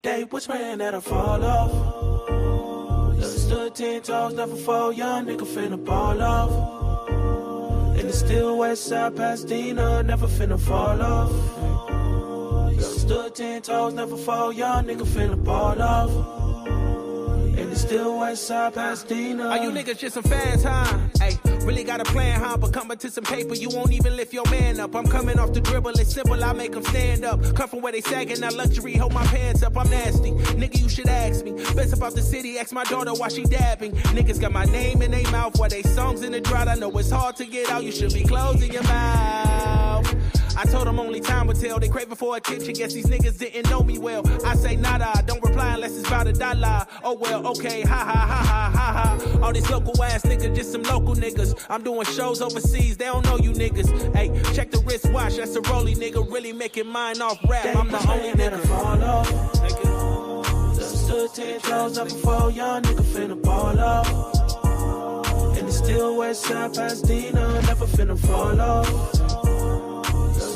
They was praying that I fall off. Never stood 10 toes, never fall. Young nigga finna ball off. And it's still west side Pasadena, never finna fall off. Never stood 10 toes, never fall. Young nigga finna ball off. And it's still west side Pasadena. Are you niggas just some fans, huh? Hey, really got a plan, huh? But coming to some paper, you won't even lift your man up. I'm coming off the dribble, it's simple, I make them stand up. Come from where they sagging, not luxury, hold my pants up. I'm nasty, nigga, you should ask me. Best about the city, ask my daughter why she dabbing. Niggas got my name in their mouth while they songs in the drought. I know it's hard to get out, you should be closing your mouth. I told them only time would tell. They craving for attention. Guess these niggas didn't know me well. I say nada, don't reply unless it's about $1. Oh well, okay, ha ha ha ha ha ha. All these local ass niggas, just some local niggas. I'm doing shows overseas, they don't know you niggas. Hey, check the wristwatch, that's a rollie nigga. Really making mine off rap. I'm the only nigga. Fall off. Nigga. Stood 10 toes up before young nigga finna ball off. And it's still west side Pasadena, never finna fall off.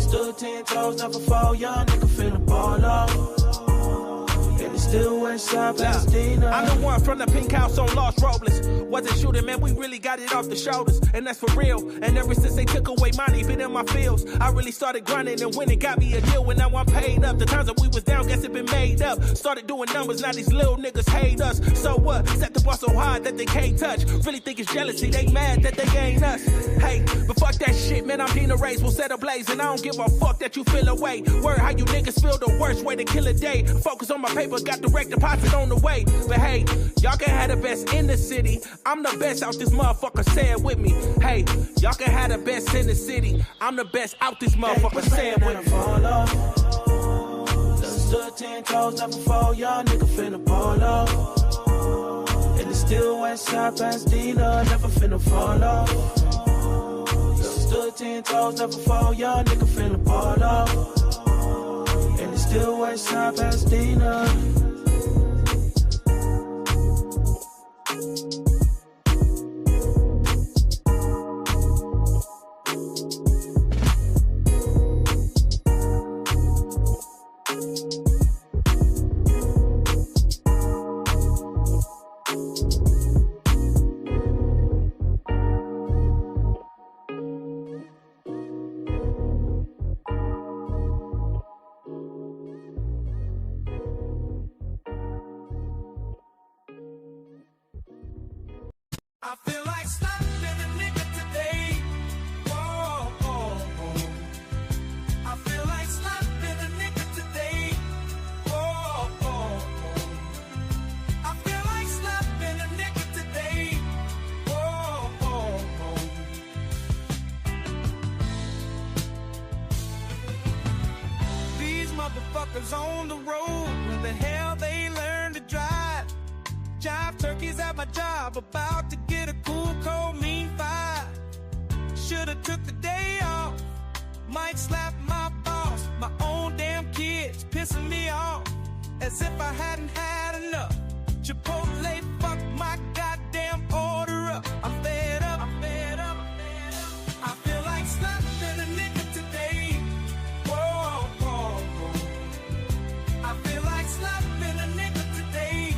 Stood 10 toes, never fall, young nigga finna ball off. And it's still west side Pasadena. I'm the one from the pink house on Los Robles. Wasn't shooting, man, we really got it off the shoulders. And that's for real. And ever since they took away money, been in my fields. I really started grinding and winning, got me a deal. And now I'm paid up. The times that we was down, guess it been made up. Started doing numbers, now these little niggas hate us. So what? Set the bar so high that they can't touch. Really think it's jealousy, they mad that they ain't us. Hey, but fuck that shit, man, I'm Dina Rays, we'll set a blaze. And I don't give a fuck that you feel away. Word how you niggas feel, the worst way to kill a day. Focus on my paper, got direct deposit on the way. But hey, y'all can have the best in the city. I'm the best out this motherfucker, say it with me. Hey, y'all can have the best in the city. I'm the best out this motherfucker, say it with me. Fall off. Stood 10 toes, never fall, young nigga finna ball off. And it's still west side Pasadena, never finna fall off. Stood 10 toes, never fall, young nigga finna ball off. And it's still west side Pasadena. I feel like slapping a nigga today. Oh, oh, oh. I feel like slapping a nigga today. Oh, oh, oh. I feel like slapping a nigga today. Oh, oh, oh. These motherfuckers on the road, where the hell they learn to drive? Jive turkeys at my job, about to get a cool, cold, mean five. Should've took the day off. Might slap my boss. My own damn kids pissing me off. As if I hadn't had enough. Chipotle, fuck my goddamn order up. I'm fed up, I'm fed up, I'm fed up. I feel like slapping a nigga today. Whoa, whoa, whoa. I feel like slapping a nigga today.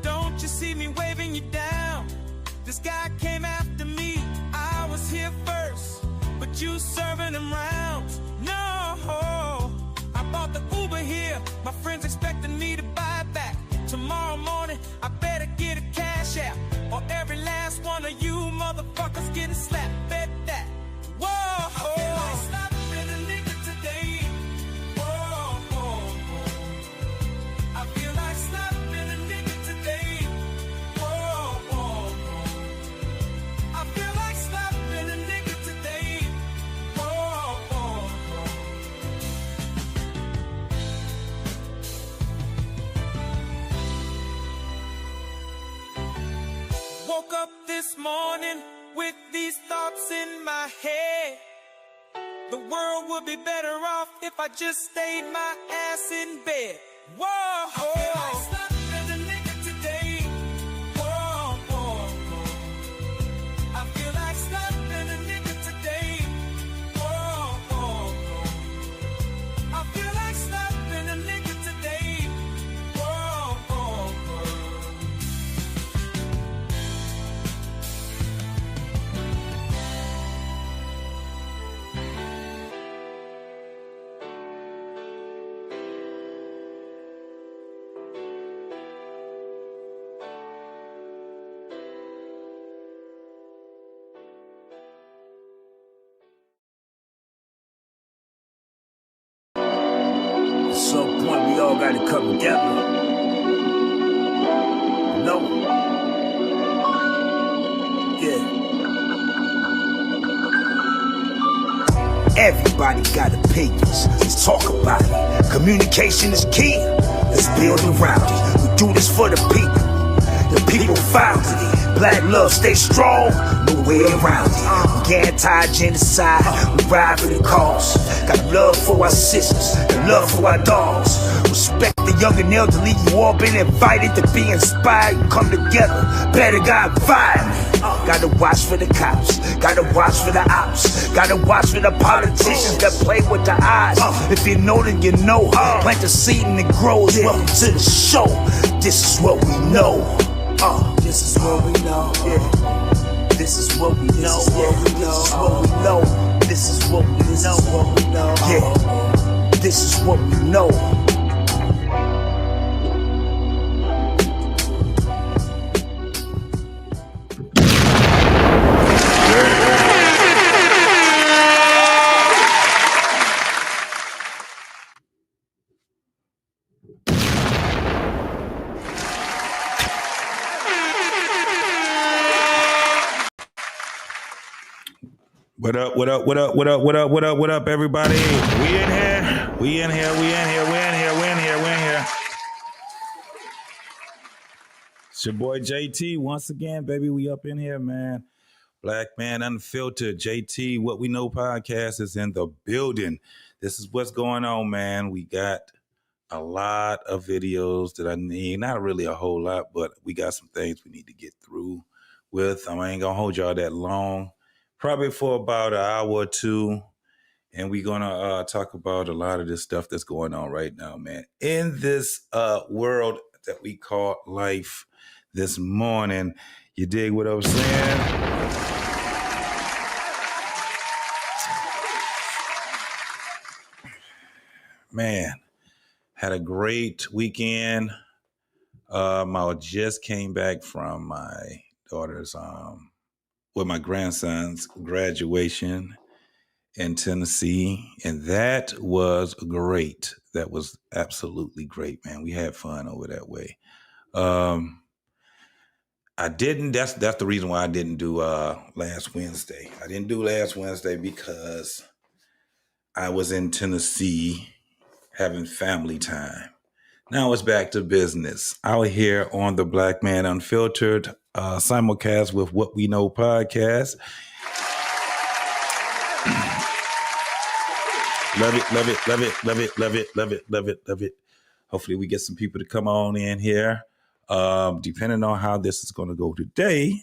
Don't you see me waving you down? This guy came after me, I was here first, but you serving him rounds. No, I bought the Uber here, my friends expecting me to buy it back. Tomorrow morning, I better get a cash app, or every last one of you motherfuckers getting slapped. Bet that. Whoa, I feel like slapping a nigga today. Whoa, whoa, whoa. I feel like slapping. Woke up this morning with these thoughts in my head. The world would be better off if I just stayed my ass in bed. Whoa, I feel like slapping a nigga today. Whoa, whoa, whoa. I feel like slapping a nigga today. Whoa, whoa, whoa. I feel like slapping a nigga today. Whoa, whoa, whoa. At some point, we all gotta come together. No. Yeah. Everybody got opinions. Let's talk about it. Communication is key. Let's build around it. We do this for the people. The people found it. Black love, stay strong. No way around it. We anti-genocide. We ride for the cause. Got love for our sisters and love for our dogs. Respect the young and elderly. You all been invited to be inspired. Come together. Better God violent. Gotta watch for the cops. Gotta watch for the ops. Gotta watch for the politicians that play with the odds. If you know, then you know. Plant the seed and it grows. Welcome to the show. This is what we know. This is what we know. This is what we know. This is what we know. Yeah. This is what we know. What up, everybody? We in here. It's your boy JT once again, baby. We up in here, man. Black Man Unfiltered, JT, What We Know podcast is in the building. This is what's going on, man. We got a lot of videos that I need. Not really a whole lot, but we got some things we need to get through with. I ain't gonna hold y'all that long. Probably for about an hour or two. And we're going to talk about a lot of this stuff that's going on right now, man. In this world that we call life this morning, you dig what I'm saying? Man, had a great weekend. I just came back from my daughter's my grandson's graduation in Tennessee, and that was great. That was absolutely great, man. We had fun over that way. That's the reason why I didn't do last Wednesday. I didn't do last Wednesday because I was in Tennessee having family time. Now it's back to business. Out here on the Black Man Unfiltered simulcast with What We Know podcast. Love it. Hopefully we get some people to come on in here. Depending on how this is going to go today,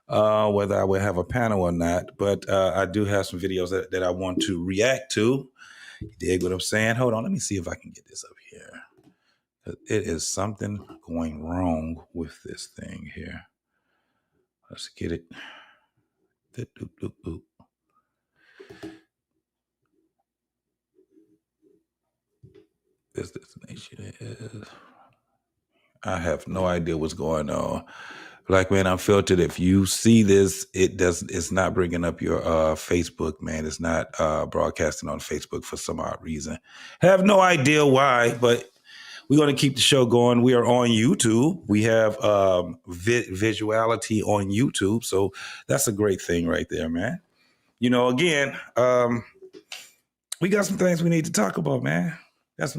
whether I will have a panel or not. But I do have some videos that I want to react to. You dig what I'm saying? Hold on, let me see if I can get this up here. It is something going wrong with this thing here. Let's get it. This destination is. I have no idea what's going on. Black Man Unfiltered. If you see this, it's not bringing up your Facebook, man. It's not broadcasting on Facebook for some odd reason. Have no idea why, but we're going to keep the show going. We are on YouTube. We have visuality on YouTube. So that's a great thing right there, man. You know, again, we got some things we need to talk about, man. I was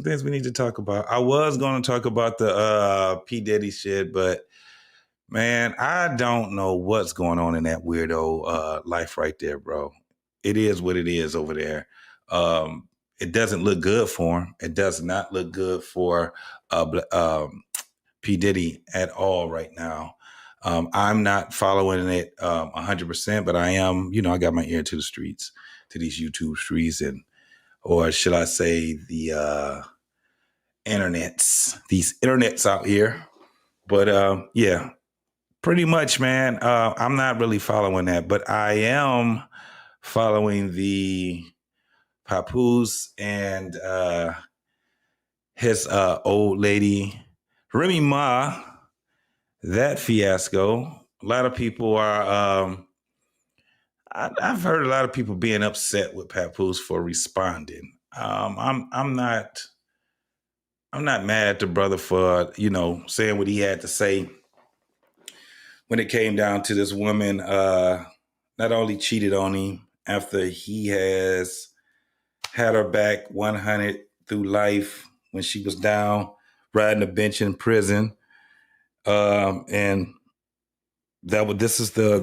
going to talk about the P. Diddy shit, but man, I don't know what's going on in that weirdo life right there, bro. it is what it is over there. It doesn't look good for him. It does not look good for P. Diddy at all right now. I'm not following it 100%, but I am, I got my ear to the streets, to these YouTube streets, or should I say the these internets out here. But yeah, pretty much, man. I'm not really following that, but I am following the Papoose and his old lady, Remy Ma, that fiasco. A lot of people are, I've heard a lot of people being upset with Papoose for responding. I'm not mad at the brother for, saying what he had to say when it came down to this woman, not only cheated on him after he has had her back 100 through life when she was down riding a bench in prison. And this is the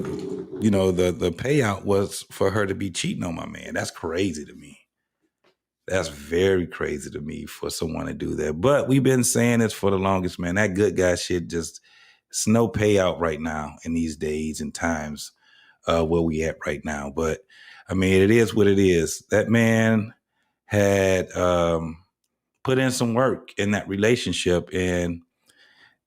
payout was for her to be cheating on my man. That's crazy to me. That's very crazy to me for someone to do that. But we've been saying this for the longest, man. That good guy shit it's no payout right now in these days and times where we at right now. But I mean, it is what it is. That man had put in some work in that relationship and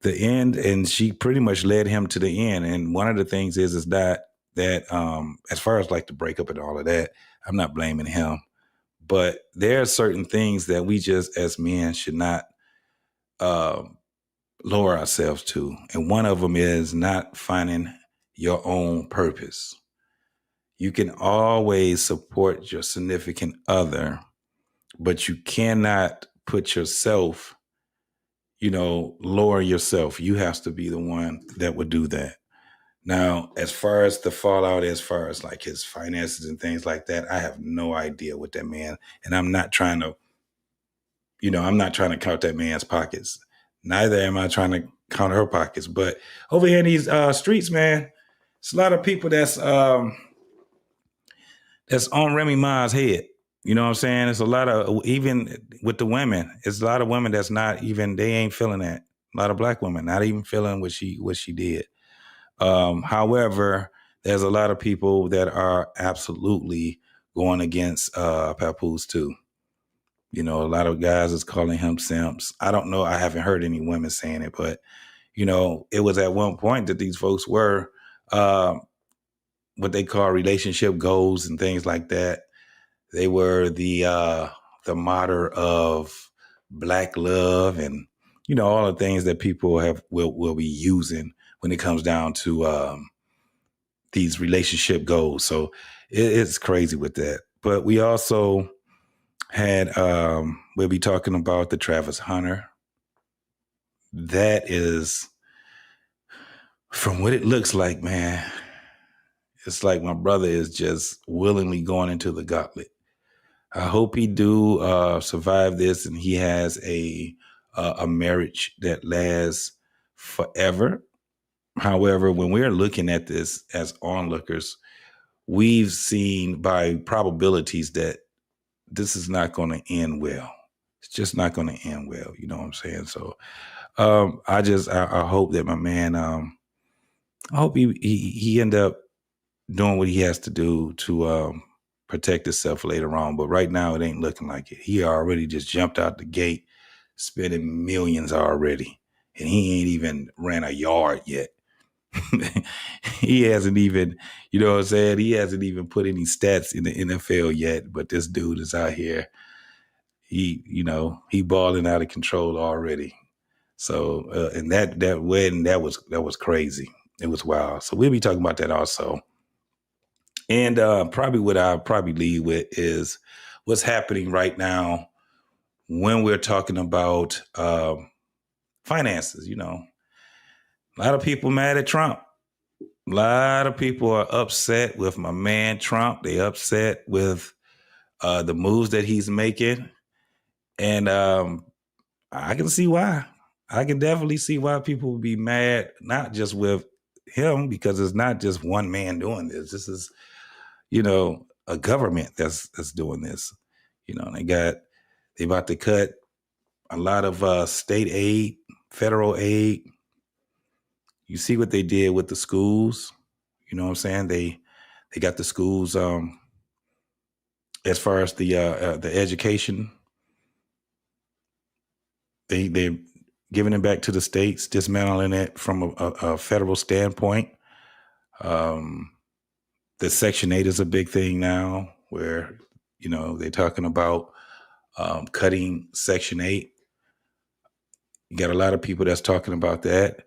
the end, and she pretty much led him to the end. And one of the things is that as far as like the breakup and all of that, I'm not blaming him. But there are certain things that we just as men should not lower ourselves to. And one of them is not finding your own purpose. You can always support your significant other, but you cannot put yourself, lower yourself. You have to be the one that would do that. Now, as far as the fallout, as far as like his finances and things like that, I have no idea what that man, and I'm not trying to count that man's pockets. Neither am I trying to count her pockets. But over here in these streets, man, it's a lot of people that's on Remy Ma's head. You know what I'm saying? It's a lot of, even with the women, it's a lot of women that's not even, they ain't feeling that. A lot of black women not even feeling what she did. However, there's a lot of people that are absolutely going against Papoose too. A lot of guys is calling him simps. I don't know. I haven't heard any women saying it, but, it was at one point that these folks were what they call relationship goals and things like that. They were the motto of Black love and, all the things that people will be using when it comes down to these relationship goals. So it's crazy with that. But we also had, we'll be talking about the Travis Hunter. That is, from what it looks like, man, it's like my brother is just willingly going into the gauntlet. I hope he do survive this and he has a marriage that lasts forever. However, when we're looking at this as onlookers, we've seen by probabilities that this is not going to end well. It's just not going to end well. You know what I'm saying? So I hope that my man, I hope he end up doing what he has to do to protect himself later on. But right now it ain't looking like it. He already just jumped out the gate, spending millions already. And he ain't even ran a yard yet. He hasn't even, you know what I'm saying? He hasn't even put any stats in the NFL yet. But this dude is out here. He balling out of control already. So, and that wedding, that was crazy. It was wild. So we'll be talking about that also. And probably what I'll probably lead with is what's happening right now when we're talking about finances. A lot of people mad at Trump. A lot of people are upset with my man Trump. They upset with the moves that he's making. And I can see why. I can definitely see why people would be mad, not just with him, because it's not just one man doing this. This is, a government that's doing this. You know, they about to cut a lot of state aid, federal aid. You see what they did with the schools. You know what I'm saying? They got the schools as far as the education. They're giving it back to the states, dismantling it from a federal standpoint. The Section 8 is a big thing now, where, you know, they're talking about cutting Section 8. You got a lot of people that's talking about that.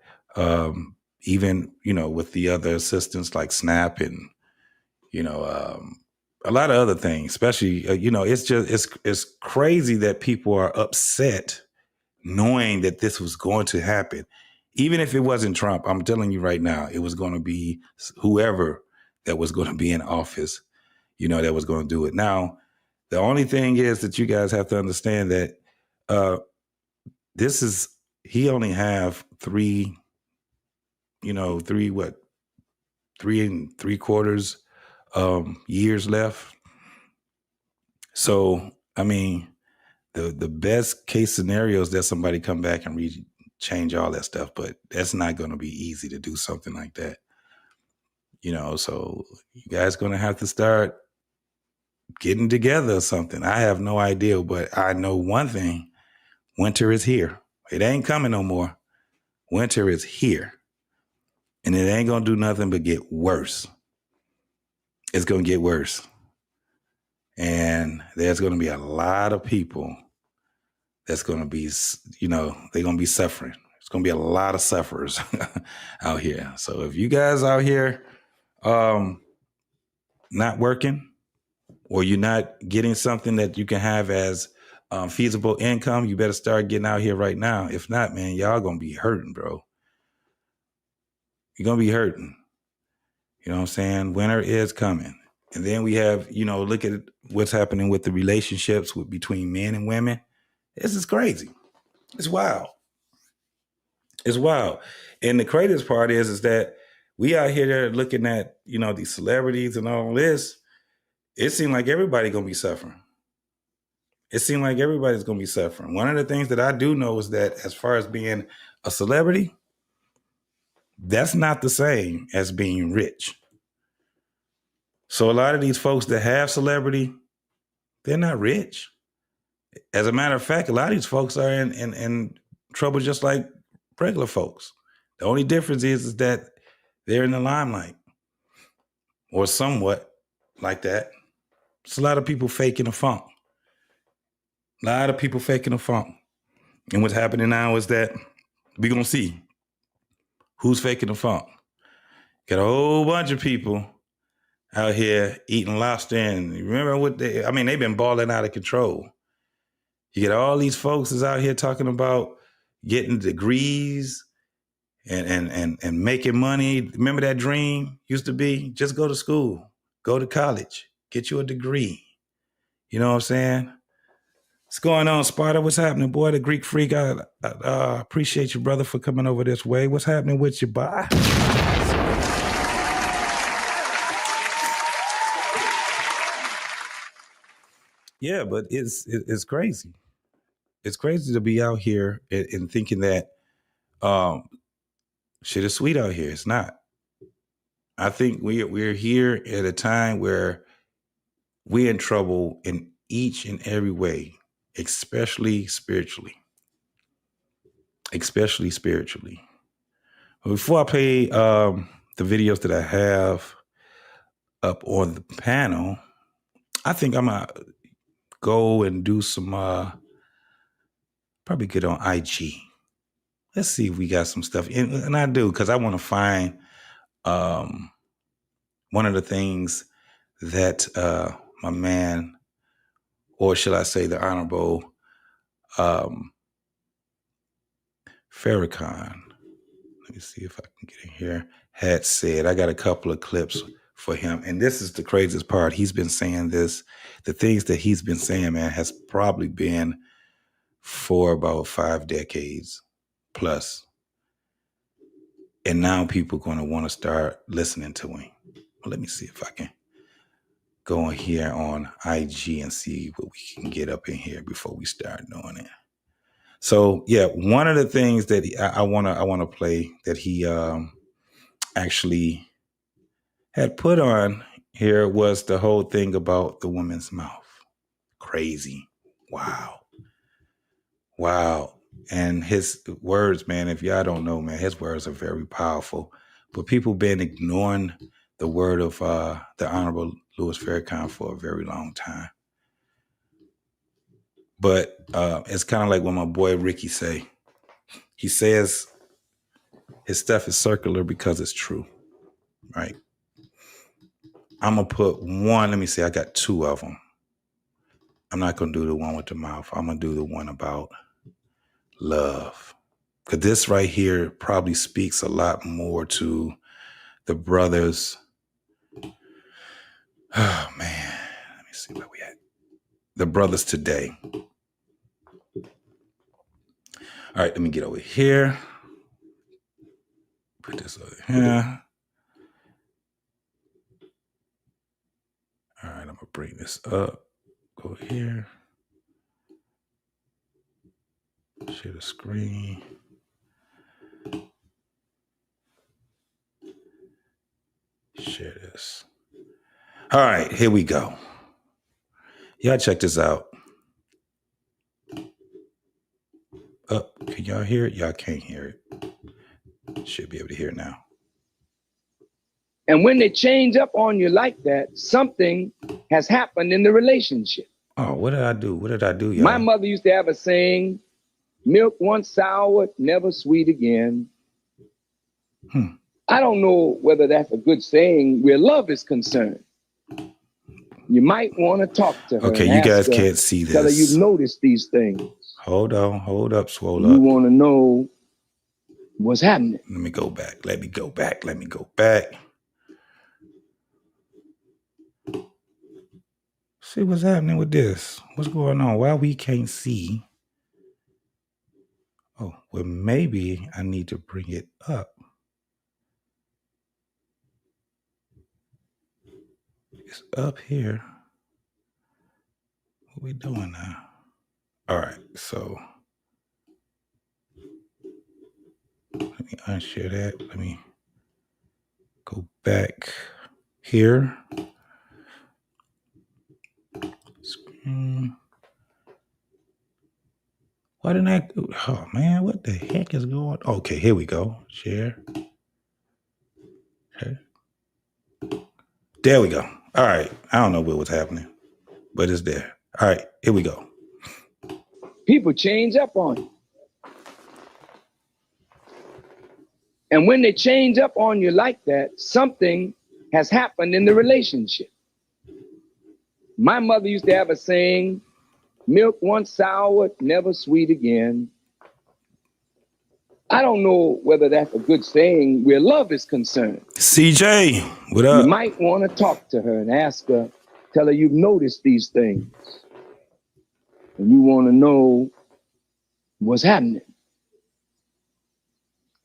Even, you know, with the other assistance like SNAP and, you know, a lot of other things, especially, you know, it's crazy that people are upset knowing that this was going to happen. Even if it wasn't Trump, I'm telling you right now, it was going to be whoever that was going to be in office, you know, that was going to do it. Now, the only thing is that you guys have to understand that he only have 3 3.75 years left. So, I mean, the best case scenario is that somebody come back and change all that stuff, but that's not going to be easy to do something like that. You know, so you guys going to have to start getting together or something. I have no idea, but I know one thing. Winter is here. It ain't coming no more. Winter is here. And it ain't going to do nothing but get worse. It's going to get worse. And there's going to be a lot of people that's going to be, you know, they're going to be suffering. It's going to be a lot of sufferers out here. So if you guys out here not working, or you're not getting something that you can have as feasible income, you better start getting out here right now. If not, man, y'all going to be hurting, bro. You're going to be hurting. You know what I'm saying? Winter is coming. And then we have, you know, look at what's happening with the relationships between men and women. This is crazy. It's wild. It's wild. And the craziest part is that we out here looking at, you know, these celebrities and all this. It seems like everybody going to be suffering. It seems like everybody's going to be suffering. One of the things that I do know is that as far as being a celebrity, that's not the same as being rich. So a lot of these folks that have celebrity, they're not rich. As a matter of fact, a lot of these folks are in trouble just like regular folks. The only difference is that they're in the limelight, or somewhat like that. It's a lot of people faking the funk. A lot of people faking the funk. And what's happening now is that we're going to see who's faking the funk. Got a whole bunch of people out here eating lobster. And remember they've been balling out of control. You get all these folks is out here talking about getting degrees and making money. Remember that dream used to be just go to school, go to college, get you a degree. You know what I'm saying? What's going on, Sparta? What's happening, boy? The Greek Freak, I appreciate you, brother, for coming over this way. What's happening with you, bye? Yeah, but it's crazy. It's crazy to be out here and thinking that shit is sweet out here. It's not. I think we're here at a time where we're in trouble in each and every way, especially spiritually. Especially spiritually. Before I play the videos that I have up on the panel, I think I'm going to go and do some, probably get on IG. Let's see if we got some stuff. And I do, because I want to find one of the things that my man, or should I say the Honorable Farrakhan, let me see if I can get in here, had said. I got a couple of clips for him. And this is the craziest part. He's been saying this. The things that he's been saying, man, has probably been for about 5 decades plus. And now people are going to want to start listening to him. Well, let me see if I can go in here on IG and see what we can get up in here before we start doing it. So yeah, one of the things that I want to play that he actually had put on here was the whole thing about the woman's mouth. Crazy. Wow. And his words, man, if y'all don't know, man, his words are very powerful. But people been ignoring the word of the Honorable Louis Farrakhan for a very long time. But it's kind of like what my boy Ricky say. He says his stuff is circular because it's true, right? I'm going to put one. Let me see. I got two of them. I'm not going to do the one with the mouth. I'm going to do the one about love. Because this right here probably speaks a lot more to the brothers. Oh, man. Let me see where we at. The brothers today. All right, let me get over here. Put this over here. All right, I'm going to bring this up. Go here. Share the screen. Share this. All right, here we go. Y'all check this out. Can y'all hear it? Y'all can't hear it. Should be able to hear it now. And when they change up on you like that, something has happened in the relationship. Oh, what did I do? What did I do, y'all? My mother used to have a saying, milk once sour, never sweet again. I don't know whether that's a good saying where love is concerned. You might want to talk to her. Okay, you guys can't see this. Tell her you've noticed these things. Hold up, swole You up. want to know what's happening. Let me go back. See what's happening with this. What's going on? Why we can't see? Oh, well, maybe I need to bring it up. It's up here. What we doing now? All right, so let me unshare that. Let me go back here. Screen. Why didn't I? Oh man, what the heck is going on? Okay, here we go. Share. Okay. There we go. All right. I don't know what was happening, but it's there. All right, here we go. People change up on you. And when they change up on you like that, something has happened in the relationship. My mother used to have a saying, milk once sour, never sweet again. I don't know whether that's a good saying where love is concerned. CJ, what up? You might want to talk to her and ask her, tell her you've noticed these things. And you want to know what's happening.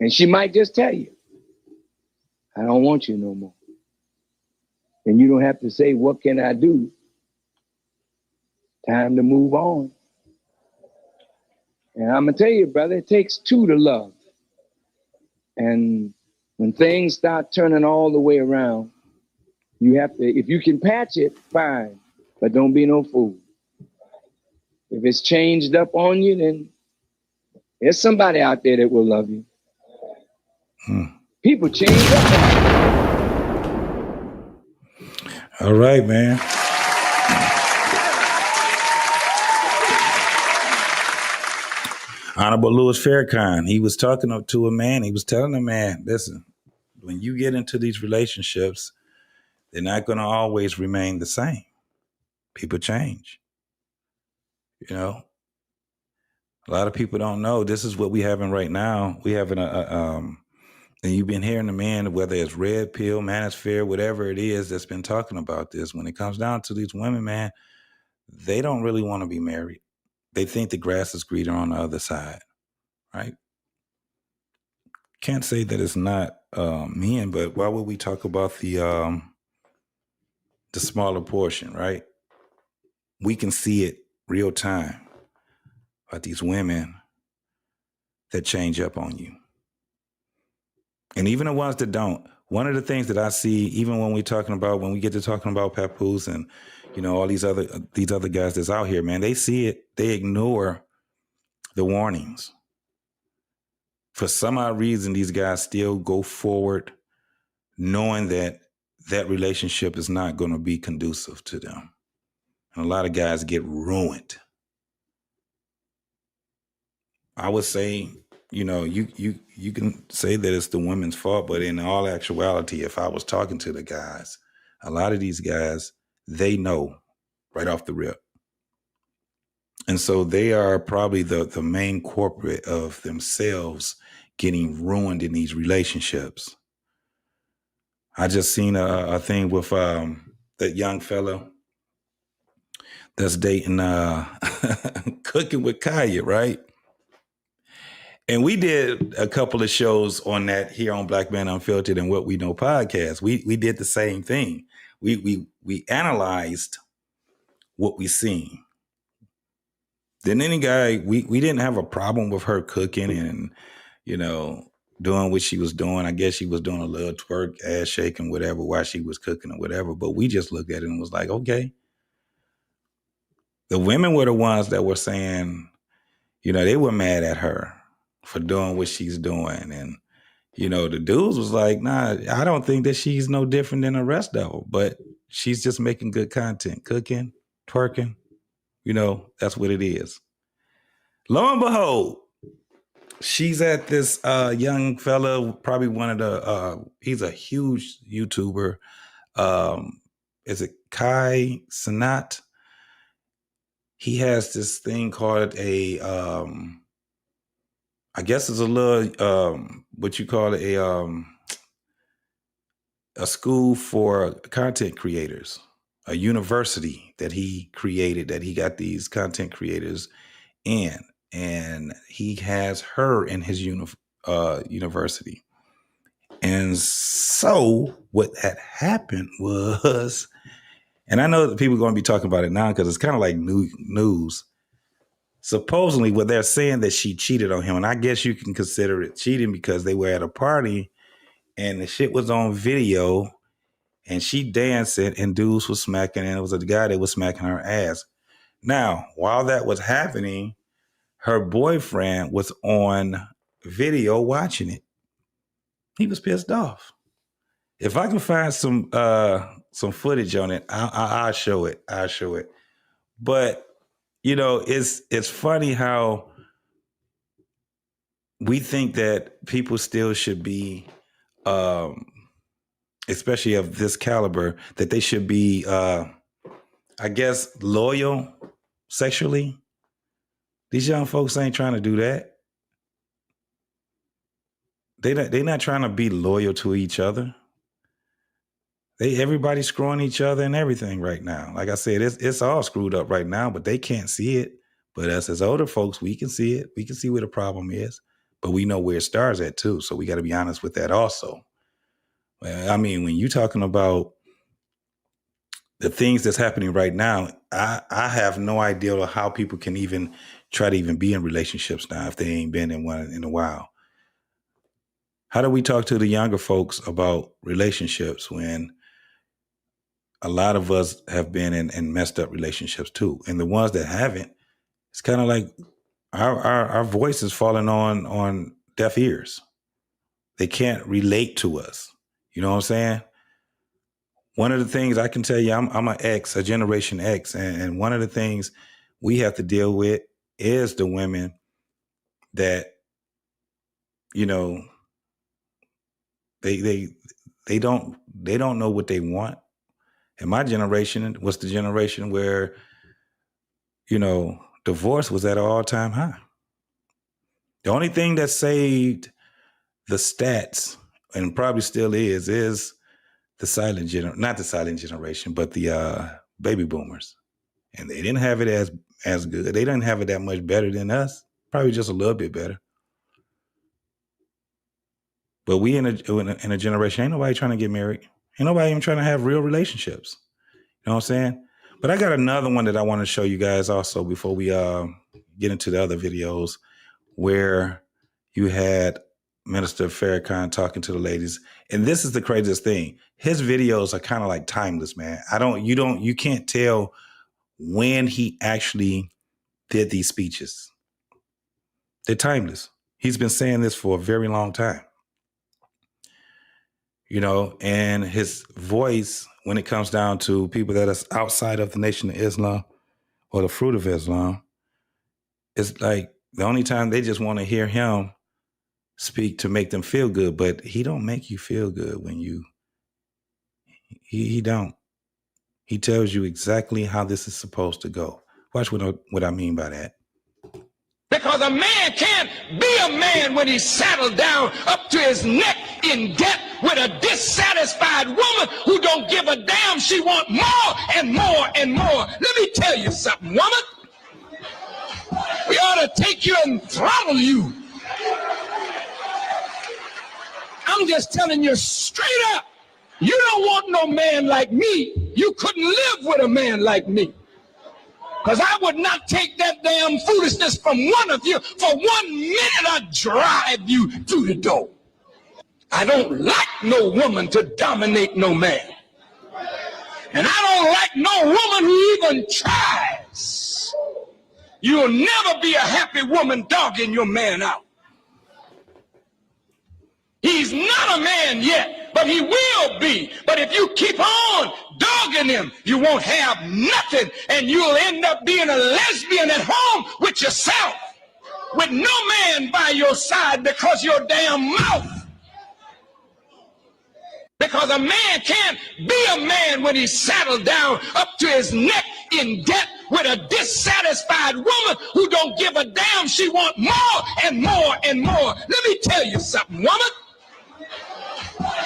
And she might just tell you, I don't want you no more. And you don't have to say, what can I do? Time to move on. And I'm going to tell you, brother, it takes two to love. And when things start turning all the way around, you have to, if you can patch it, fine, but don't be no fool. If it's changed up on you, then there's somebody out there that will love you. People change up on you. All right, man. Honorable Louis Farrakhan, he was talking to a man. He was telling a man, listen, when you get into these relationships, they're not going to always remain the same. People change. You know, a lot of people don't know this is what we having right now. We having and you've been hearing the man, whether it's Red Pill, Manosphere, whatever it is that's been talking about this. When it comes down to these women, man, they don't really want to be married. They think the grass is greener on the other side, right? Can't say that it's not men, but why would we talk about the the smaller portion, right? We can see it real time about these women that change up on you. And even the ones that don't. One of the things that I see, even when we get to talking about Papoose and, all these other guys that's out here, man, they see it, they ignore the warnings. For some odd reason, these guys still go forward knowing that relationship is not going to be conducive to them. And a lot of guys get ruined. I would say, you can say that it's the women's fault, but in all actuality, if I was talking to the guys, a lot of these guys, they know right off the rip. And so they are probably the main culprit of themselves getting ruined in these relationships. I just seen a thing with that young fella that's dating Cooking with Kaya, right? And we did a couple of shows on that here on Black Man Unfiltered and What We Know podcast. We did the same thing. We analyzed what we seen. Then any guy, we didn't have a problem with her cooking and, doing what she was doing. I guess she was doing a little twerk, ass shaking, whatever, while she was cooking or whatever. But we just looked at it and was like, okay. The women were the ones that were saying, they were mad at her for doing what she's doing. And, the dudes was like, nah, I don't think that she's no different than the rest of them. But she's just making good content, cooking, twerking. That's what it is. Lo and behold, she's at this young fella, probably one of the, he's a huge YouTuber. Is it Kai Cenat? He has this thing called I guess it's a little, what you call it, a school for content creators, a university that he created, that he got these content creators in. And he has her in his university. And so what had happened was, and I know that people are going to be talking about it now because it's kind of like news. Supposedly what they're saying that she cheated on him. And I guess you can consider it cheating because they were at a party and the shit was on video and she dancing and dudes was smacking, and it was a guy that was smacking her ass. Now, while that was happening, her boyfriend was on video watching it. He was pissed off. If I can find some footage on it, I'll show it. I'll show it. But it's funny how we think that people still should be, especially of this caliber, that they should be, I guess, loyal sexually. These young folks ain't trying to do that. They not trying to be loyal to each other. Everybody's screwing each other and everything right now. Like I said, it's all screwed up right now, but they can't see it. But us as older folks, we can see it. We can see where the problem is, but we know where it starts at too. So we got to be honest with that also. I mean, when you're talking about the things that's happening right now, I have no idea how people can even try to even be in relationships now if they ain't been in one in a while. How do we talk to the younger folks about relationships when a lot of us have been in messed up relationships too? And the ones that haven't, it's kind of like our voice is falling on deaf ears. They can't relate to us. You know what I'm saying? One of the things I can tell you, I'm an X, a Generation X, and one of the things we have to deal with is the women that, they don't know what they want. And my generation was the generation where, divorce was at an all-time high. The only thing that saved the stats, and probably still is the not the silent generation, but the baby boomers. And they didn't have it as good. They didn't have it that much better than us. Probably just a little bit better. But we in a generation, ain't nobody trying to get married. Ain't nobody even trying to have real relationships. know what I'm saying? But I got another one that I want to show you guys also before we get into the other videos where you had Minister Farrakhan talking to the ladies. And this is the craziest thing. His videos are kind of like timeless, man. You can't tell when he actually did these speeches. They're timeless. He's been saying this for a very long time. You know, and his voice, when it comes down to people that are outside of the Nation of Islam or the Fruit of Islam, it's like the only time they just want to hear him speak to make them feel good, but he don't make you feel good when he don't. He tells you exactly how this is supposed to go. Watch what I mean by that. Because a man can't be a man when he's saddled down up to his neck in debt with a dissatisfied woman who don't give a damn. She wants more and more and more. Let me tell you something, woman. We ought to take you and throttle you. I'm just telling you straight up. You don't want no man like me. You couldn't live with a man like me. Because I would not take that damn foolishness from one of you. For 1 minute, I'd drive you through the door. I don't like no woman to dominate no man. And I don't like no woman who even tries. You'll never be a happy woman dogging your man out. He's not a man yet, but he will be. But if you keep on dogging him, you won't have nothing, and you'll end up being a lesbian at home with yourself, with no man by your side because your damn mouth. Because a man can't be a man when he's saddled down up to his neck in debt with a dissatisfied woman who don't give a damn. She wants more and more and more. Let me tell you something, woman.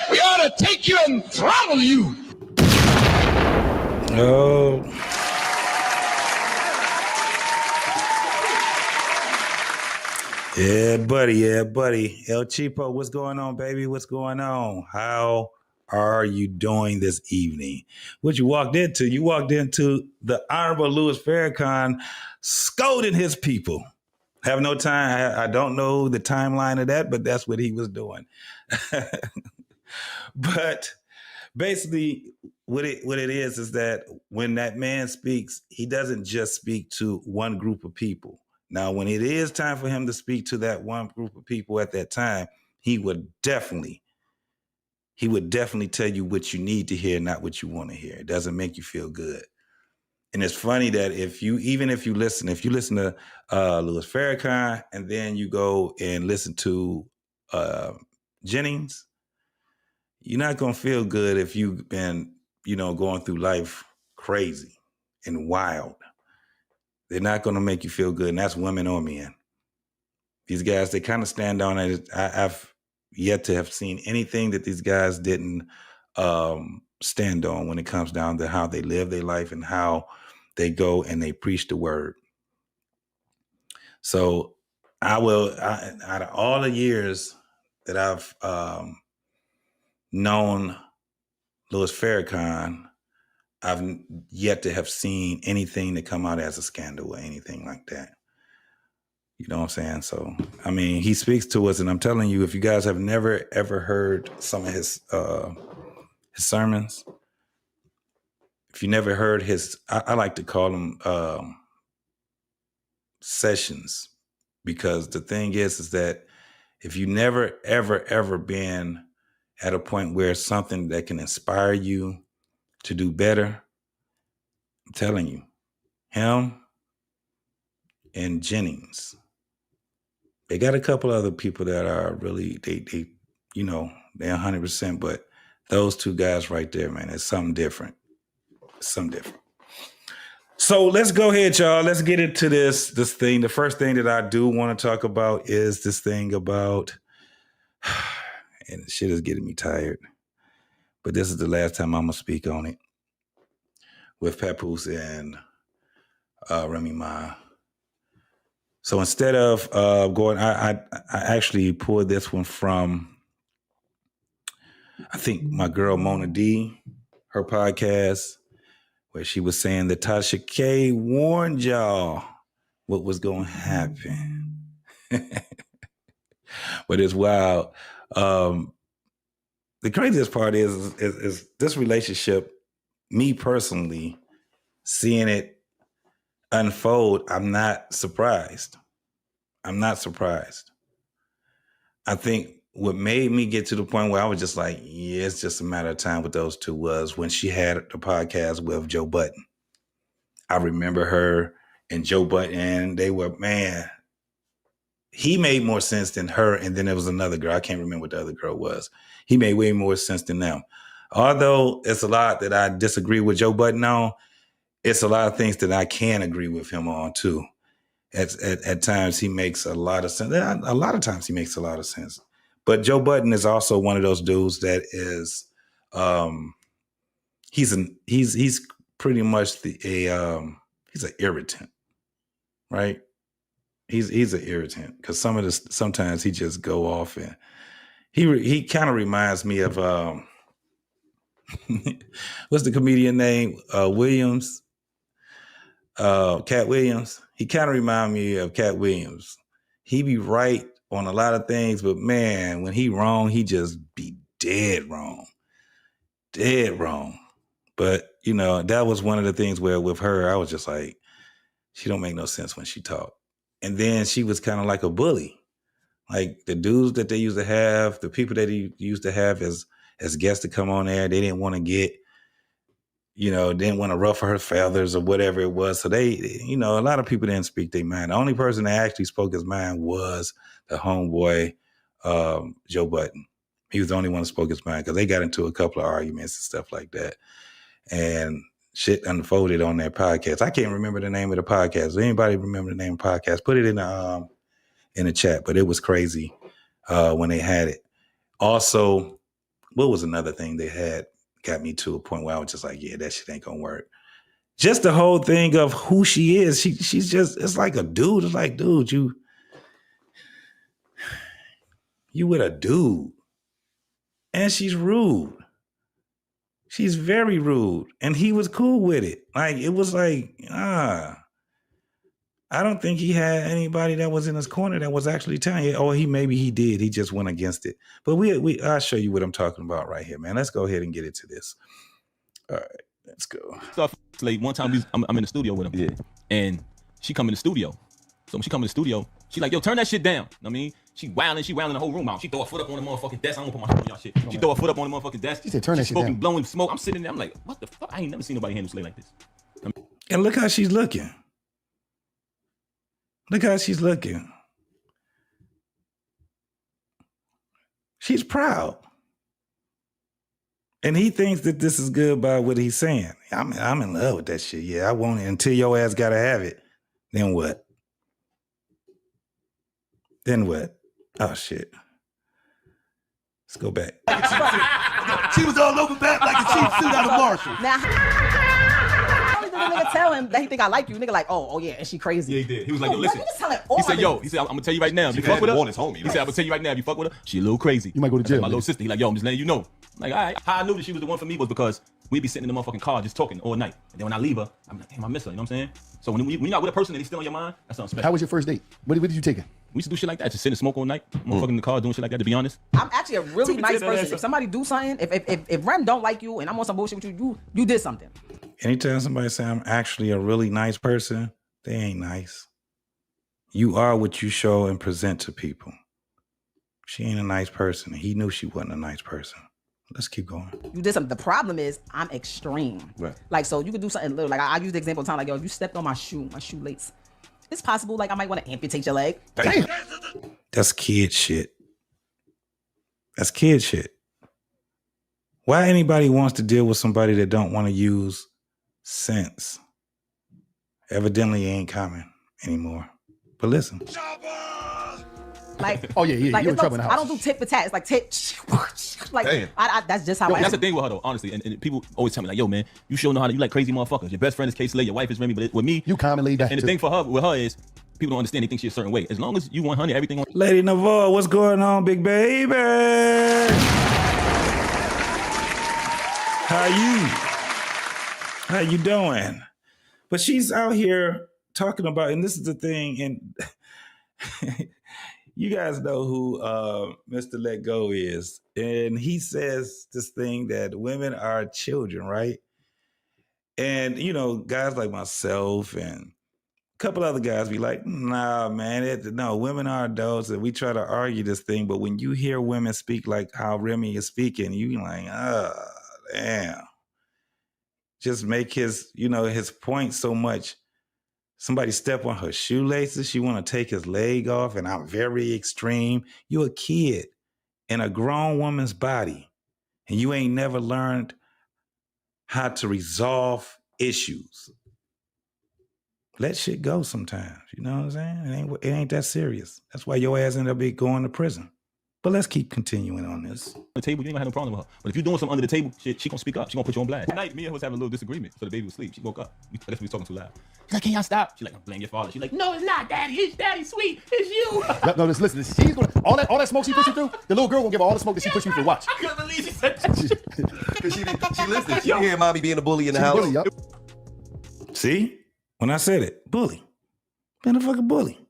We ought to take you and throttle you. Oh. Yeah, buddy. Yeah, buddy. El Cheapo, what's going on, baby? What's going on? How are you doing this evening? What you walked into? You walked into the Honorable Louis Farrakhan scolding his people. Have no time. I don't know the timeline of that, but that's what he was doing. But basically, what it is that when that man speaks, he doesn't just speak to one group of people. Now, when it is time for him to speak to that one group of people at that time, he would definitely tell you what you need to hear, not what you want to hear. It doesn't make you feel good. And it's funny that if you listen to Louis Farrakhan and then you go and listen to Jennings, you're not going to feel good if you've been, going through life crazy and wild. They're not going to make you feel good, and that's women or men. These guys, they kind of stand on it. I've yet to have seen anything that these guys didn't stand on when it comes down to how they live their life and how they go and they preach the word. So out of all the years that I've known Louis Farrakhan, I've yet to have seen anything that come out as a scandal or anything like that. You know what I'm saying? So, I mean, he speaks to us, and I'm telling you, if you guys have never, ever heard some of his sermons, if you never heard I like to call them sessions, because the thing is that if you never, ever, ever been at a point where it's something that can inspire you to do better, I'm telling you, him and Jennings, they got a couple other people that are really, they're 100%, but those two guys right there, man, it's something different. So let's go ahead, y'all. Let's get into this thing. The first thing that I do want to talk about is this thing about, and shit is getting me tired, but this is the last time I'm going to speak on it, with Papoose and Remy Ma. So instead of going, I actually pulled this one from, I think my girl Mona D, her podcast, where she was saying that Tasha K warned y'all what was going to happen. But it's wild. The craziest part is this relationship, me personally, seeing it unfold, I'm not surprised. I think what made me get to the point where I was just like, yeah, it's just a matter of time with those two was when she had the podcast with Joe Budden. I remember her and Joe Budden, they were, man, he made more sense than her. And then there was another girl. I can't remember what the other girl was. He made way more sense than them. Although it's a lot that I disagree with Joe Budden on, it's a lot of things that I can agree with him on too. At times he makes a lot of sense. A lot of times he makes a lot of sense. But Joe Budden is also one of those dudes that is, he's pretty much he's an irritant, right? He's an irritant because sometimes he just go off and he kind of reminds me of what's the comedian name? Williams, Cat Williams. He kind of reminds me of Cat Williams. He be right on a lot of things, but man, when he wrong, he just be dead wrong. But you know, that was one of the things where with her, I was just like, she don't make no sense when she talk. And then she was kind of like a bully. Like the dudes that they used to have, the people that he used to have as guests to come on there, they didn't want to get, didn't want to ruffle her feathers or whatever it was. So they, a lot of people didn't speak their mind. The only person that actually spoke his mind was the homeboy, Joe Budden. He was the only one that spoke his mind because they got into a couple of arguments and stuff like that. And shit unfolded on their podcast. I can't remember the name of the podcast. Does anybody remember the name of the podcast? Put it in the chat. But it was crazy when they had it. Also, what was another thing they had? Got me to a point where I was just like, yeah, that shit ain't gonna work. Just the whole thing of who she is. She's just, it's like a dude. It's like, dude, you with a dude. And she's rude. She's very rude. And he was cool with it. Like, it was like, I don't think he had anybody that was in his corner that was actually telling you, maybe he did. He just went against it. But I'll show you what I'm talking about right here, man. Let's go ahead and get into this. All right, let's go. So like one time I'm in the studio with him. Yeah. And she come in the studio. So when she come in the studio, she like, yo, turn that shit down. You know what I mean? She wilding the whole room out. She throw her foot up on the motherfucking desk. I don't put my foot on y'all shit. She throw her foot up on the motherfucking desk. She said, turn that shit down. Blowing smoke. I'm sitting there. I'm like, what the fuck? I ain't never seen nobody handle Slay like this. And look how she's looking. She's proud. And he thinks that this is good by what he's saying. I'm in love with that shit. Yeah, I want it until your ass gotta have it. Then what? Oh, shit. Let's go back. She was all over back like a cheap suit out of Marshall. Now, how did the nigga tell him that he think I like you? Nigga like, oh yeah, and she crazy. Yeah, he did. He was like, yo, listen. He said, I'm gonna tell you right now. If you fuck with her, he said, I'm gonna tell you right now. If you fuck with her, she a little crazy. You might go to jail. My little sister. He like, yo, I'm just letting you know. I'm like, all right. How I knew that she was the one for me was because we'd be sitting in the motherfucking car just talking all night. And then when I leave her, I'm like, damn, I miss her. You know what I'm saying? So when you're not with a person and he's still on your mind, that's something special. How was your first date? What did you take her? We used to do shit like that. Just sit and smoke all night. Motherfucking in the car doing shit like that, to be honest. I'm actually a really nice person. If somebody do something, if Rem don't like you and I'm on some bullshit with you did something. Anytime somebody say I'm actually a really nice person, they ain't nice. You are what you show and present to people. She ain't a nice person. He knew she wasn't a nice person. Let's keep going. You did something. The problem is I'm extreme. Right. Like, so you could do something little. Like I use the example of time, like, yo, if you stepped on my shoelace, it's possible, like, I might want to amputate your leg. Damn. That's kid shit. Why anybody wants to deal with somebody that don't want to use sense? Evidently ain't common anymore. But listen. Like, oh yeah, like, you're in trouble in the house. I don't do tit for tat. It's like tit. Like, that's just how I am. That's the thing with her though, honestly. And people always tell me like, yo, man, you sure know how to, you like crazy motherfuckers. Your best friend is K-Slay, your wife is Remy, but with me, you commonly back. And the thing for her, with her is, people don't understand. They think she's a certain way. As long as you 100, everything on. Lady Navarre, what's going on, big baby? How you? How you doing? But she's out here talking about, and this is the thing, and you guys know who Mr. Let Go is. And he says this thing that women are children, right? And, you know, guys like myself and a couple other guys be like, nah, man, no, women are adults. And we try to argue this thing. But when you hear women speak like how Remy is speaking, you like, damn. Just make his point so much. Somebody step on her shoelaces. She want to take his leg off. And I'm very extreme. You a kid in a grown woman's body. And you ain't never learned how to resolve issues. Let shit go sometimes. You know what I'm saying? It ain't that serious. That's why your ass ended up going to prison. But let's keep continuing on this. The table, you ain't gonna have no problem with her. But if you're doing something under the table, she gonna speak up. She gonna put you on blast. Tonight, me and her was having a little disagreement. So the baby was asleep. She woke up. I guess we was talking too loud. She's like, can y'all stop? She's like, blame your father. She's like, no, it's not, Daddy. It's Daddy, sweet. It's you. No, listen. She's gonna all that smoke she pushed you through. The little girl gonna give her all the smoke that she pushed you through. Watch. I couldn't believe she said that. Because she listened. She hear mommy being a bully in the house. Bully, yup. See? When I said it, bully. Been a fucking bully.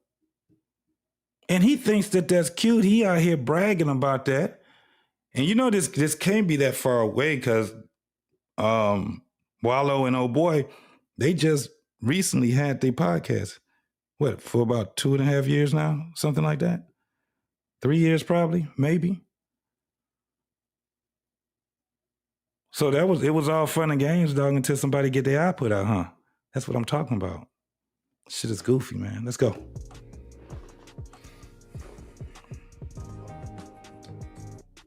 And he thinks that that's cute. He out here bragging about that. And you know this can't be that far away because Wallow and Oh Boy, they just recently had their podcast. What, for about 2.5 years now? Something like that? 3 years probably, maybe. So it was all fun and games, dog, until somebody get their eye put out, huh? That's what I'm talking about. Shit is goofy, man. Let's go.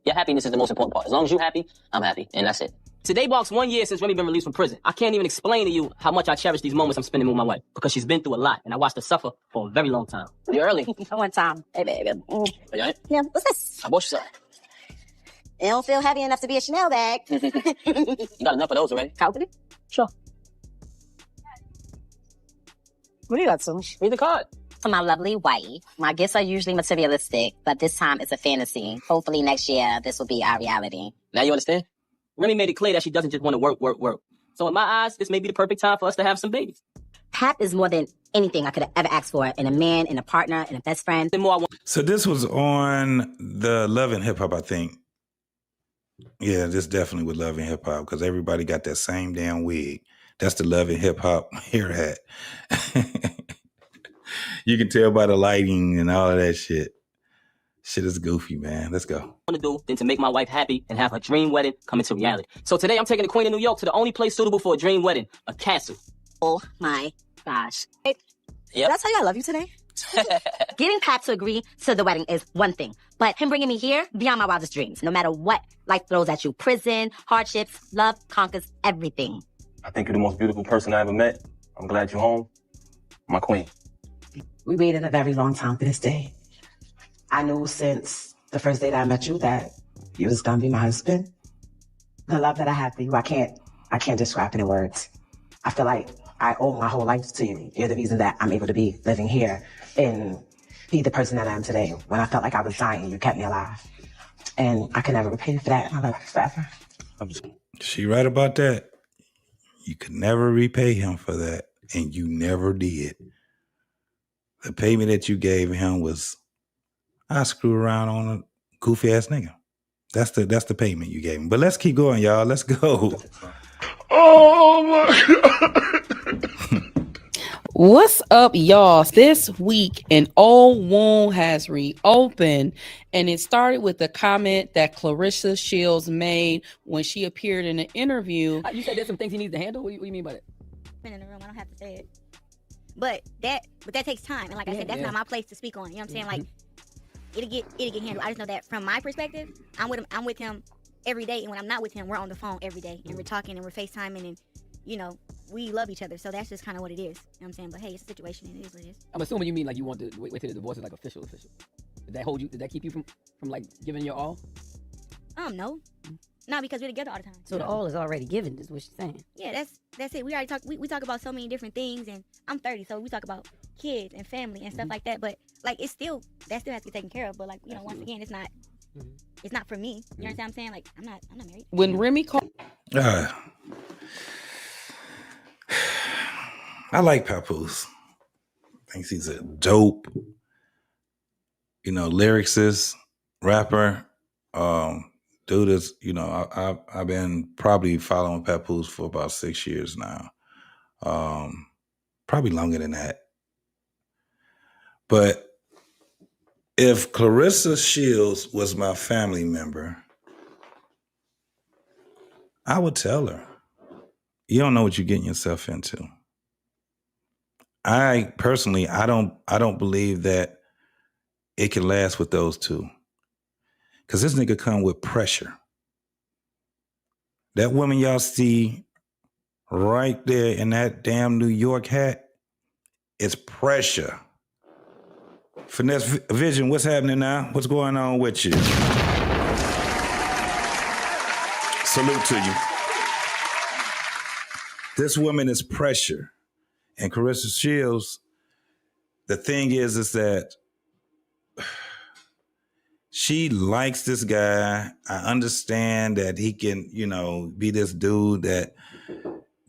Your happiness is the most important part. As long as you're happy, I'm happy, and that's it. Today marks 1 year since Remy been released from prison. I can't even explain to you how much I cherish these moments I'm spending with my wife because she's been through a lot, and I watched her suffer for a very long time. You're early. One time. Hey, baby. Are you all right? Yeah, what's this? I bought you something. It don't feel heavy enough to be a Chanel bag. You got enough of those already? Count it? Sure. What do you got, so? Read the card. For my lovely wife, my gifts are usually materialistic, but this time it's a fantasy. Hopefully next year, this will be our reality. Now you understand? Remy made it clear that she doesn't just want to work. So in my eyes, this may be the perfect time for us to have some babies. Pap is more than anything I could have ever asked for in a man, in a partner, in a best friend. The more I want. So this was on the Love and Hip Hop, I think. Yeah, this definitely with Love and Hip Hop because everybody got that same damn wig. That's the Love and Hip Hop hair hat. You can tell by the lighting and all of that shit. Shit is goofy, man. Let's go. To do than to make my wife happy and have her dream wedding come into reality. So today I'm taking the Queen of New York to the only place suitable for a dream wedding, a castle. Oh my gosh. Yep. Did I tell you I love you today? Getting Pat to agree to the wedding is one thing, but him bringing me here, beyond my wildest dreams. No matter what life throws at you, prison, hardships, love conquers everything. I think you're the most beautiful person I ever met. I'm glad you're home. My queen. We waited a very long time for this day. I knew since the first day that I met you that you was gonna be my husband. The love that I have for you, I can't describe it in words. I feel like I owe my whole life to you. You're the reason that I'm able to be living here and be the person that I am today. When I felt like I was dying, you kept me alive. And I can never repay you for that. I love you forever. She right about that. You could never repay him for that, and you never did. The payment that you gave him was, I screw around on a goofy ass nigga. That's the payment you gave him. But let's keep going, y'all. Let's go. Oh my God. What's up, y'all? This week, an old wound has reopened, and it started with the comment that Clarissa Shields made when she appeared in an interview. You said there's some things he needs to handle? What do you mean by that? Been in the room, I don't have to say it. But that takes time, and like I said, that's not my place to speak on. You know what I'm saying? Like it'll get handled. I just know that from my perspective, I'm with him every day, and when I'm not with him, we're on the phone every day, and we're talking and we're FaceTiming, and you know, we love each other. So that's just kind of what it is. You know what I'm saying? But hey, it's a situation, and it is what it is. I'm assuming you mean like you want to wait till the divorce is like official. Did that keep you from like giving your all? No. No, because we're together all the time. So the all is already given, is what she's saying. Yeah, that's it. We already talk. We talk about so many different things, and I'm 30, so we talk about kids and family and stuff like that. But like, that still has to get taken care of. But like, you know, once again, it's not for me. You understand what I'm saying? Like, I'm not married. When Remy called, I like Papoose. I think he's a dope, lyricist, rapper. Dude is, I've been probably following Papoose for about 6 years now. Probably longer than that. But if Clarissa Shields was my family member, I would tell her, you don't know what you're getting yourself into. I personally, I don't believe that it can last with those two. Because this nigga come with pressure. That woman y'all see right there in that damn New York hat is pressure. Finesse Vision, what's happening now? What's going on with you? Salute to you. This woman is pressure. And Clarissa Shields, the thing is that she likes this guy. I understand that he can, be this dude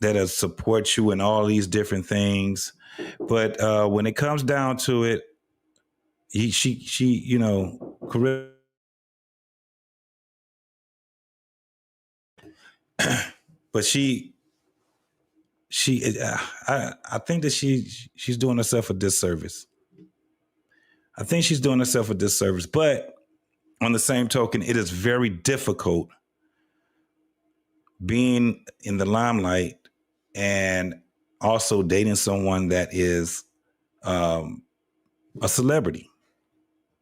that'll support you in all these different things. But when it comes down to it, Clarissa, but I think that she's doing herself a disservice. I think she's doing herself a disservice. But on the same token, it is very difficult being in the limelight and also dating someone that is a celebrity.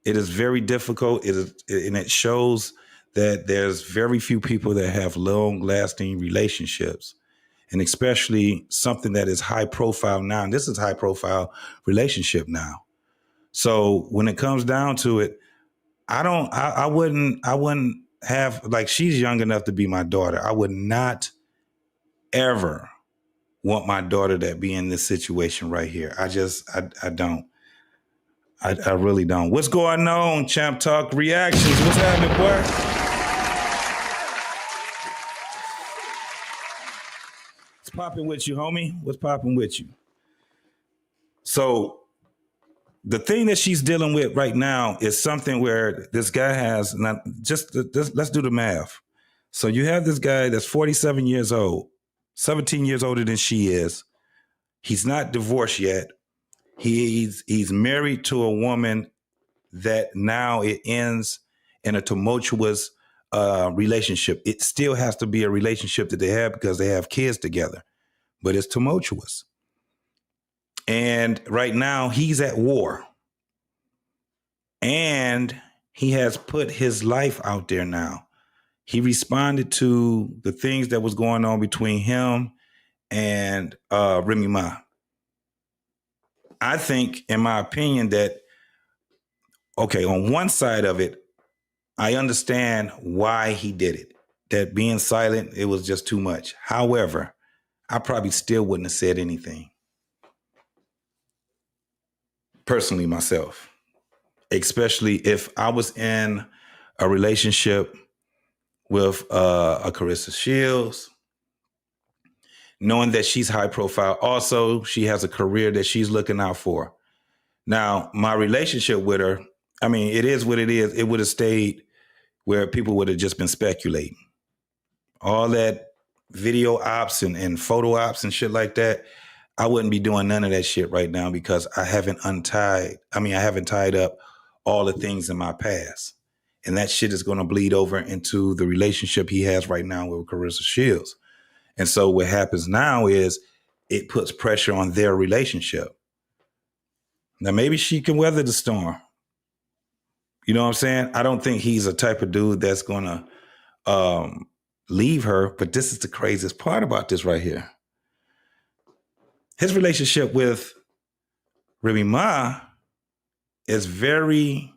It is very difficult. And it shows that there's very few people that have long-lasting relationships. And especially something that is high profile now. And this is high profile relationship now. So when it comes down to it, I wouldn't have, like, she's young enough to be my daughter. I would not ever want my daughter to be in this situation right here. I don't. I really don't. What's going on, Champ Talk Reactions? What's happening, boy? What's popping with you, homie? What's popping with you? So the thing that she's dealing with right now is something where this guy has, not just let's do the math. So you have this guy that's 47 years old, 17 years older than she is. He's not divorced yet. He's married to a woman that now it ends in a tumultuous relationship. It still has to be a relationship that they have because they have kids together, but it's tumultuous. And right now he's at war. And he has put his life out there now. He responded to the things that was going on between him and Remy Ma. I think, in my opinion, that, okay, on one side of it, I understand why he did it. That being silent, it was just too much. However, I probably still wouldn't have said anything. Personally, myself. Especially if I was in a relationship with a Clarissa Shields, knowing that she's high profile. Also, she has a career that she's looking out for. Now, my relationship with her, I mean, it is what it is. It would have stayed where people would have just been speculating. All that video ops and photo ops and shit like that, I wouldn't be doing none of that shit right now because I haven't tied up all the things in my past. And that shit is going to bleed over into the relationship he has right now with Clarissa Shields. And so what happens now is it puts pressure on their relationship. Now, maybe she can weather the storm. You know what I'm saying? I don't think he's a type of dude that's going to leave her. But this is the craziest part about this right here. His relationship with Remy Ma is very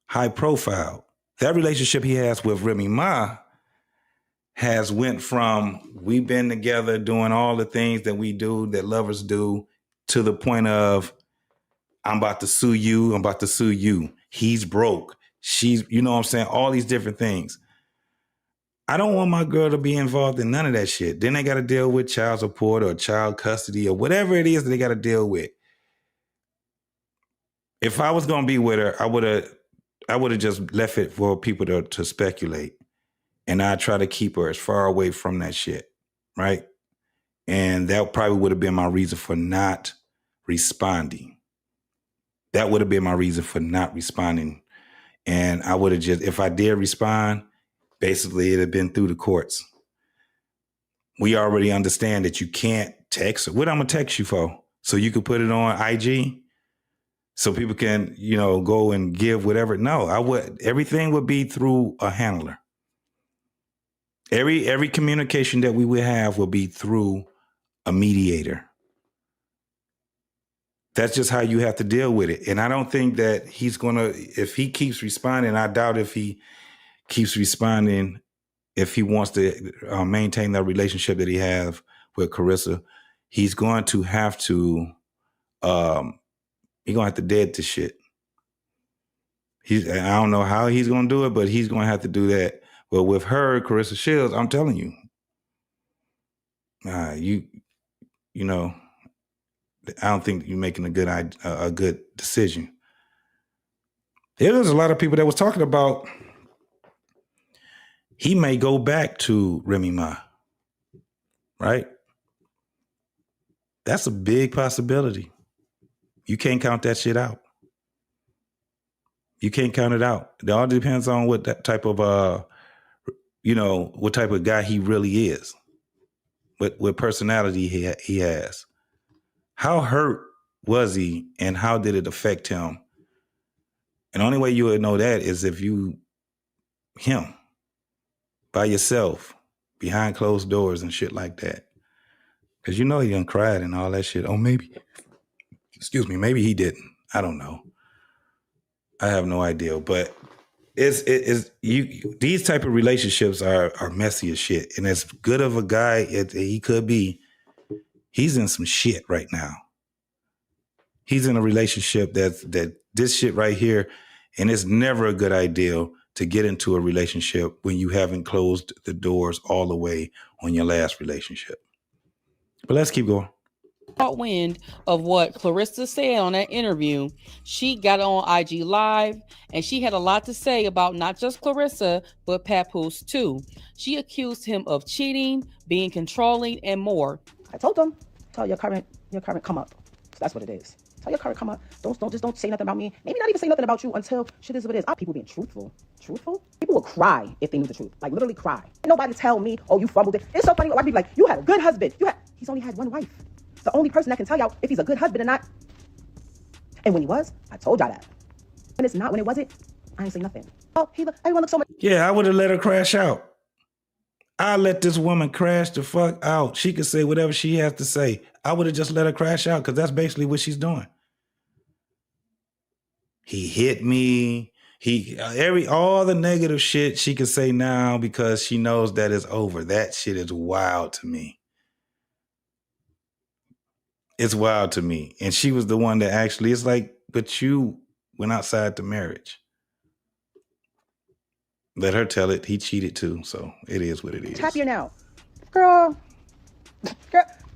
high profile. That relationship he has with Remy Ma has went from we've been together doing all the things that we do, that lovers do, to the point of I'm about to sue you, I'm about to sue you. He's broke. She's, you know what I'm saying? All these different things. I don't want my girl to be involved in none of that shit. Then they got to deal with child support or child custody or whatever it is that they got to deal with. If I was going to be with her, I would have just left it for people to speculate. And I try to keep her as far away from that shit, right? And that probably would have been my reason for not responding. That would have been my reason for not responding. And I would have just, if I did respond, basically it'd have been through the courts. We already understand that you can't text. What I'm gonna text you for? So you could put it on IG? So people can, go and give whatever. No, everything would be through a handler. Every communication that we would have will be through a mediator. That's just how you have to deal with it. And I don't think that he's if he keeps responding, I doubt if he keeps responding, if he wants to maintain that relationship that he has with Carissa, he's going to have to, dead this shit. I don't know how he's going to do it, but he's going to have to do that. But with her, Carissa Shields, I'm telling you, I don't think you're making a good decision. There was a lot of people that was talking about he may go back to Remy Ma, right? That's a big possibility. You can't count that shit out. You can't count it out. It all depends on what that type of, what type of guy he really is, what personality he has. How hurt was he and how did it affect him? And the only way you would know that is if him, by yourself, behind closed doors and shit like that. Because he done cried and all that shit. Oh, maybe he didn't. I don't know. I have no idea. But these type of relationships are messy as shit. And as good of a guy as he could be, he's in some shit right now. He's in a relationship that this shit right here, and it's never a good idea to get into a relationship when you haven't closed the doors all the way on your last relationship. But let's keep going. Caught wind of what Clarissa said on that interview. She got on IG Live and she had a lot to say about not just Clarissa, but Papoose too. She accused him of cheating, being controlling, and more. I told them, tell your current come up. That's what it is. Tell your current come up. Don't say nothing about me. Maybe not even say nothing about you until shit is what it is. Our people being truthful. Truthful? People will cry if they knew the truth. Like literally cry. Nobody tell me, oh, you fumbled it. It's so funny. White people like, you had a good husband. He's only had one wife. The only person that can tell y'all if he's a good husband or not. And when he was, I told y'all that. When it's not, when it wasn't, I ain't say nothing. Oh, everyone looks so much. Yeah, I would have let her crash out. I let this woman crash the fuck out. She could say whatever she has to say. I would have just let her crash out because that's basically what she's doing. He hit me. All the negative shit she can say now because she knows that it's over. That shit is wild to me. It's wild to me. And she was the one that actually, it's like, but you went outside the marriage. Let her tell it. He cheated too. So it is what it is. Happier now. Girl,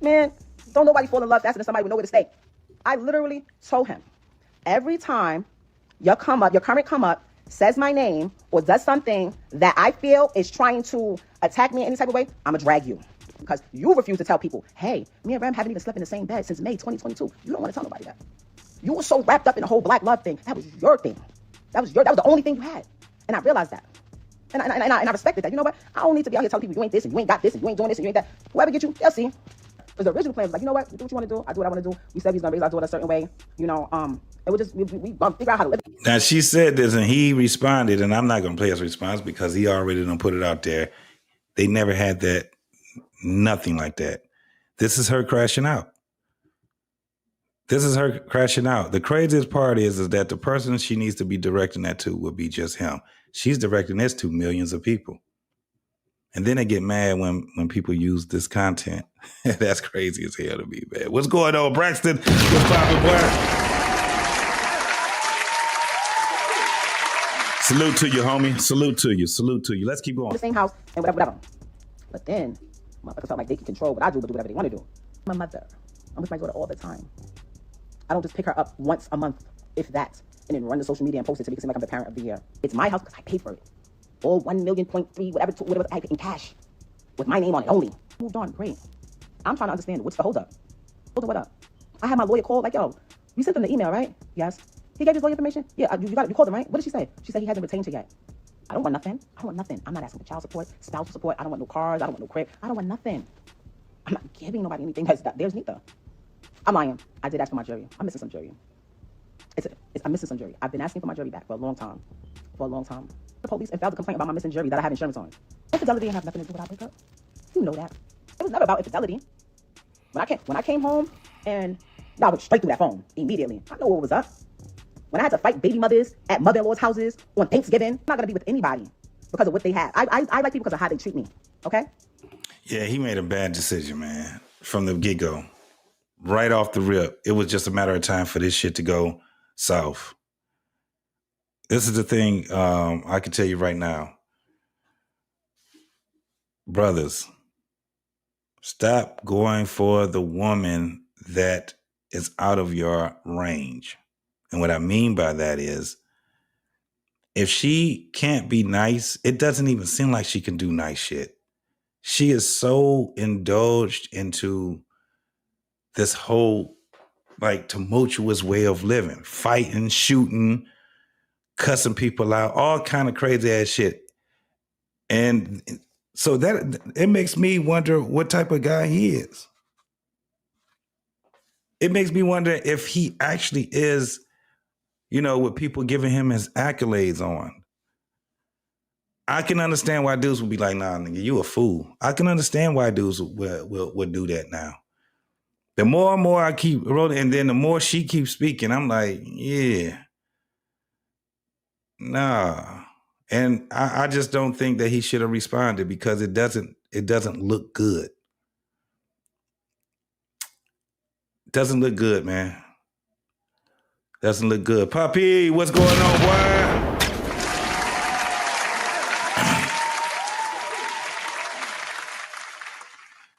man, don't nobody fall in love faster than somebody with nowhere to stay. I literally told him, every time your current come up, says my name or does something that I feel is trying to attack me in any type of way, I'm going to drag you. Because you refuse to tell people, hey, me and Rem haven't even slept in the same bed since May 2022. You don't want to tell nobody that. You were so wrapped up in the whole black love thing. That was your thing. That was the only thing you had. And I realized that. And I respected that. You know what? I don't need to be out here telling people you ain't this and you ain't got this and you ain't doing this and you ain't that. Whoever gets you, they'll see. Because the original plan was like, you know what? You do what you want to do. I do what I want to do. We said we was going to raise our daughter a certain way. You know, it was just, we figure out how to live. Now, she said this and he responded, and I'm not going to play his response because he already done put it out there. They never had that. Nothing like that. This is her crashing out. The craziest part is that the person she needs to be directing that to would be just him. She's directing this to millions of people. And then they get mad when people use this content. That's crazy as hell to me, man. What's going on, Braxton? What's poppin', boy? Salute to you, homie. Salute to you. Salute to you. Let's keep going. The same house and whatever. But then, motherfuckers felt like they can control what I do, but do whatever they want to do. My mother, I'm with my daughter all the time. I don't just pick her up once a month, if that, and then run to social media and post it to make it seem like I'm the parent of the year. It's my house because I paid for it. All 1 million, 0.3, whatever I paid in cash, with my name on it only. Moved on, great. I'm trying to understand what's the hold up. Hold up, what up? I had my lawyer call, like, yo, you sent them the email, right? Yes. He gave his lawyer information? Yeah, you called him, right? What did she say? She said he hasn't retained her yet. I don't want nothing. I'm not asking for child support, spousal support. I don't want no cars. I don't want no crib. I don't want nothing. I'm not giving nobody anything that's theirs neither. I'm lying. I did ask for my jury. I'm missing some jury. I'm missing some jury. I've been asking for my jury back for a long time. The police filed a complaint about my missing jury that I have insurance on. Infidelity didn't have nothing to do with our breakup. You know that. It was never about infidelity. When I came home and I went straight through that phone immediately. I know what was up. When I had to fight baby mothers at mother-in-law's houses on Thanksgiving, I'm not gonna be with anybody because of what they have. I like people because of how they treat me. Okay? Yeah, he made a bad decision, man, from the get-go. Right off the rip. It was just a matter of time for this shit to go south. This is the thing I can tell you right now. Brothers, stop going for the woman that is out of your range. And what I mean by that is, if she can't be nice, it doesn't even seem like she can do nice shit. She is so indulged into this whole like tumultuous way of living, fighting, shooting, cussing people out, all kind of crazy ass shit. And so that it makes me wonder what type of guy he is. It makes me wonder if he actually is, you know, with people giving him his accolades on. I can understand why dudes would be like, nah, nigga, you a fool. I can understand why dudes will do that now. The more and more I keep rolling, and then the more she keeps speaking, I'm like, yeah, nah. And I just don't think that he should have responded because it doesn't look good. Doesn't look good, man. Doesn't look good. Poppy, what's going on, boy?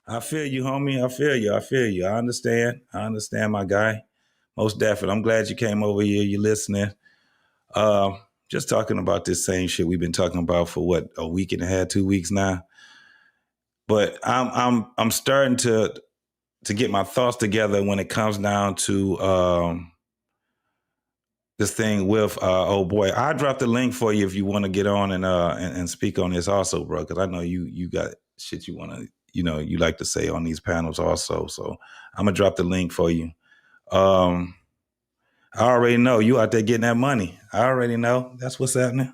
I feel you, homie. I feel you. I understand, my guy. Most definitely. I'm glad you came over here. You're listening. Just talking about this same shit we've been talking about for what, a week and a half, 2 weeks now. But I'm starting to get my thoughts together when it comes down to this thing with old boy. I dropped the link for you if you want to get on and speak on this also, bro. Because I know you got shit you want to, you like to say on these panels also. So I'm gonna drop the link for you. I already know you out there getting that money. I already know. That's what's happening.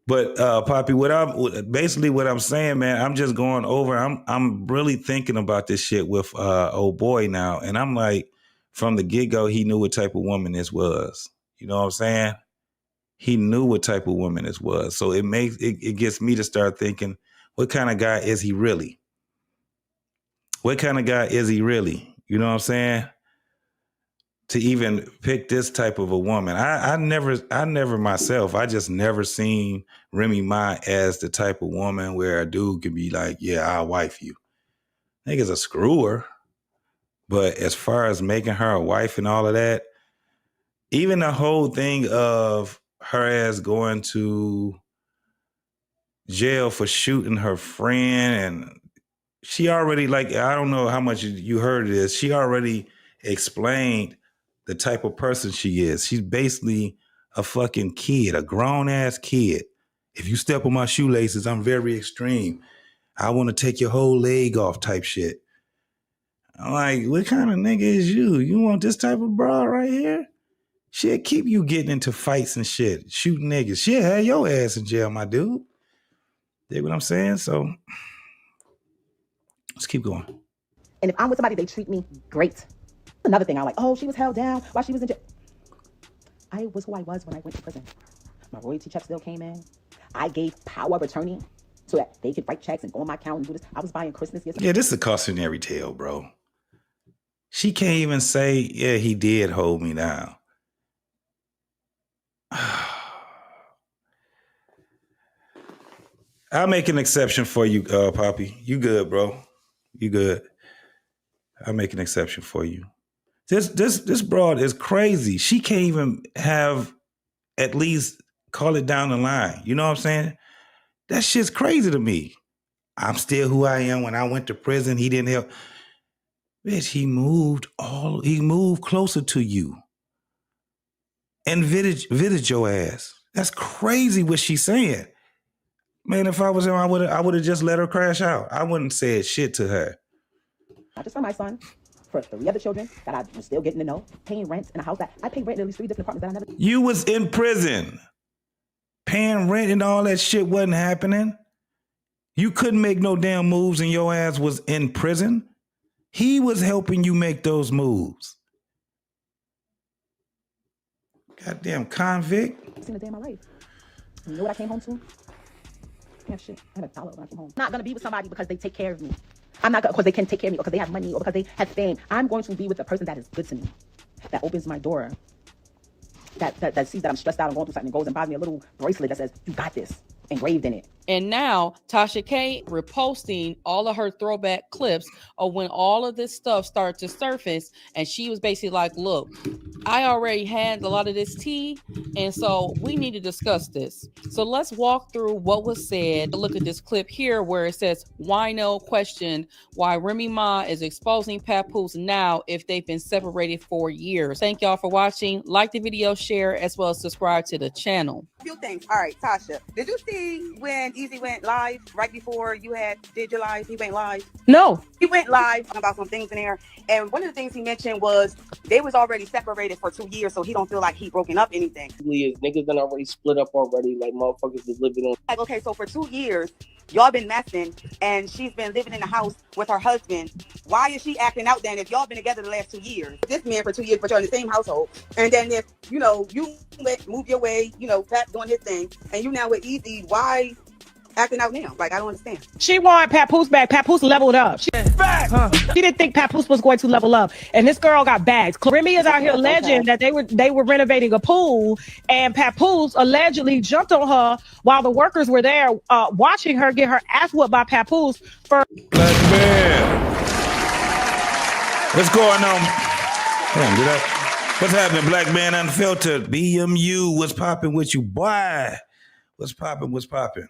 But Poppy, what I'm saying, man, I'm just going over. I'm really thinking about this shit with old boy now, and I'm like, from the get-go, he knew what type of woman this was. You know what I'm saying? He knew what type of woman this was. So it gets me to start thinking, what kind of guy is he really? What kind of guy is he really? You know what I'm saying? To even pick this type of a woman. I never myself, I just never seen Remy Ma as the type of woman where a dude can be like, yeah, I'll wife you. Nigga's a screwer. But as far as making her a wife and all of that, even the whole thing of her ass going to jail for shooting her friend, and she already, like, I don't know how much you heard of this, she already explained the type of person she is. She's basically a fucking kid, a grown-ass kid. If you step on my shoelaces, I'm very extreme. I want to take your whole leg off type shit. I'm like, what kind of nigga is you? You want this type of bra right here? She'll keep you getting into fights and shit, shooting niggas. She'll have your ass in jail, my dude. Dig what I'm saying? So let's keep going. And if I'm with somebody, they treat me great. Another thing, I'm like, oh, she was held down while she was in jail. I was who I was when I went to prison. My royalty check still came in. I gave power of attorney so that they could write checks and go on my account and do this. I was buying Christmas gifts. Yeah, this is a cautionary tale, bro. She can't even say, yeah, he did hold me down. I'll make an exception for you, Poppy. You good, bro. You good. I'll make an exception for you. This broad is crazy. She can't even have at least call it down the line. You know what I'm saying? That shit's crazy to me. I'm still who I am. When I went to prison, he didn't help. Bitch, he moved closer to you. And visited your ass. That's crazy what she's saying. Man, if I was him, I would have just let her crash out. I wouldn't say shit to her. Not just for my son, for 3 other children that I was still getting to know, paying rent in a house that I paid rent in at least 3 different apartments that I never. You was in prison. Paying rent and all that shit wasn't happening. You couldn't make no damn moves and your ass was in prison. He was helping you make those moves. Goddamn convict. I've seen a day in my life. And you know what I came home to? Yeah, shit. I had $1 when I came home. I'm not gonna be with somebody because they take care of me. I'm not because they can take care of me or because they have money or because they have fame. I'm going to be with the person that is good to me, that opens my door, that sees that I'm stressed out and going through something and goes and buys me a little bracelet that says, "You got this," engraved in it. And now Tasha K reposting all of her throwback clips of when all of this stuff started to surface. And she was basically like, look, I already had a lot of this tea. And so we need to discuss this. So let's walk through what was said. Look at this clip here where it says, Wino questioned why Remy Ma is exposing Papoose now if they've been separated for years. Thank y'all for watching. Like the video, share, as well as subscribe to the channel. A few things. All right, Tasha, did you see when Easy went live right before you did your live? He went live. No, he went live talking about some things in there, and one of the things he mentioned was they was already separated for 2 years, so he don't feel like he broken up anything. Niggas done already split up already. Like motherfuckers was living on. Like, okay, so for 2 years, y'all been messing, and she's been living in the house with her husband. Why is she acting out then if y'all been together the last 2 years? This man for 2 years, but you're in the same household. And then if, you move your way, Pat doing his thing, and you now with Easy, why acting out now? Like, I don't understand. She wanted Papoose back. Papoose leveled up. She didn't think Papoose was going to level up. And this girl got bags. Remy is out here alleging that they were renovating a pool, and Papoose allegedly jumped on her while the workers were there watching her get her ass whooped by Papoose for. Black man. What's going on? Damn, get up. What's happening, Black Man Unfiltered? BMU, what's popping with you, boy? What's popping? What's popping?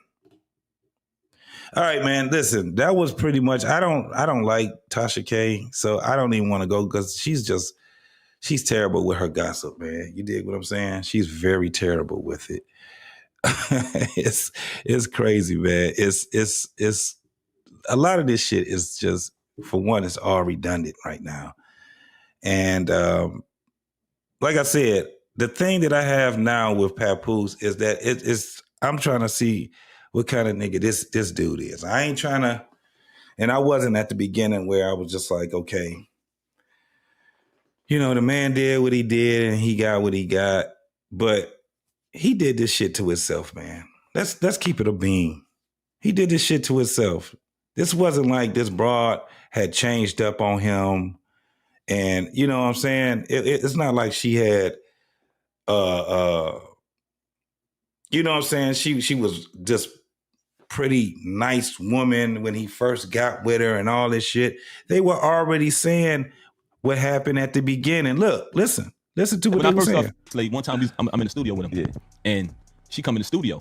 All right, man. Listen, that was pretty much. I don't like Tasha K, so I don't even want to go because she's terrible with her gossip, man. You dig what I'm saying? She's very terrible with it. It's crazy, man. It's a lot of this shit is just, for one, it's all redundant right now, and like I said, the thing that I have now with Papoose is that I'm trying to see what kind of nigga this dude is. I ain't trying to, and I wasn't at the beginning where I was just like, okay, the man did what he did and he got what he got, but he did this shit to himself, man. Let's keep it a beam. He did this shit to himself. This wasn't like this broad had changed up on him. And you know what I'm saying? It's not like she had, you know what I'm saying? She was just pretty nice woman when he first got with her and all this shit. They were already saying what happened at the beginning. Look, listen to what they were saying. Like one time I'm in the studio with him, and she come in the studio.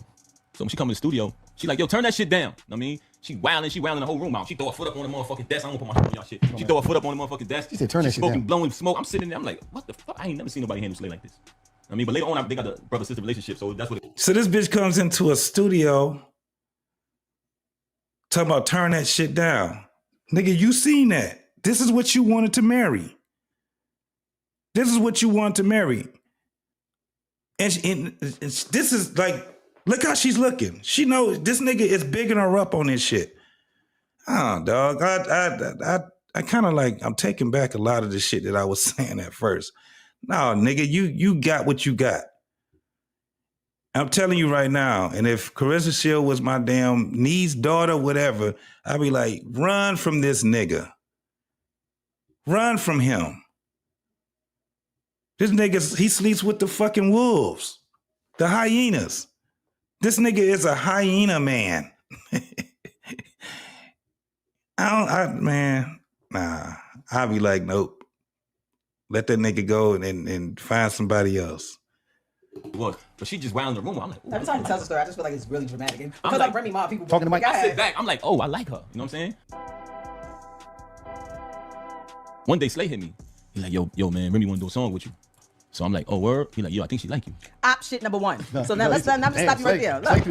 So when she come in the studio, she like, yo, turn that shit down. I mean, she wilding the whole room out. She throw her foot up on the motherfucking desk. I don't put my foot on y'all shit. She throw her foot up on the motherfucking desk. She said, turn that shit down. Blowing smoke. I'm sitting there. I'm like, what the fuck? I ain't never seen nobody handle Slay like this. I mean, but later on, they got the brother-sister relationship, so that's what it. So this bitch comes into a studio talking about turn that shit down. Nigga, you seen that. This is what you wanted to marry. This is what you want to marry. And this is like, look how she's looking. She knows this nigga is bigging her up on this shit. Oh, dog. I kind of like, I'm taking back a lot of the shit that I was saying at first. No, nigga, you got what you got. I'm telling you right now, and if Clarissa Shield was my damn niece, daughter, whatever, I'd be like, run from this nigga. Run from him. This nigga, he sleeps with the fucking wolves. The hyenas. This nigga is a hyena man. I'll be like, nope. Let that nigga go and find somebody else. Was, but she just wound the room. I'm like, ooh. Every time he tells a story, I just feel like it's really dramatic. And because like, I'm Remy Ma, people talking to Mike. I sit back. I'm like, oh, I like her. You know what I'm saying? One day Slay hit me. He's like, yo, man, Remy want to do a song with you. So I'm like, oh, word? He's like, yo, I think she like you. Option number one. So now let's stop you right there. Look,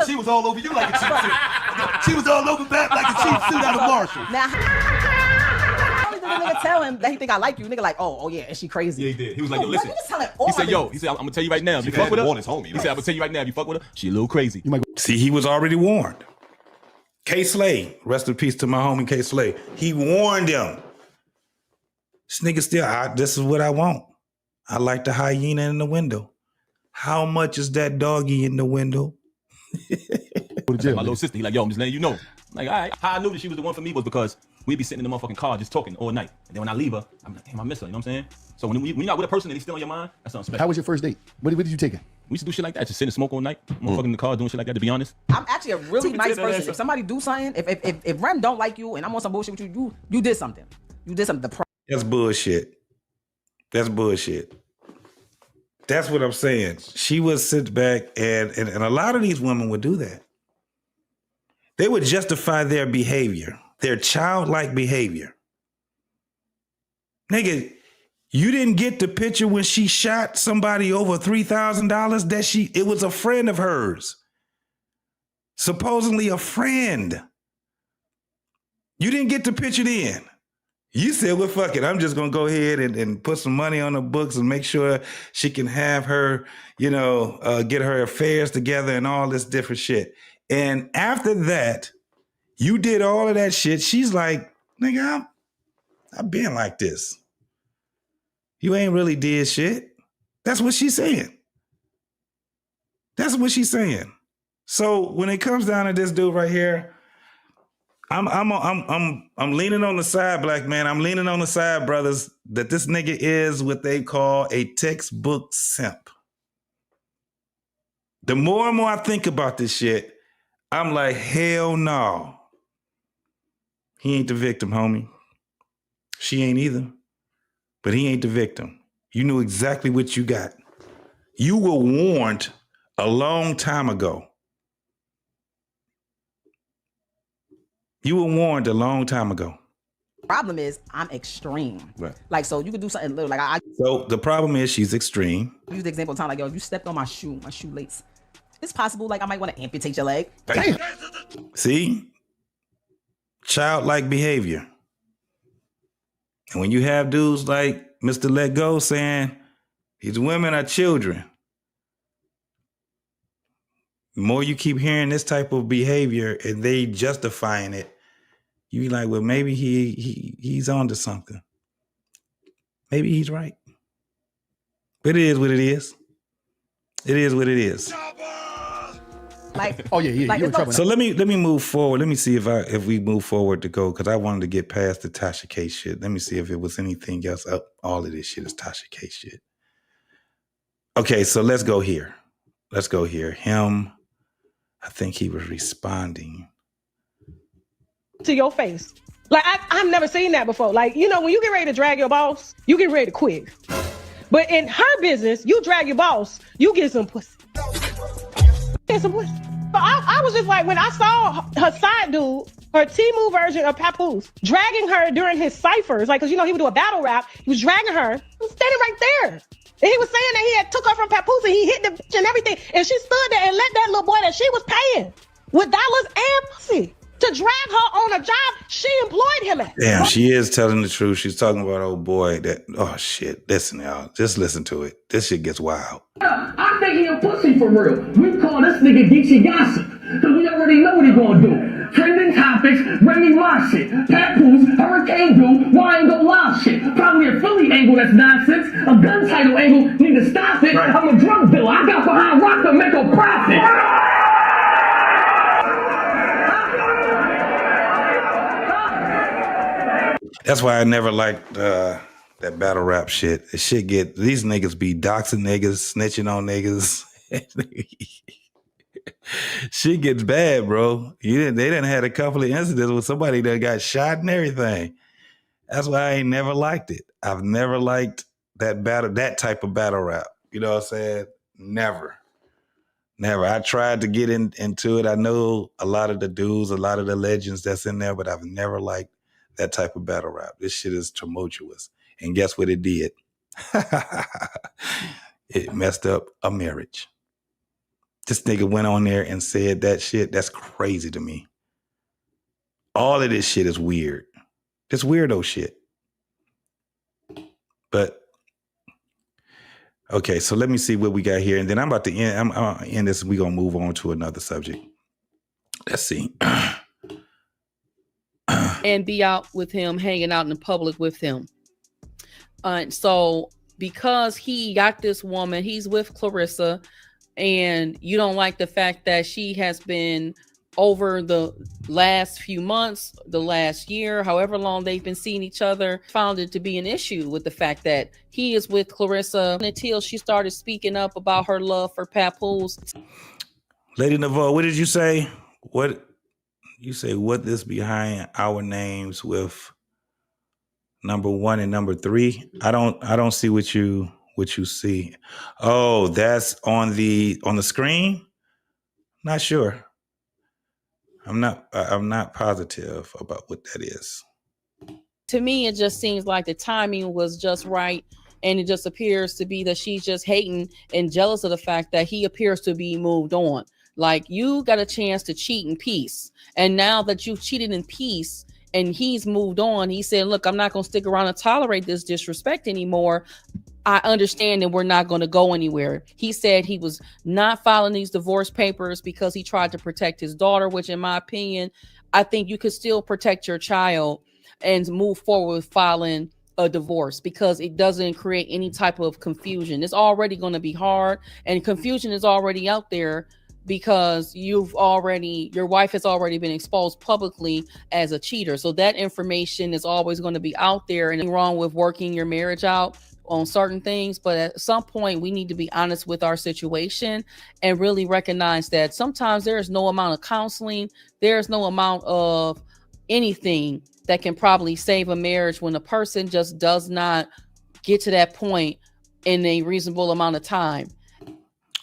She was all over you like a cheap suit. She was all over back like a cheap suit out of Marshall. Now, how did the nigga tell him that he think I like you? Nigga like, oh yeah, is she crazy? Yeah, he did. He was like, yo, listen. You just telling all He said, my yo, niggas. he said, I'm gonna tell you right now. If you fuck with her, he said, I'm gonna tell you right now. If you fuck with her, she a little crazy. See, he was already warned. K Slay, rest in peace to my homie K Slay. He warned him. This nigga still, this is what I want. I like the hyena in the window. How much is that doggy in the window? My little sister, he like, yo, I'm just letting you know. I'm like, all right. How I knew that she was the one for me was because we'd be sitting in the motherfucking car just talking all night. And then when I leave her, I'm like, damn, I miss her. You know what I'm saying? So when you're not with a person that he's still on your mind, that's something special. How was your first date? Where did you take it? We used to do shit like that. Just sit and smoke all night. Motherfucking in the car doing shit like that, to be honest. I'm actually a really nice person. If somebody do something, if Rem don't like you and I'm on some bullshit with you, you did something. You did something. That's bullshit. That's bullshit. That's what I'm saying. She would sit back and a lot of these women would do that. They would justify their behavior, their childlike behavior. Nigga, you didn't get the picture when she shot somebody over $3,000 it was a friend of hers. Supposedly a friend. You didn't get the picture then. You said, well, fuck it. I'm just going to go ahead and put some money on the books and make sure she can have her, get her affairs together and all this different shit. And after that, you did all of that shit. She's like, nigga, I've been like this. You ain't really did shit. That's what she's saying. That's what she's saying. So when it comes down to this dude right here, I'm leaning on the side, black man. I'm leaning on the side, brothers, that this nigga is what they call a textbook simp. The more and more I think about this shit, I'm like, hell no. He ain't the victim, homie. She ain't either. But he ain't the victim. You knew exactly what you got. You were warned a long time ago. You were warned a long time ago. Problem is, I'm extreme. Right. Like, so you could do something little. Like, So the problem is she's extreme. I use the example of time, like, yo, if you stepped on my shoelace, it's possible, like, I might want to amputate your leg. See? Childlike behavior. And when you have dudes like Mr. Let Go saying these women are children, the more you keep hearing this type of behavior and they justifying it, you be like, well, maybe he's onto something. Maybe he's right. But it is what it is. It is what it is. Like, oh yeah, like, you're in trouble. So let me move forward. Let me see if we move forward to go, because I wanted to get past the Tasha K shit. Let me see if it was anything else. All of this shit is Tasha K shit. Okay, so let's go here. Let's go here. Him, I think he was responding to your face. Like, I've never seen that before. Like, when you get ready to drag your boss, you get ready to quit. But in her business, you drag your boss, you get some pussy. Get some pussy. So I was just like, when I saw her side dude, her Temu version of Papoose, dragging her during his ciphers, like, because, he would do a battle rap, he was dragging her, he was standing right there. And he was saying that he had took her from Papoose and he hit the bitch and everything. And she stood there and let that little boy that she was paying with dollars and pussy to drag her on a job she employed him at. Damn, she is telling the truth. She's talking about old boy that, oh shit, listen y'all, just listen to it. This shit gets wild. I think he a pussy for real. We call this nigga Geechee Gossip, because we already know what he gonna do. Trending topics, Remy Ma shit, Papoose, Hurricane Dude, why ain't go live shit. Probably a Philly angle that's nonsense, a gun title angle, need to stop it. Right. I'm a drug dealer, I got behind rock to make a profit. That's why I never liked that battle rap shit. These niggas be doxing niggas, snitching on niggas. Shit gets bad, bro. They didn't had a couple of incidents with somebody that got shot and everything. That's why I ain't never liked it. I've never liked that type of battle rap. You know what I'm saying? Never. I tried to get into it. I know a lot of the dudes, a lot of the legends that's in there, but I've never liked that type of battle rap. This shit is tumultuous. And guess what it did? It messed up a marriage. This nigga went on there and said that shit. That's crazy to me. All of this shit is weird. This weirdo shit. But okay, so let me see what we got here. And then I'm about to end this. We're going to move on to another subject. Let's see. And be out with him, hanging out in the public with him. So because he got this woman, he's with Clarissa, and you don't like the fact that she has been over the last few months, the last year, however long they've been seeing each other, found it to be an issue with the fact that he is with Clarissa until she started speaking up about her love for Papoose. Lady Navarre, what did you say? What you say? What is behind our names with number 1 and number 3? I don't see what you see. Oh, that's on the screen? Not sure. I'm not positive about what that is. To me, it just seems like the timing was just right. And it just appears to be that she's just hating and jealous of the fact that he appears to be moved on. Like, you got a chance to cheat in peace. And now that you've cheated in peace and he's moved on, he said, look, I'm not going to stick around and tolerate this disrespect anymore. I understand that we're not going to go anywhere. He said he was not filing these divorce papers because he tried to protect his daughter, which in my opinion, I think you could still protect your child and move forward with filing a divorce because it doesn't create any type of confusion. It's already going to be hard, and confusion is already out there because your wife has already been exposed publicly as a cheater. So that information is always going to be out there, and nothing wrong with working your marriage out on certain things, but at some point we need to be honest with our situation and really recognize that sometimes there is no amount of counseling, there's no amount of anything that can probably save a marriage when a person just does not get to that point in a reasonable amount of time.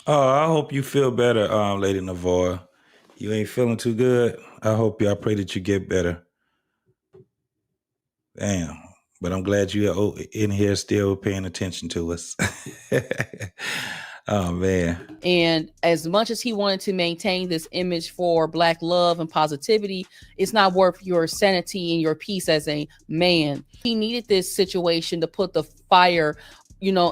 Oh, I hope you feel better, Lady Navarre. You ain't feeling too good. I pray that you get better. Damn. But I'm glad you're in here still paying attention to us. Oh, man. And as much as he wanted to maintain this image for Black love and positivity, it's not worth your sanity and your peace as a man. He needed this situation to put the fire,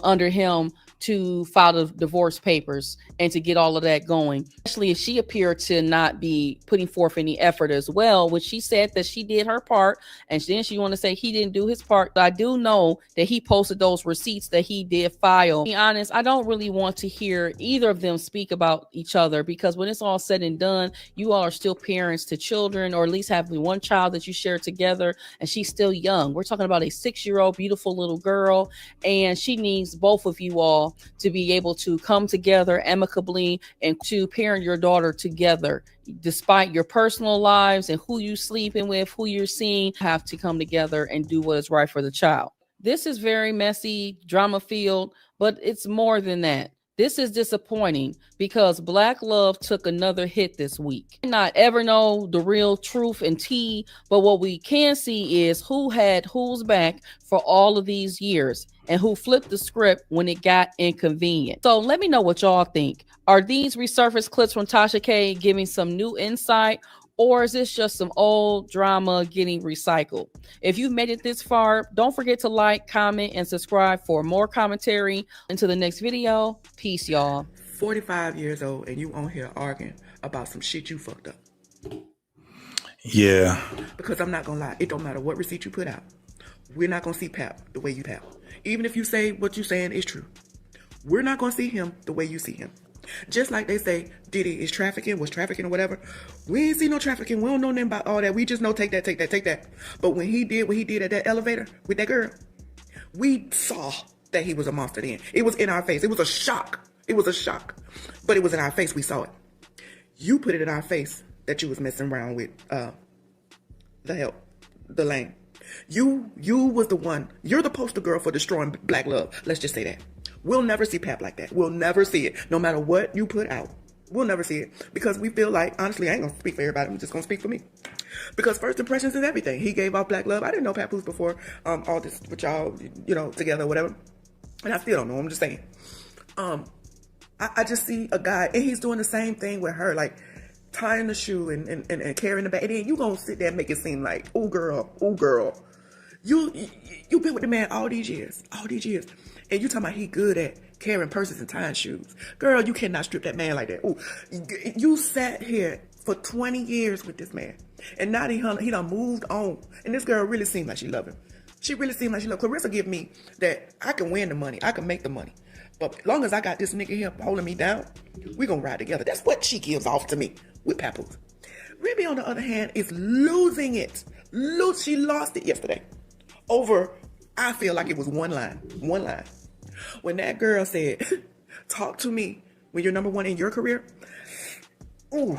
under him to file the divorce papers and to get all of that going, especially if she appeared to not be putting forth any effort as well, which she said that she did her part, and then she want to say he didn't do his part. But I do know that he posted those receipts that he did file. To be honest, I don't really want to hear either of them speak about each other, because when it's all said and done, you all are still parents to children, or at least have one child that you share together, and she's still young. We're talking about a 6-year-old beautiful little girl, and she needs both of you all to be able to come together amicably and to parent your daughter together. Despite your personal lives and who you sleeping with, who you're seeing, have to come together and do what is right for the child. This is very messy, drama filled, but it's more than that. This is disappointing because Black love took another hit this week. Not ever know the real truth and tea, but what we can see is who had who's back for all of these years and who flipped the script when it got inconvenient. So let me know what y'all think. Are these resurfaced clips from Tasha K giving some new insight, or is this just some old drama getting recycled? If you've made it this far, don't forget to like, comment, and subscribe for more commentary. Until the next video, peace, y'all. 45 years old and you on here arguing about some shit you fucked up. Yeah. Because I'm not gonna lie, it don't matter what receipt you put out. We're not gonna see Pap the way you Pap. Even if you say what you're saying is true, we're not gonna see him the way you see him. Just like they say Diddy is trafficking, was trafficking or whatever. We ain't see no trafficking. We don't know nothing about all that. We just know take that. But when he did what he did at that elevator with that girl, we saw that he was a monster then. It was in our face. It was a shock It was a shock, but it was in our face. We saw it. You put it in our face that you was messing around with the lane. You was the one. You're the poster girl for destroying black love. Let's just say that. We'll never see Pap like that. We'll never see it. No matter what you put out, we'll never see it because we feel like, honestly, I ain't gonna speak for everybody. I'm just gonna speak for me. Because first impressions is everything. He gave off black love. I didn't know Papoose before all this with y'all, together or whatever. And I still don't know. I'm just saying. I just see a guy, and he's doing the same thing with her, like tying the shoe and carrying the bag. And then you gonna sit there and make it seem like, oh girl. You been with the man all these years. And you talking about he good at carrying purses and tying shoes. Girl, you cannot strip that man like that. Ooh, you sat here for 20 years with this man. And now he done moved on. And this girl really seemed like she loved him. She really seemed like she loved him. Clarissa give me that I can win the money. I can make the money. But as long as I got this nigga here holding me down, we gonna ride together. That's what she gives off to me with Papoose. Remy, on the other hand, is losing it. She lost it yesterday. Over, I feel like it was one line. When that girl said, talk to me when you're number one in your career, ooh,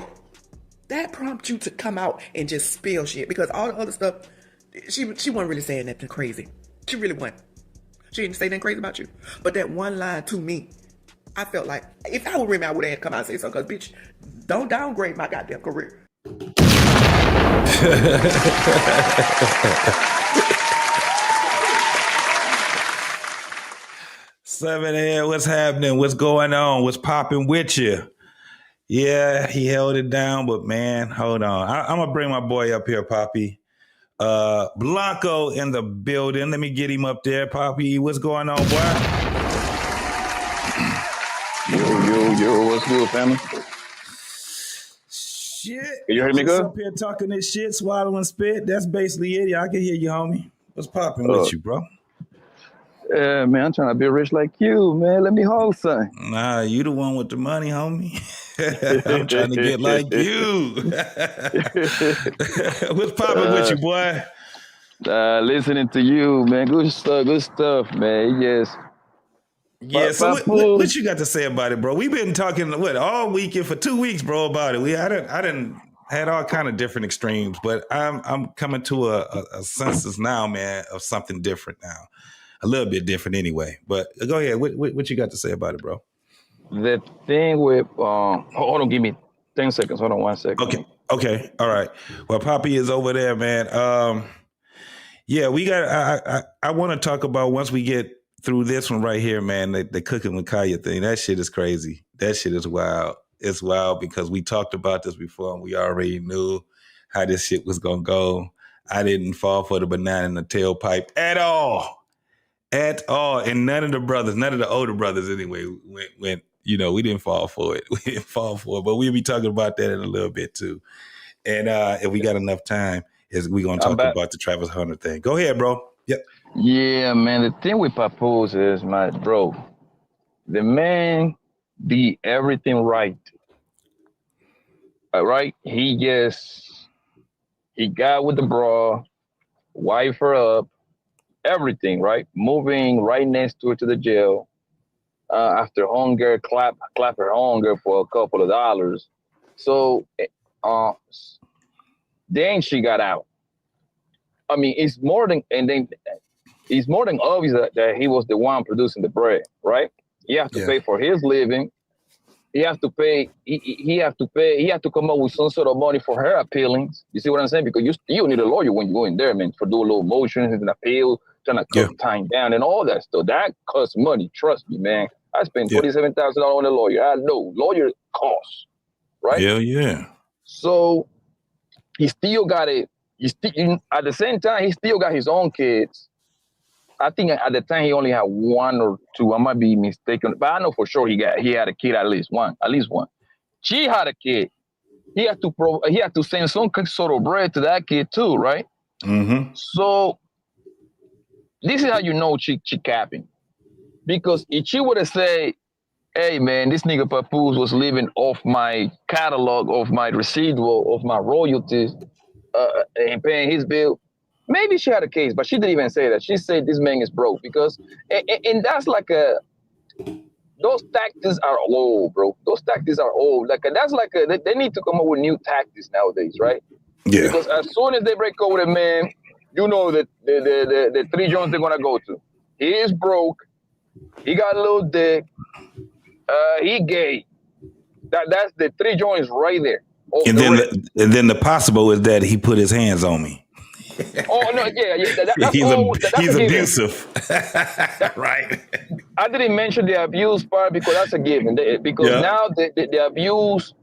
that prompts you to come out and just spill shit. Because all the other stuff, she wasn't really saying nothing crazy. She really wasn't. She didn't say anything crazy about you. But that one line to me, I felt like, if I were Remy, I would have had to come out and say something. Because, bitch, don't downgrade my goddamn career. 7 a.m. What's happening? What's going on? What's popping with you? Yeah, he held it down, but man, hold on. I'm gonna bring my boy up here, Poppy. Blanco in the building. Let me get him up there, Poppy. What's going on, boy? Yo, what's good, family? Shit. Can you hear me good? Up here talking this shit, swallowing spit. That's basically it. Yeah, I can hear you, homie. What's popping with you, bro? Yeah, man, I'm trying to be rich like you, man. Let me hold something. Nah, you the one with the money, homie. I'm trying to get like you. What's popping with you, boy? Listening to you, man. Good stuff, man. Yes. Yeah, so what you got to say about it, bro? We've been talking all weekend for 2 weeks, bro, about it. I didn't had all kind of different extremes, but I'm coming to a census now, man, of something different now. A little bit different anyway. But go ahead. What you got to say about it, bro? The thing with hold on, give me 10 seconds. Hold on 1 second. Okay. All right. Well, Poppy is over there, man. Yeah, we got I want to talk about once we get through this one right here, man, the Cooking with Kaya thing. That shit is crazy. That shit is wild. It's wild because we talked about this before and we already knew how this shit was gonna go. I didn't fall for the banana in the tailpipe at all. And none of the older brothers anyway went, we didn't fall for it. But we'll be talking about that in a little bit too. And if we got enough time, we're going to talk about the Travis Hunter thing. Go ahead, bro. Yep. Yeah, man. The thing with Papoose is, my bro, the man did everything right. All right? He got with the bra, wife her up, everything, right? Moving right next to her to the jail. After homegirl clap her homegirl for a couple of dollars. So then she got out. I mean, it's more than obvious that he was the one producing the bread, right? He has to pay for his living. He has to pay. He has to come up with some sort of money for her appealings. You see what I'm saying? Because you need a lawyer when you go in there, man, for do a little motions and appeal, trying to cut time down and all that stuff. That costs money. Trust me, man. I spent $27,000 on a lawyer. I know lawyer costs, right? Yeah. So he still got it. At the same time, he still got his own kids. I think at the time he only had one or two. I might be mistaken, but I know for sure he had a kid, at least one. She had a kid. He had to send some sort of bread to that kid too, right? Mm-hmm. So this is how you know she capping, because if she would have said, "Hey man, this nigga Papoose was living off my catalog, of my residual, of my royalties, and paying his bill," maybe she had a case, but she didn't even say that. She said this man is broke, because, and that's like those tactics are old, bro. Those tactics are old. They need to come up with new tactics nowadays, right? Yeah. Because as soon as they break up with a man, you know that the three joints they're gonna go to. He is broke. He got a little dick. He gay. That's the three joints right there. And then the possible is that he put his hands on me. Oh no, yeah. He's abusive, right? I didn't mention the abuse part because that's a given. Now the abuse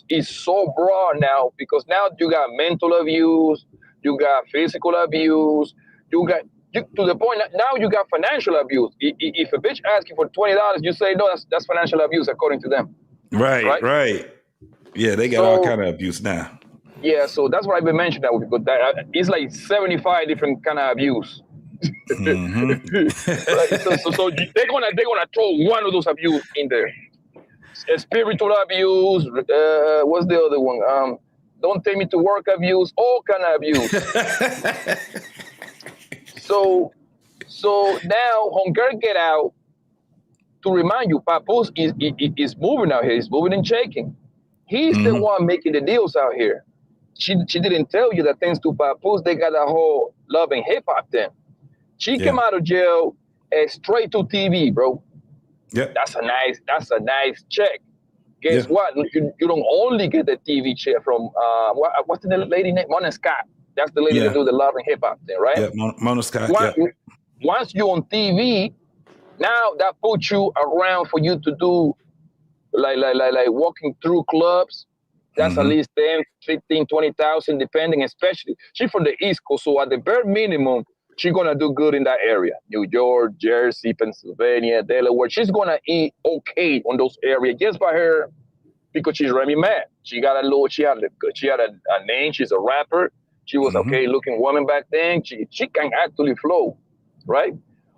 is so broad now because now you got mental abuse, you got physical abuse, to the point now you got financial abuse. If a bitch asks you for $20, you say no, that's financial abuse according to them. Right. Yeah, they got all kind of abuse now. Yeah, so that's what I've been mentioning. That it's like 75 different kind of abuse. Mm-hmm. so they're gonna throw one of those abuse in there. Spiritual abuse. What's the other one? Don't take me to work abuse. All kind of abuse. So now Hunger get out to remind you, Papoose is moving out here. He's moving and shaking. He's the one making the deals out here. She didn't tell you that thanks to Papoose, they got a whole Love and Hip Hop thing. She came out of jail straight to TV, bro. Yeah, that's a nice check. Guess what? You don't only get the TV check from what's the lady name? Mona Scott. That's the lady that do the Love and Hip Hop thing, right? Yeah, Mona Scott. Once you're on TV, now that puts you around for you to do like walking through clubs. That's at least 10, 15, 20,000, depending, especially. She's from the East Coast, so at the bare minimum, she's going to do good in that area. New York, Jersey, Pennsylvania, Delaware. She's going to eat okay on those areas just by her because she's Remy Ma. She had a name. She's a rapper. She was okay looking woman back then. She can actually flow, right?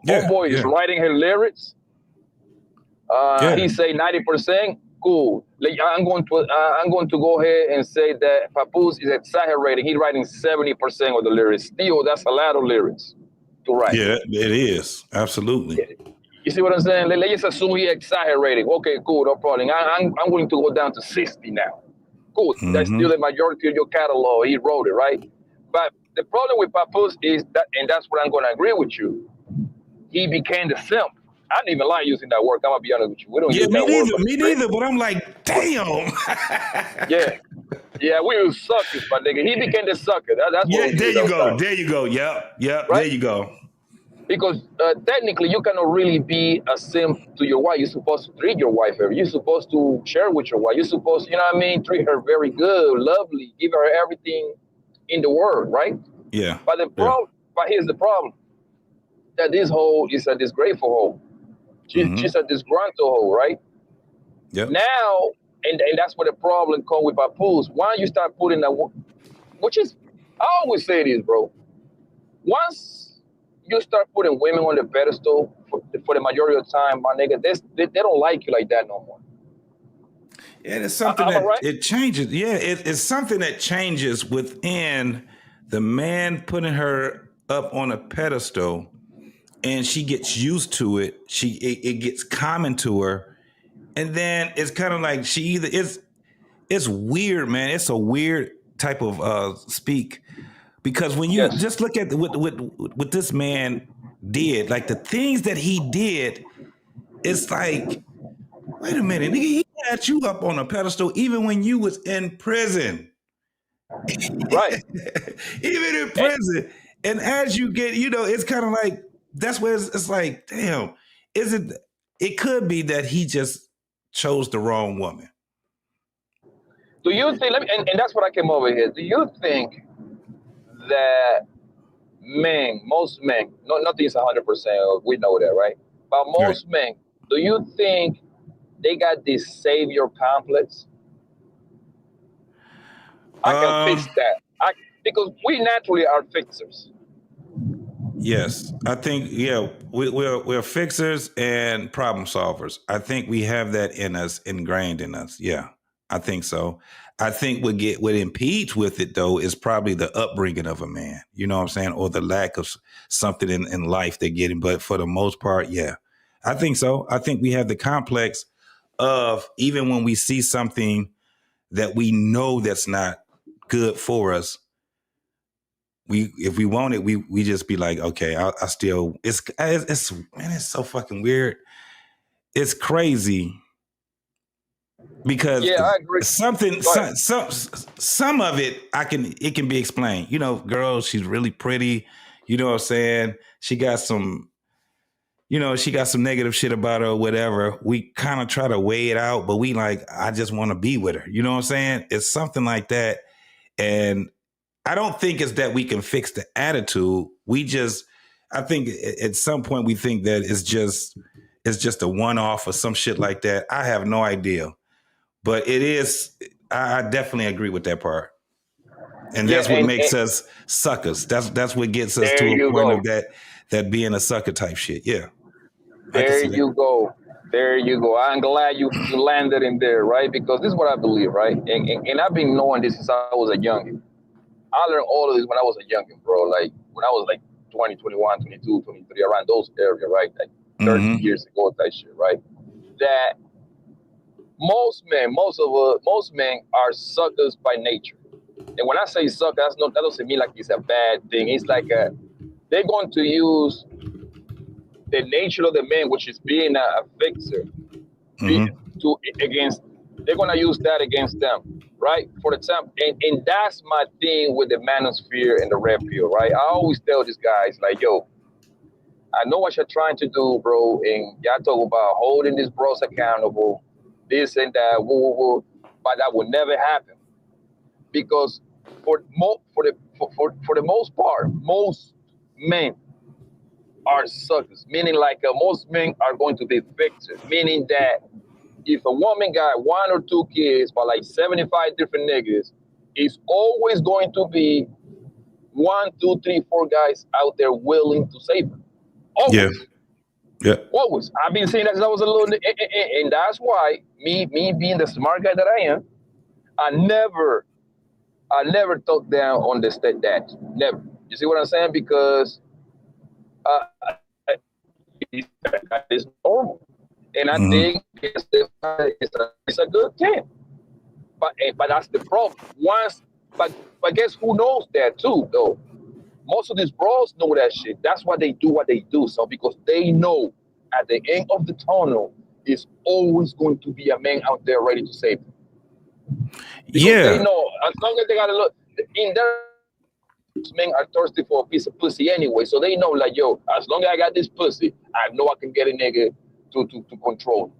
Homeboy is writing her lyrics. He say 90%. Cool. Like, I'm going to go ahead and say that Papoose is exaggerating. He's writing 70% of the lyrics. Still, that's a lot of lyrics to write. Yeah, it is. Absolutely. You see what I'm saying? Let's just assume he's exaggerating. Okay, cool, no problem. I'm willing to go down to 60 now. Cool. That's still the majority of your catalog. He wrote it, right? But the problem with Papoose is that, and that's what I'm going to agree with you, he became the simp. I didn't even like using that word. I'm gonna be honest with you. We don't use that word. Me neither. But I'm like, damn. Yeah, we were suckers, my nigga. He became the sucker. That's what there you go. There you go. Yep. Right? There you go. Because technically, you cannot really be a simp to your wife. You're supposed to treat your wife every. You're supposed to share with your wife. You're supposed, you know what I mean, treat her very good, lovely, give her everything in the world, right? Yeah. But here's the problem: that this hoe is a disgraceful hoe. She's a disgruntled hoe, right? Yep. Now, and that's where the problem comes with Papoose. Why you start putting that, which is, I always say this, bro. Once you start putting women on the pedestal for the majority of the time, my nigga, they don't like you like that no more. Yeah, it's something it changes. Yeah, it's something that changes within the man putting her up on a pedestal. And she gets used to it. It gets common to her, and then it's kind of like it's weird, man. It's a weird type of speak because when you just look at what this man did, like the things that he did, it's like, wait a minute, nigga, he had you up on a pedestal even when you was in prison, right? Even in prison, and as you get, it's kind of like. That's where it's like, damn, it could be that he just chose the wrong woman. Do you think, and that's what I came over here. Do you think that most men, nothing is 100%, we know that, right? But most men, do you think they got this savior complex? I can fix that. Because we naturally are fixers. Yes, I think, we're fixers and problem solvers. I think we have that in us, ingrained in us. Yeah, I think so. I think what impedes with it, though, is probably the upbringing of a man, you know what I'm saying? Or the lack of something in life they're getting. But for the most part, yeah, I think so. I think we have the complex of even when we see something that we know that's not good for us, if we want it, we just be like, okay, I still, it's man, it's so fucking weird. It's crazy because I agree. some of it it can be explained. You know, girl, she's really pretty. You know what I'm saying? She got some negative shit about her or whatever. We kind of try to weigh it out, but we like, I just want to be with her. You know what I'm saying? It's something like that. And I don't think it's that we can fix the attitude. I think at some point we think that it's just a one-off or some shit like that. I have no idea. But it is, I definitely agree with that part. And that's what makes us suckers. That's what gets us to a point of that being a sucker type shit. Yeah. There you go. I'm glad you landed in there, right? Because this is what I believe, right? And I've been knowing this since I was a youngin'. I learned all of this when I was a youngin', bro. Like when I was like 20, 21, 22, 23, around those areas, right? Like 30 years ago, that shit, right? That most men are suckers by nature. And when I say sucker, that doesn't mean like it's a bad thing. It's like they're going to use the nature of the man, which is being a fixer, they're going to use that against them, right? For the time, and that's my thing with the manosphere and the red pill, right? I always tell these guys, like, yo, I know what you're trying to do, bro, and y'all talk about holding these bros accountable, this and that, but that will never happen. Because for the most part, most men are suckers, meaning like most men are going to be fixers, meaning that if a woman got 1 or 2 kids by like 75 different niggas, it's always going to be 1, 2, 3, 4 guys out there willing to save her. Always. Yeah. Always. I've been saying that since I was a little, and that's why me being the smart guy that I am, I never talk down on the stepdad. Never. You see what I'm saying? Because it's normal, and I think it's a good thing. But that's the problem. But guess who knows that too, though? Most of these bros know that shit. That's why they do what they do. So because they know at the end of the tunnel, is always going to be a man out there ready to save them. Because they know as long as they got to look in there. Men are thirsty for a piece of pussy anyway, so they know, like, yo, as long as I got this pussy, I know I can get a nigga to control.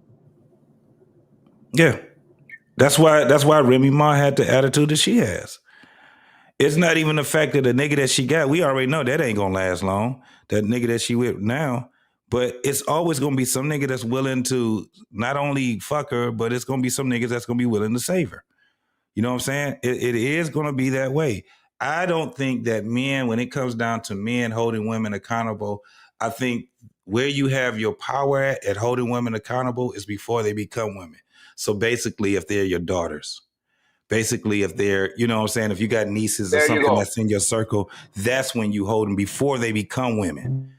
Yeah, that's why Remy Ma had the attitude that she has. It's not even the fact that the nigga that she got, we already know that ain't gonna last long. That nigga that she with now, but it's always gonna be some nigga that's willing to not only fuck her, but it's gonna be some niggas that's gonna be willing to save her. You know what I'm saying? It is gonna be that way. I don't think that men, when it comes down to men holding women accountable, I think where you have your power at holding women accountable is before they become women. So basically, if they're your daughters, basically if they're, you know what I'm saying, if you got nieces or something that's in your circle, that's when you hold them before they become women.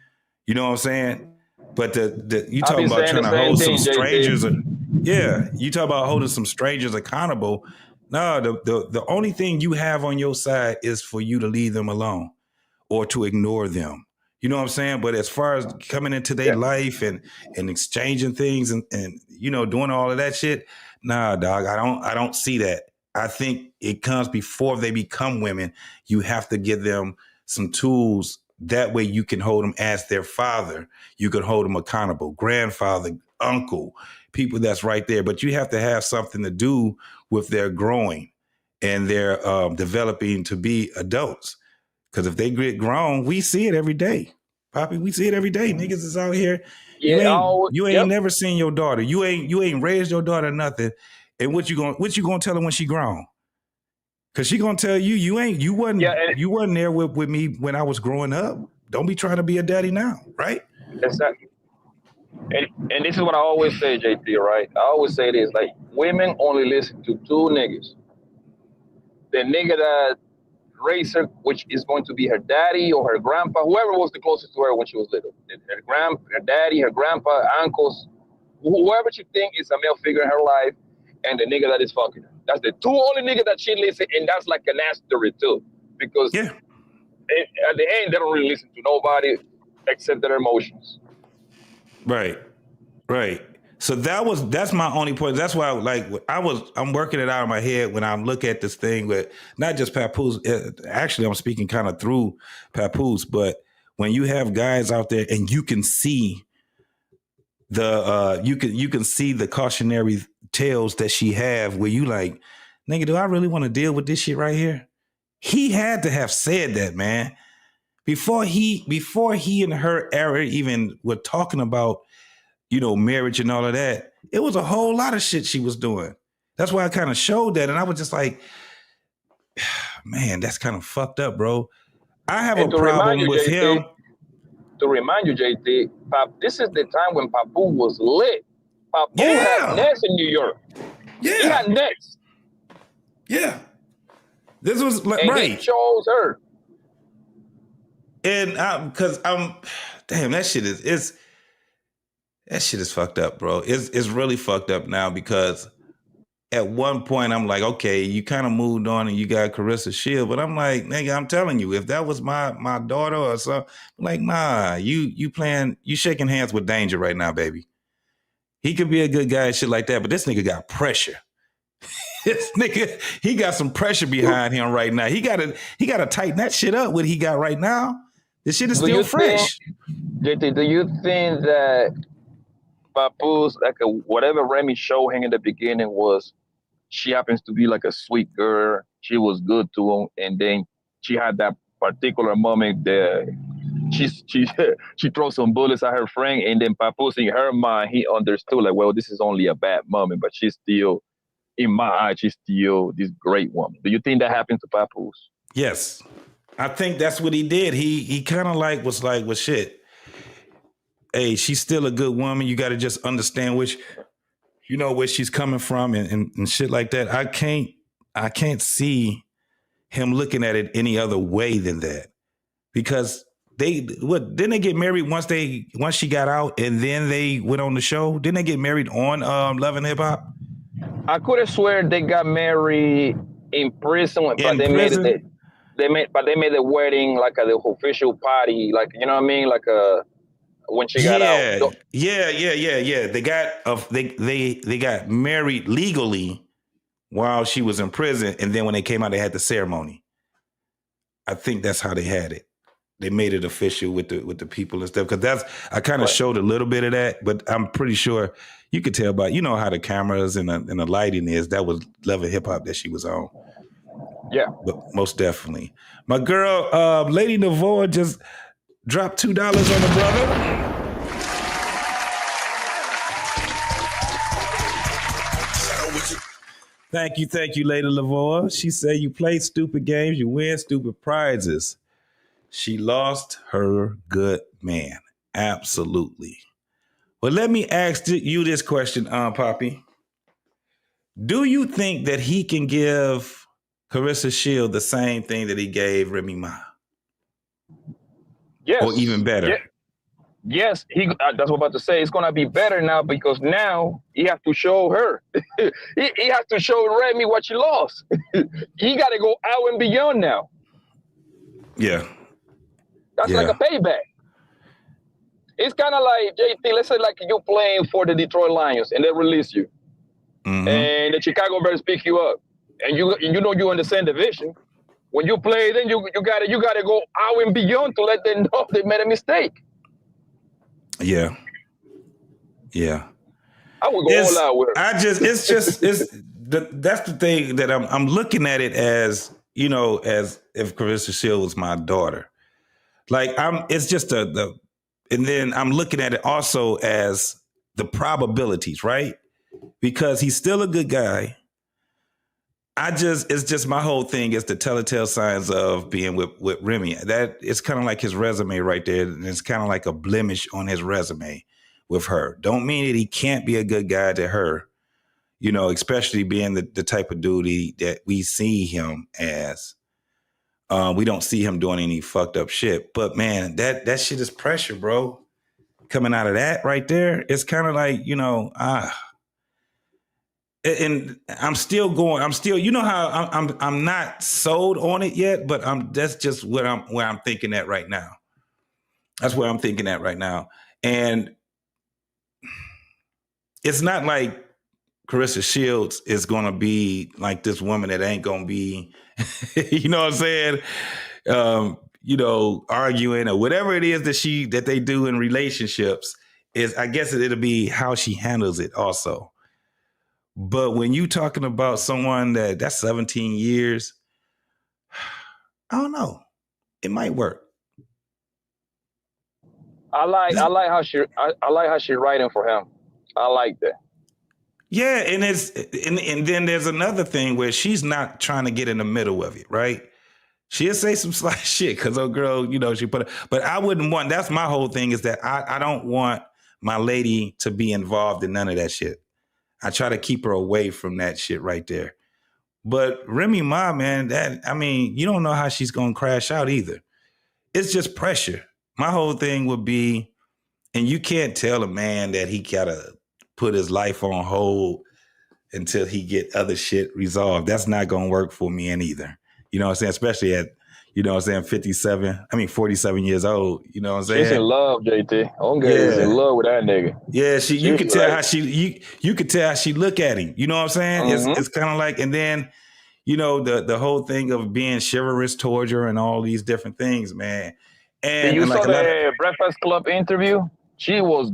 You know what I'm saying? But you talk about trying to hold some strangers. You talk about holding some strangers accountable. No, the only thing you have on your side is for you to leave them alone or to ignore them. You know what I'm saying? But as far as coming into their life and exchanging things and you know, doing all of that shit, nah, dog, I don't see that. I think it comes before they become women. You have to give them some tools. That way you can hold them as their father. You can hold them accountable, grandfather, uncle, people that's right there. But you have to have something to do with their growing and their developing to be adults. Because if they get grown, we see it every day. Poppy, we see it every day. Niggas is out here. You ain't never seen your daughter. You ain't raised your daughter nothing. And what you gonna tell her when she grown? Because she gonna tell you you wasn't there with me when I was growing up. Don't be trying to be a daddy now, right? Exactly. And this is what I always say, JP, right? I always say this, like, women only listen to 2 niggas. The nigga that raise her, which is going to be her daddy or her grandpa, whoever was the closest to her when she was little. Her daddy, her grandpa, uncles, whoever she think is a male figure in her life, and the nigga that is fucking her. That's the two only niggas that she listens, and that's like an asterisk too, because at the end they don't really listen to nobody except their emotions. Right. So that's my only point. That's why I'm working it out in my head when I look at this thing with not just Papoose. Actually, I'm speaking kind of through Papoose, but when you have guys out there and you can see you can see the cautionary tales that she have where you like, nigga, do I really want to deal with this shit right here? He had to have said that, man. Before he and her era even were talking about, marriage and all of that, it was a whole lot of shit she was doing. That's why I kind of showed that. And I was just like, man, that's kind of fucked up, bro. I have a problem with him. To remind you, JT, this is the time when Papu was lit. Papu had nets in New York. Yeah. He had nets. Yeah. This was and right. He chose her. And because damn, that shit is fucked up, bro. It's really fucked up now because at one point I'm like, okay, you kind of moved on and you got Clarissa Shield, but I'm like, nigga, I'm telling you, if that was my daughter or something, like, nah, you shaking hands with danger right now, baby. He could be a good guy and shit like that, but this nigga got pressure. This nigga, he got some pressure behind him right now. He gotta tighten that shit up. What he got right now, this shit is still fresh. JT, do you think that Papoose, whatever Remy showed him in the beginning was, she happens to be like a sweet girl. She was good to him, and then she had that particular moment that she throws some bullets at her friend, and then Papoose in her mind he understood like, well, this is only a bad moment, but she's still, in my eyes, she's still this great woman. Do you think that happened to Papoose? Yes, I think that's what he did. He kind of was like, well, shit. Hey, she's still a good woman. You got to just understand where she's coming from and shit like that. I can't see him looking at it any other way than that, because didn't they get married once she got out and then they went on the show? Didn't they get married on Love and Hip Hop? I could have swear they got married in prison, but they made the wedding like the official party, like, you know what I mean, like when she got out. Yeah. They got married legally while she was in prison, and then when they came out, they had the ceremony. I think that's how they had it. They made it official with the people and stuff, because I kind of showed a little bit of that, but I'm pretty sure you could tell by how the cameras and the lighting is. That was Love and Hip Hop that she was on. Yeah, but most definitely, my girl, Lady Navoa just dropped $2 on the brother. Thank you, Lady Navoa. She said you play stupid games, you win stupid prizes. She lost her good man. Absolutely. Well, let me ask you this question, Poppy. Do you think that he can give Clarissa Shield the same thing that he gave Remy Ma? Yes. Or even better? Yeah. Yes, that's what I'm about to say. It's going to be better now, because now he has to show her. he has to show Remy what she lost. He got to go out and beyond now. Yeah. That's like a payback. It's kind of like, JT, let's say like you playing for the Detroit Lions and they release you. Mm-hmm. And the Chicago Bears pick you up. And you're in the same division. When you play, then you gotta go out and beyond to let them know they made a mistake. Yeah. I would go all out with her. That's the thing that I'm looking at it as, as if Clarissa Shield was my daughter. Like it's just and then I'm looking at it also as the probabilities, right? Because he's still a good guy. It's just my whole thing is the telltale signs of being with Remy. That it's kind of like his resume right there. And it's kind of like a blemish on his resume with her. Don't mean that he can't be a good guy to her, especially being the type of dude that we see him as. We don't see him doing any fucked up shit. But man, that shit is pressure, bro. Coming out of that right there, it's kind of like, and I'm still going. I'm still, how I'm not sold on it yet, but that's just where I'm thinking at right now. That's where I'm thinking at right now. And it's not like Clarissa Shields is going to be like this woman that ain't going to be, you know what I'm saying? Arguing or whatever it is that they do in relationships is, I guess it'll be how she handles it also. But when you talking about someone that's 17 years, I don't know. It might work. I like how she writing for him. I like that. Yeah, and then there's another thing where she's not trying to get in the middle of it, right? She'll say some slight shit because old girl, she put it. But I wouldn't want. That's my whole thing is that I don't want my lady to be involved in none of that shit. I try to keep her away from that shit right there. But Remy Ma, man, you don't know how she's gonna crash out either. It's just pressure. My whole thing would be, and you can't tell a man that he gotta put his life on hold until he get other shit resolved. That's not gonna work for me either. You know what I'm saying? Especially at, 47 years old. You know what I'm saying? She's in love, JT. Is in love with that nigga. Yeah, you could tell how you could tell how she look at him. You know what I'm saying? Mm-hmm. It's kind of like, and then, the whole thing of being chivalrous towards her and all these different things, man. And you like saw the Breakfast Club interview? She was,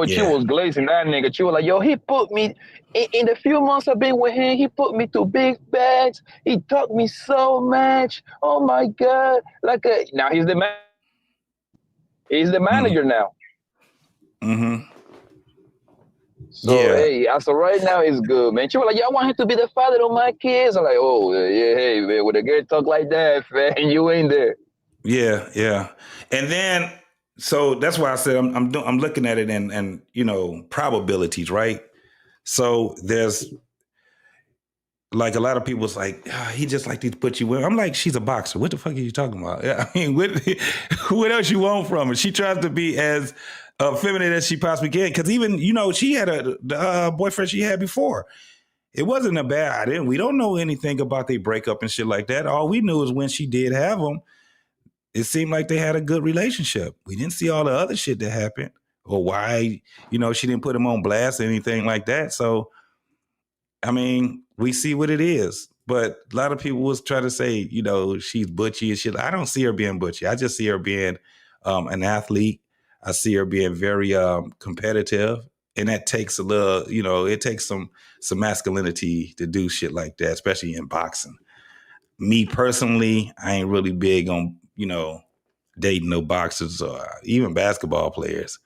she was glazing that nigga. She was like, yo, he put me, in the few months I've been with him, he put me to big bags. He taught me so much. Oh my God. Now he's the man. He's the manager now. Mm-hmm. So, hey, so right now it's good, man. She was like, yeah, I want him to be the father of my kids. I'm like, oh, yeah, hey, man, when a girl talk like that, man, you ain't there. Yeah. And then, so that's why I said I'm looking at it and probabilities, right? So there's like a lot of people's like, he just like to put you in. I'm like, she's a boxer. What the fuck are you talking about? I mean, what else you want from her? She tries to be as feminine as she possibly can. Because even, she had a boyfriend she had before. It wasn't a bad. We don't know anything about their breakup and shit like that. All we knew is when she did have them, it seemed like they had a good relationship. We didn't see all the other shit that happened or why, she didn't put him on blast or anything like that. So, we see what it is. But a lot of people was trying to say, she's butchy and shit. I don't see her being butchy. I just see her being an athlete. I see her being very competitive. And that takes a little, it takes some masculinity to do shit like that, especially in boxing. Me personally, I ain't really big on, dating no boxers or even basketball players,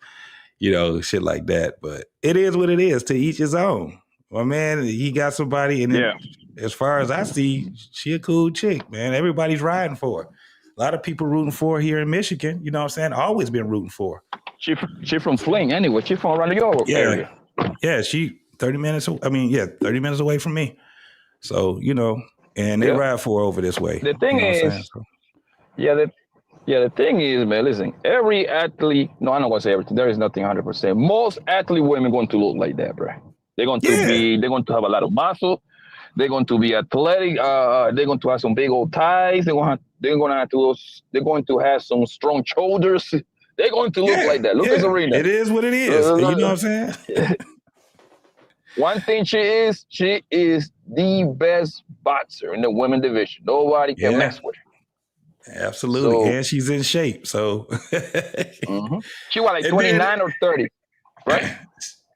shit like that. But it is what it is, to each his own. Well, man, he got somebody, and as far as I see, she a cool chick, man. Everybody's riding for her. A lot of people rooting for her here in Michigan. You know what I'm saying? Always been rooting for her. She from Fling anyway. She from around the York area. Yeah, she 30 minutes. 30 minutes away from me. So, and they ride for her over this way. The thing is, the thing is, man, listen, every athlete, no, I'm not going to say everything. There is nothing 100%. Most athlete women going to look like that, bro. They're going to have a lot of muscle. They're going to be athletic. They're going to have some big old thighs. They're going to have some strong shoulders. They're going to look like that. Look at Serena. It is what it is. You know what I'm saying? One thing she is the best boxer in the women division. Nobody can mess with her. Absolutely. And she's in shape. So she was like 29 or 30, right?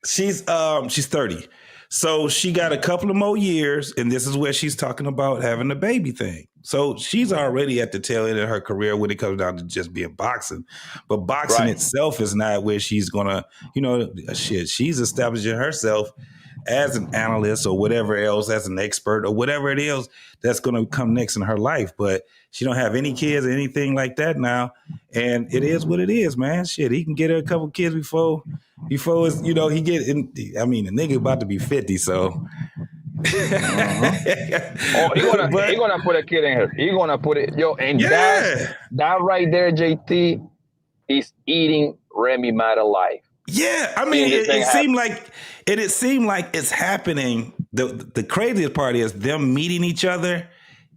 She's 30. So she got a couple of more years, and this is where she's talking about having a baby thing. So she's already at the tail end of her career when it comes down to just being boxing. But boxing itself is not where she's gonna, she's establishing herself as an analyst or whatever else, as an expert or whatever it is that's going to come next in her life. But she don't have any kids or anything like that now. And it is what it is, man. Shit, he can get her a couple kids before it's, he get in. The nigga about to be 50. So, Oh, he gonna put a kid in her. He gonna put it, yo, and that right there, JT, is eating Remy Ma alive. Yeah, I mean, it seemed like it's happening. The craziest part is them meeting each other.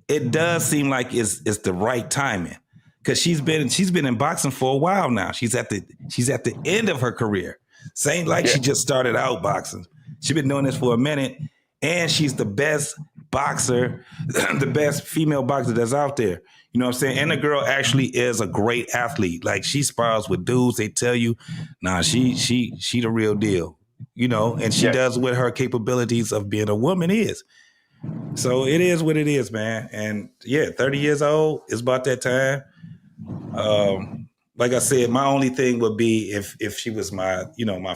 It does seem like it's the right timing because she's been in boxing for a while now. She's at the end of her career. Same like she just started out boxing. She's been doing this for a minute, and she's the best boxer, the best female boxer that's out there. You know what I'm saying? And the girl actually is a great athlete. Like she spars with dudes. They tell you, nah, she the real deal. You know, and she does what her capabilities of being a woman is. So it is what it is, man. And 30 years old, it's about that time. Like I said, my only thing would be if she was my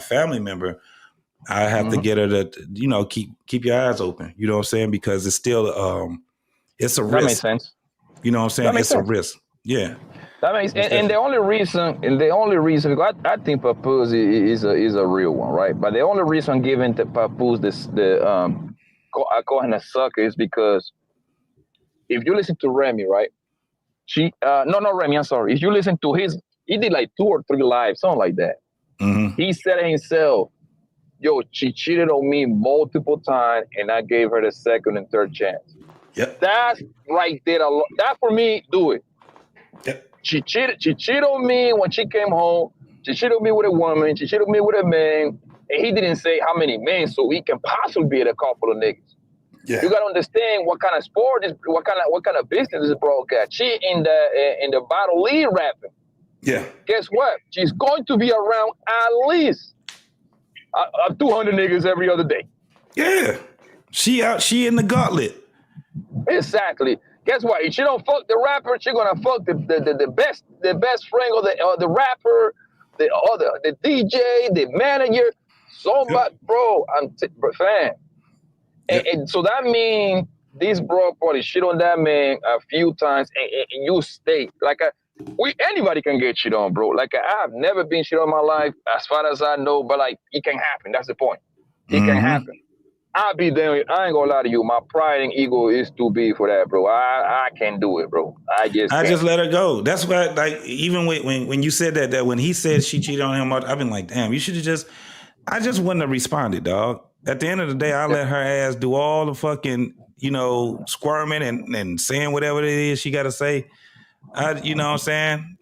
family member, I have to get her to, keep your eyes open. You know what I'm saying? Because it's still it's a risk. That makes sense. You know what I'm saying? It's a risk. Yeah. That makes and the only reason because I think Papoose is a real one, right? But the only reason given to Papoose I call him a sucker is because if you listen to Remy, right? Not Remy, I'm sorry. If you listen to he did like 2 or 3 lives, something like that. Mm-hmm. He said himself, yo, she cheated on me multiple times and I gave her the second and third chance. Yep. That's right there. That for me, do it. Yep. She cheated on me when she came home. She cheated on me with a woman. She cheated on me with a man. And he didn't say how many men, so he can possibly be at a couple of niggas. Yeah. You gotta understand what kind of sport what kind of business this bro got. She in the battle league rapping. Yeah. Guess what? She's going to be around at least 200 niggas every other day. Yeah. She in the gauntlet. Exactly. Guess what? If she don't fuck the rapper, she gonna fuck the best friend of the rapper, the DJ, the manager. So much, bro. Fan. And so that means this bro probably shit on that man a few times, and you stay like anybody can get shit on, bro. Like I've never been shit on in my life, as far as I know, but like it can happen. That's the point. It can happen. I'll be there. I ain't gonna lie to you. My pride and ego is too big for that, bro. I can't do it, bro. I just let her go. That's why, like, even when you said that when he said she cheated on him, I've been like, damn, you should have I just wouldn't have responded, dog. At the end of the day, I let her ass do all the fucking, squirming and saying whatever it is she got to say. You know what I'm saying?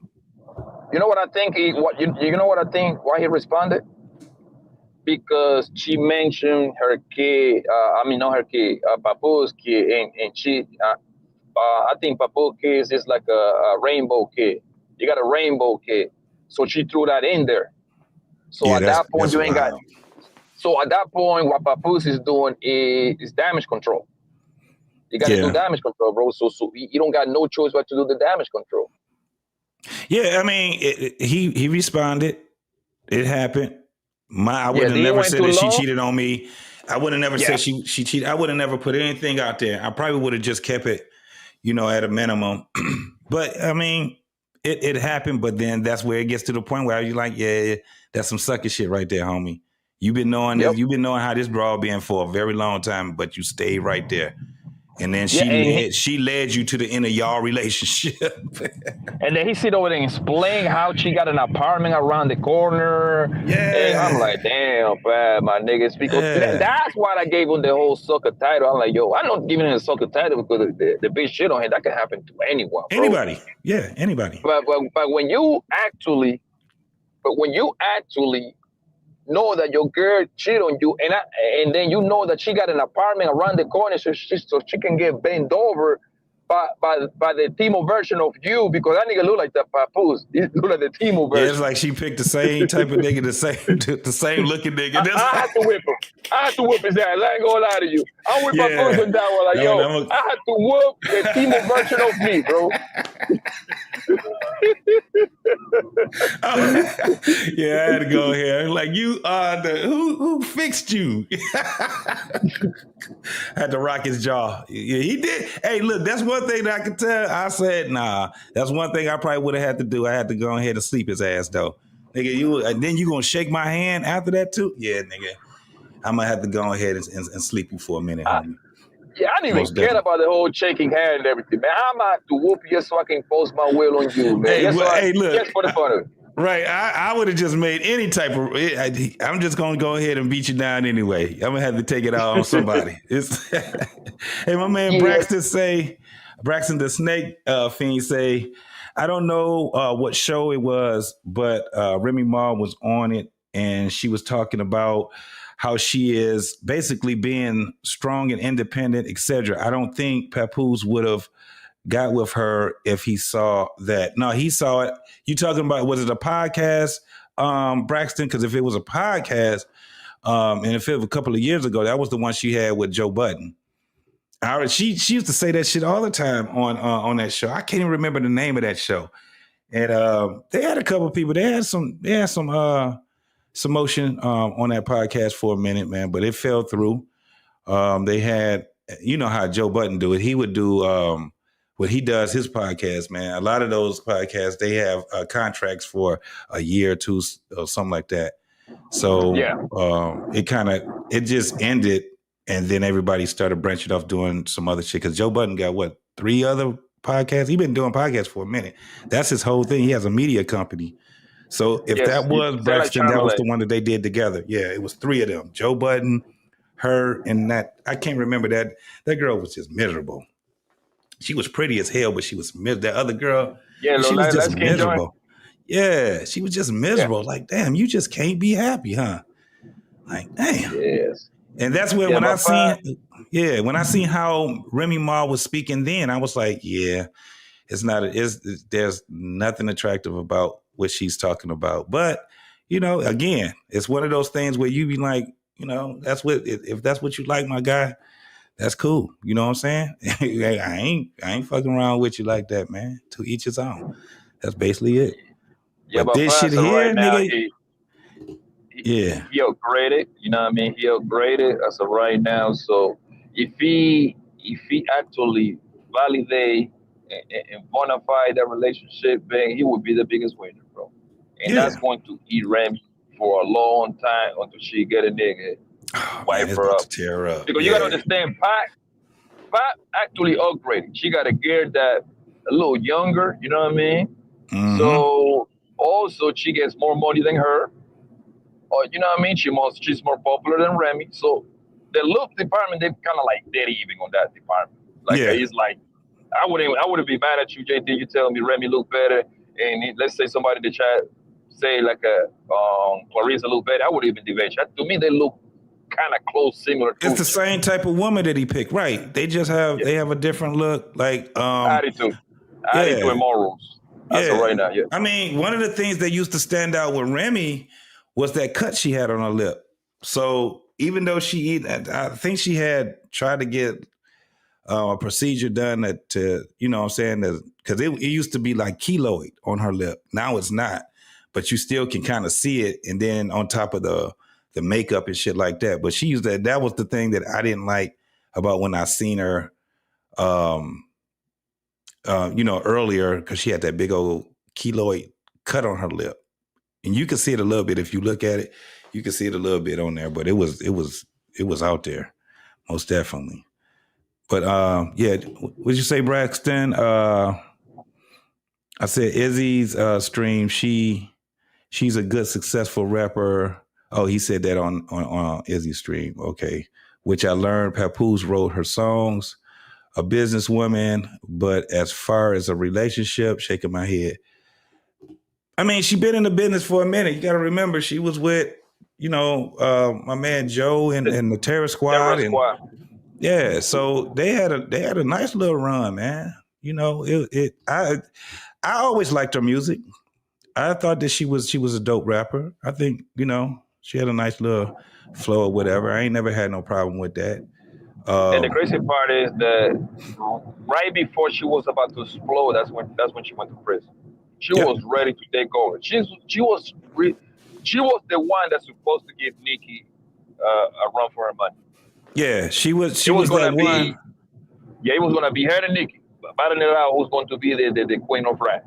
You know what I think? You know what I think? Why he responded? Because she mentioned her kid. Not her kid, Papoose kid, and she. I think Papoose kid is like a rainbow kid. You got a rainbow kid, so she threw that in there. So at that point, you ain't got. So at that point, what Papoose is doing is damage control. You got to do damage control, bro. So you don't got no choice but to do the damage control. Yeah, I mean, he responded. It happened. I would have never said that she cheated on me. I would have never said she cheated. I would have never put anything out there. I probably would have just kept it, at a minimum. But I mean, it happened. But then that's where it gets to the point where you're like, yeah, that's some sucker shit right there, homie. You've been knowing this. You've been knowing how this broad been for a very long time, but you stayed right there. And then she led you to the end of y'all relationship. And then he sit over there and explain how she got an apartment around the corner. Yeah. And I'm like, damn, bad, my niggas. Because that's why I gave him the whole sucker title. I'm like, yo, I'm not giving him a sucker title because the bitch shit on him. That can happen to anyone, bro. Anybody. Yeah, anybody. But when you actually know that your girl cheated on you, and then you know that she got an apartment around the corner, so she can get bent over by the Timo version of you, because that nigga look like the Papoose. He look like the Timo version. Yeah, it's like she picked the same type of nigga, the same looking nigga. I had to whip him. I had to whip his ass. I ain't gonna lie to you. I whip Papoose and that one like, I had to whoop the Timo version of me, bro. Yeah, I had to go here. Like, you are who fixed you? Had to rock his jaw. Yeah, he did. Hey, look, that's one thing that I could tell. I said, nah, that's one thing I probably would have had to do. I had to go ahead and sleep his ass, though. Nigga, then you gonna shake my hand after that, too? Yeah, nigga. I'm gonna have to go ahead and sleep you for a minute, homie. Yeah, I didn't Most even care about the whole shaking hand and everything, man. I'm gonna have to whoop you so I can force my will on you, man. Hey, Yes, look. just for the fun of it. Right, I would have just made any type of. I'm just gonna go ahead and beat you down anyway. I'm gonna have to take it out on somebody. Hey, my man Braxton the Snake Fiend say, I don't know what show it was, but Remy Ma was on it, and she was talking about how she is basically being strong and independent, etc. I don't think Papoose would have got with her if he saw that. No, he saw it. You talking about, was it a podcast, Braxton? Because if it was a podcast, and if it was a couple of years ago, that was the one she had with Joe Budden. She used to say that shit all the time on that show. I can't even remember the name of that show. And they had a couple of people. They had some motion on that podcast for a minute, man, but it fell through. They had, you know how Joe Budden do it. He would do what he does, his podcast, man. A lot of those podcasts, they have contracts for a year or two or something like that. So it just ended, and then everybody started branching off doing some other shit. Because Joe Budden got 3 other podcasts? He's been doing podcasts for a minute. That's his whole thing. He has a media company. So if that was Braxton, that was the one that they did together. Yeah, it was 3 of them. Joe Budden, her, and that. I can't remember that. That girl was just miserable. She was pretty as hell, but she was miserable. That other girl, she was just miserable. Yeah, she was just miserable. Yeah. Like, damn, you just can't be happy, huh? Like, damn. Yes. And that's when I seen how Remy Ma was speaking then, I was like, yeah, there's nothing attractive about what she's talking about. But, you know, again, it's one of those things where you be like, you know, if that's what you like, my guy, that's cool. You know what I'm saying? I ain't fucking around with you like that, man. To each his own. That's basically it. Yeah, but this shit here, right now, nigga. He upgraded. You know what I mean? He upgraded as of right now. So if he actually validate and bonafide that relationship, man, he would be the biggest winner, bro. And that's going to eat Remy for a long time until she get a nigga. Wipe her up. Tear up. Because you gotta understand, Pat actually upgraded. She got a gear that a little younger, you know what I mean? Mm-hmm. So also she gets more money than her. Or you know what I mean? She's more popular than Remy. So the look department, they kind of like dead even on that department. Like it's like I wouldn't be mad at you, JT. You tell me Remy look better, and let's say somebody in the chat say like Clarissa look better. I would even debate that. To me, they look kind of close, similar. It's the same type of woman that he picked, right? They just have they have a different look, like attitude and morals. So right now, I mean, one of the things that used to stand out with Remy was that cut she had on her lip. So even though I think she had tried to get a procedure done to, you know what I'm saying, because it used to be like keloid on her lip. Now it's not, but you still can kind of see it. And then on top of the makeup and shit like that. But she used that was the thing that I didn't like about when I seen her, you know, earlier, because she had that big old keloid cut on her lip. And you can see it a little bit if you look at it. You can see it a little bit on there, but it was out there, most definitely. But what'd you say, Braxton? I said Izzy's stream. She's a good, successful rapper. Oh, he said that on Izzy's stream. Okay, which I learned Papoose wrote her songs. A businesswoman, but as far as a relationship, shaking my head. I mean, she been in the business for a minute. You got to remember, she was with, you know, my man Joe and the Terror Squad. Yeah, so they had a nice little run, man. You know, I always liked her music. I thought that she was a dope rapper. I think, you know, she had a nice little flow or whatever. I ain't never had no problem with that. And the crazy part is that right before she was about to explode, that's when she went to prison. She was ready to take over. She was the one that's supposed to give Nicki a run for her money. Yeah, she was that one. Yeah, it was gonna be her and Nicki. Battling it out, who's going to be the queen of rap.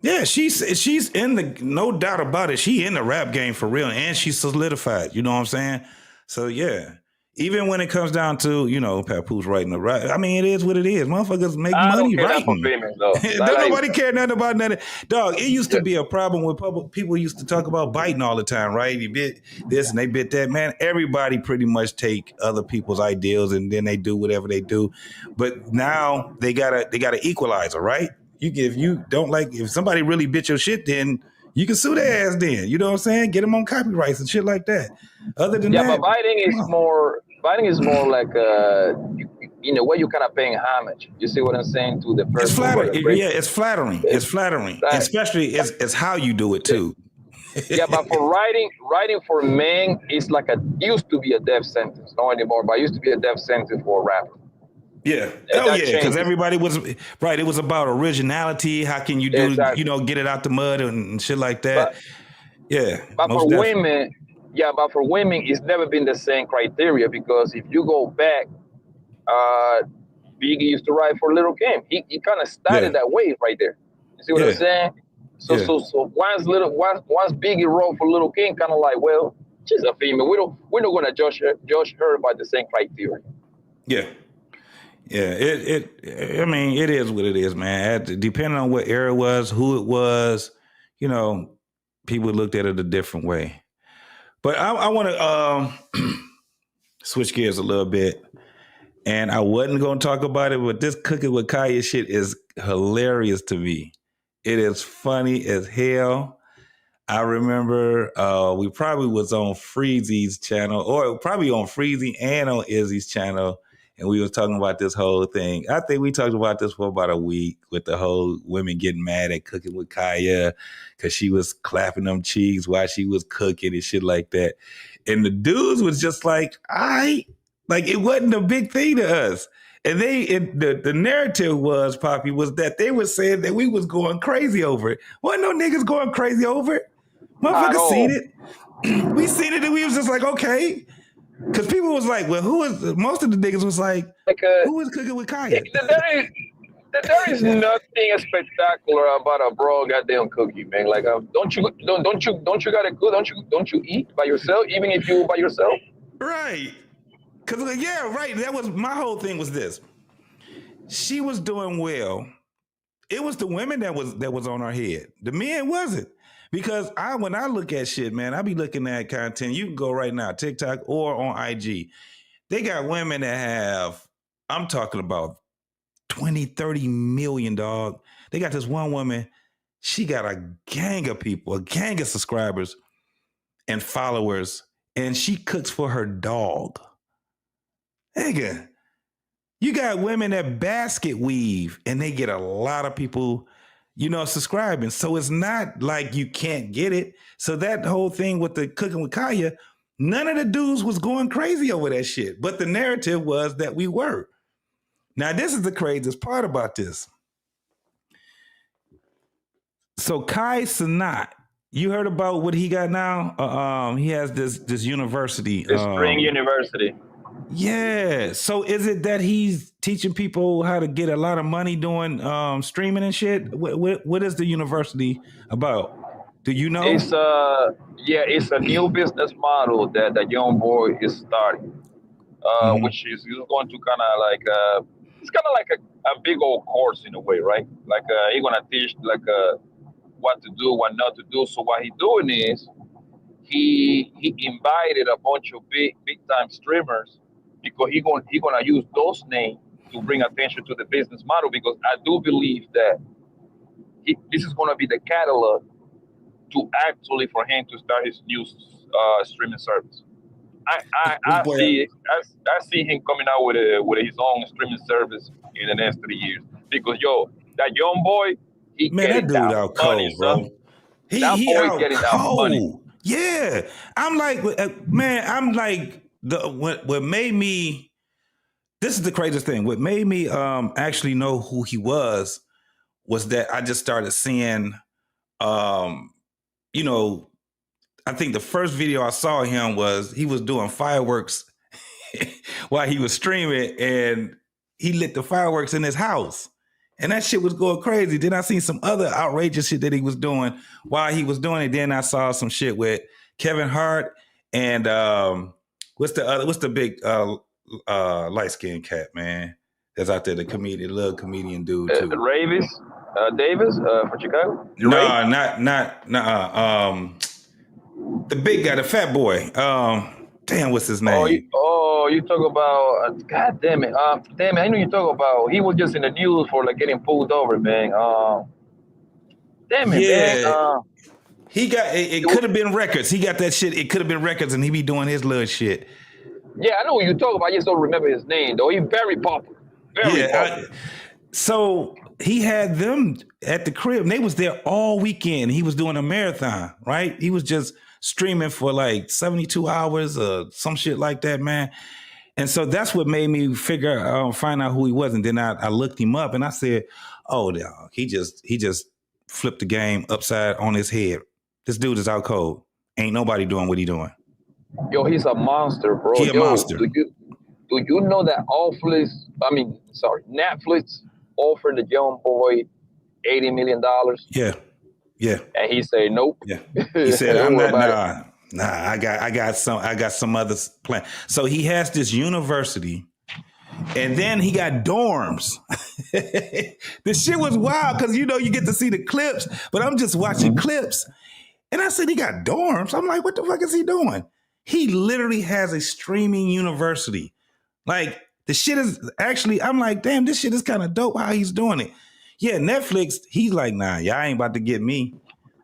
Yeah, she's in no doubt about it. She in the rap game for real, and she's solidified. You know what I'm saying? So yeah. Even when it comes down to, you know, Papoose writing the right, I mean, it is what it is. Motherfuckers make I money don't care that for writing. females though. Don't nobody care nothing about nothing. Dog, it used to be a problem with public. People used to talk about biting all the time, right? You bit this and they bit that. Man, everybody pretty much take other people's ideals and then they do whatever they do. But now they got a equalizer, right? If somebody really bit your shit, then you can sue their ass then. You know what I'm saying? Get them on copyrights and shit like that. Other than that. But biting is more like in a way you kind of paying homage. You see what I'm saying to the person? It's flattering. It's flattering. It's flattering. Right. Especially it's how you do it too. But for writing for men, it's like used to be a death sentence, not anymore, but it used to be a death sentence for a rapper. Yeah. Because everybody was right. It was about originality. How can you do, get it out the mud and shit like that. But for women, it's never been the same criteria because if you go back, Biggie used to write for Lil' Kim. He kind of started that way right there. You see what I'm saying? So once Biggie wrote for Lil' Kim, kind of like, well, she's a female. We're not gonna judge her by the same criteria. Yeah. Yeah, I mean, it is what it is, man. Depending on what era it was, who it was, people looked at it a different way. But I want to switch gears a little bit. And I wasn't going to talk about it, but this Cooking with Kaya shit is hilarious to me. It is funny as hell. I remember we probably was on Freezy's channel, or probably on Freezy and on Izzy's channel, and we was talking about this whole thing. I think we talked about this for about a week with the whole women getting mad at Cooking with Kaya because she was clapping them cheeks while she was cooking and shit like that. And the dudes was just like, it wasn't a big thing to us. And the narrative was, Poppy, was that they were saying that we was going crazy over it. Wasn't no niggas going crazy over it. Motherfuckers seen it. We seen it and we was just like, okay. Because people was like, well, most of the niggas was like who is Cooking with Kaya? There is nothing spectacular about a bro goddamn cookie, man. Like, don't you gotta cook? Don't you eat by yourself, even if you by yourself? Right. Cause right. That was my whole thing was this. She was doing well. It was the women that was on her head. The men wasn't. Because when I look at shit, man, I be looking at content. You can go right now, TikTok or on IG. They got women that have, I'm talking about 20, 30 million, dog. They got this one woman, she got a gang of people, a gang of subscribers and followers, and she cooks for her dog. Nigga, you got women that basket weave, and they get a lot of people subscribing. So it's not like you can't get it. So that whole thing with the Cooking with Kaya, none of the dudes was going crazy over that shit. But the narrative was that we were. Now, this is the craziest part about this. So Kai Cenat, you heard about what he got now? He has this university. The Spring University. Yeah. So is it that he's teaching people how to get a lot of money doing streaming and shit? What is the university about? Do you know? It's a new business model that the young boy is starting, which is going to kind of like it's kind of like a big old course in a way, right? Like he's gonna teach what to do, what not to do. So what he's doing is he invited a bunch of big time streamers because he gonna use those names to bring attention to the business model, because I do believe that this is gonna be the catalog to actually for him to start his new streaming service. I see him coming out with his own streaming service in the next 3 years, because that young boy, that dude out cold, bro. He out getting cold. Money. Yeah, I'm like, what made me. This is the craziest thing. What made me actually know who he was that I just started seeing. I think the first video I saw him was he was doing fireworks while he was streaming, and he lit the fireworks in his house. And that shit was going crazy. Then I seen some other outrageous shit that he was doing while he was doing it. Then I saw some shit with Kevin Hart and What's the big light skinned cat, man? That's out there, the comedian, little comedian dude too. Davis from Chicago. No, not the big guy, the fat boy. Damn, what's his name? You talk about God damn it. I know you talk about. He was just in the news for like getting pulled over, man. Damn it, man. He got it could have been records. He got that shit. It could have been records, and he be doing his little shit. Yeah, I know what you talk about. I just don't remember his name though. He's very popular. Very popular. So he had them at the crib, and they was there all weekend. He was doing a marathon, right? He was just streaming for like 72 hours or some shit like that, man. And so that's what made me find out who he was. And then I looked him up and I said, oh, dog, he just flipped the game upside on his head. This dude is out cold. Ain't nobody doing what he doing. Yo, he's a monster, bro. He a monster. Do you know that Netflix offered the young boy $80 million? Yeah. And he said nope. Yeah. He said, I'm not. Nah. I got some other plan. So he has this university, and then he got dorms. This shit was wild because you get to see the clips, but I'm just watching clips, and I said he got dorms. I'm like, what the fuck is he doing? He literally has a streaming university. Like the shit is actually. I'm like, damn, this shit is kind of dope. How he's doing it. Yeah, Netflix, he's like, nah, y'all ain't about to get me.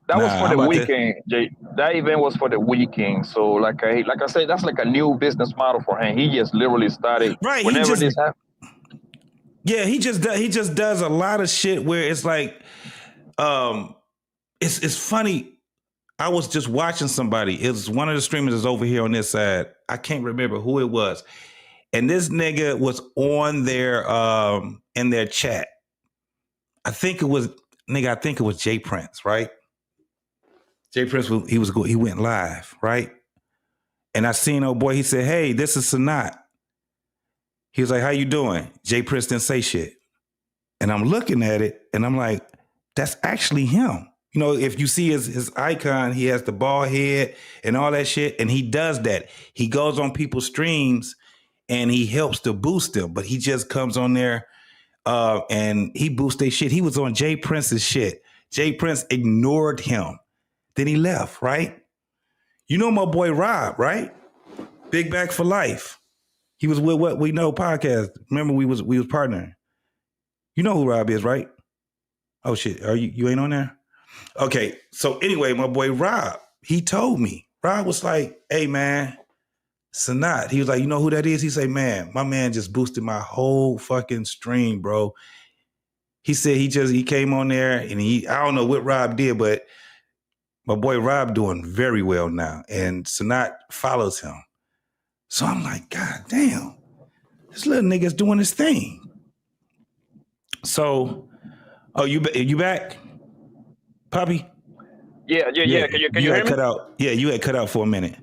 That was for the weekend, Jay. That event was for the weekend. So like I said, that's like a new business model for him. He just literally started whenever this happened. Yeah, he just does a lot of shit where it's like, it's funny. I was just watching somebody. It was one of the streamers is over here on this side. I can't remember who it was. And this nigga was on their in their chat. I think it was Jay Prince, right? Jay Prince, he went live, right? And I seen old boy, he said, hey, this is Sanat. He was like, how you doing? Jay Prince didn't say shit. And I'm looking at it and I'm like, that's actually him. If you see his icon, he has the bald head and all that shit. And he does that. He goes on people's streams and he helps to boost them, but he just comes on there and he boosts their shit. He was on Jay Prince's shit. Jay Prince ignored him. Then he left, right? You know my boy Rob, right? Big Back for Life. He was with What We Know podcast. Remember we was partnering. You know who Rob is, right? Oh shit, are you ain't on there? Okay, so anyway, my boy Rob, he told me. Rob was like, hey man, Sanat. He was like, you know who that is? He said, man, my man just boosted my whole fucking stream, bro. He said he came on there and I don't know what Rob did, but my boy Rob doing very well now. And Sanat follows him. So I'm like, God damn, this little nigga's doing his thing. So, you back, Poppy? Yeah. Can you hear me? Cut out. Yeah, you had cut out for a minute.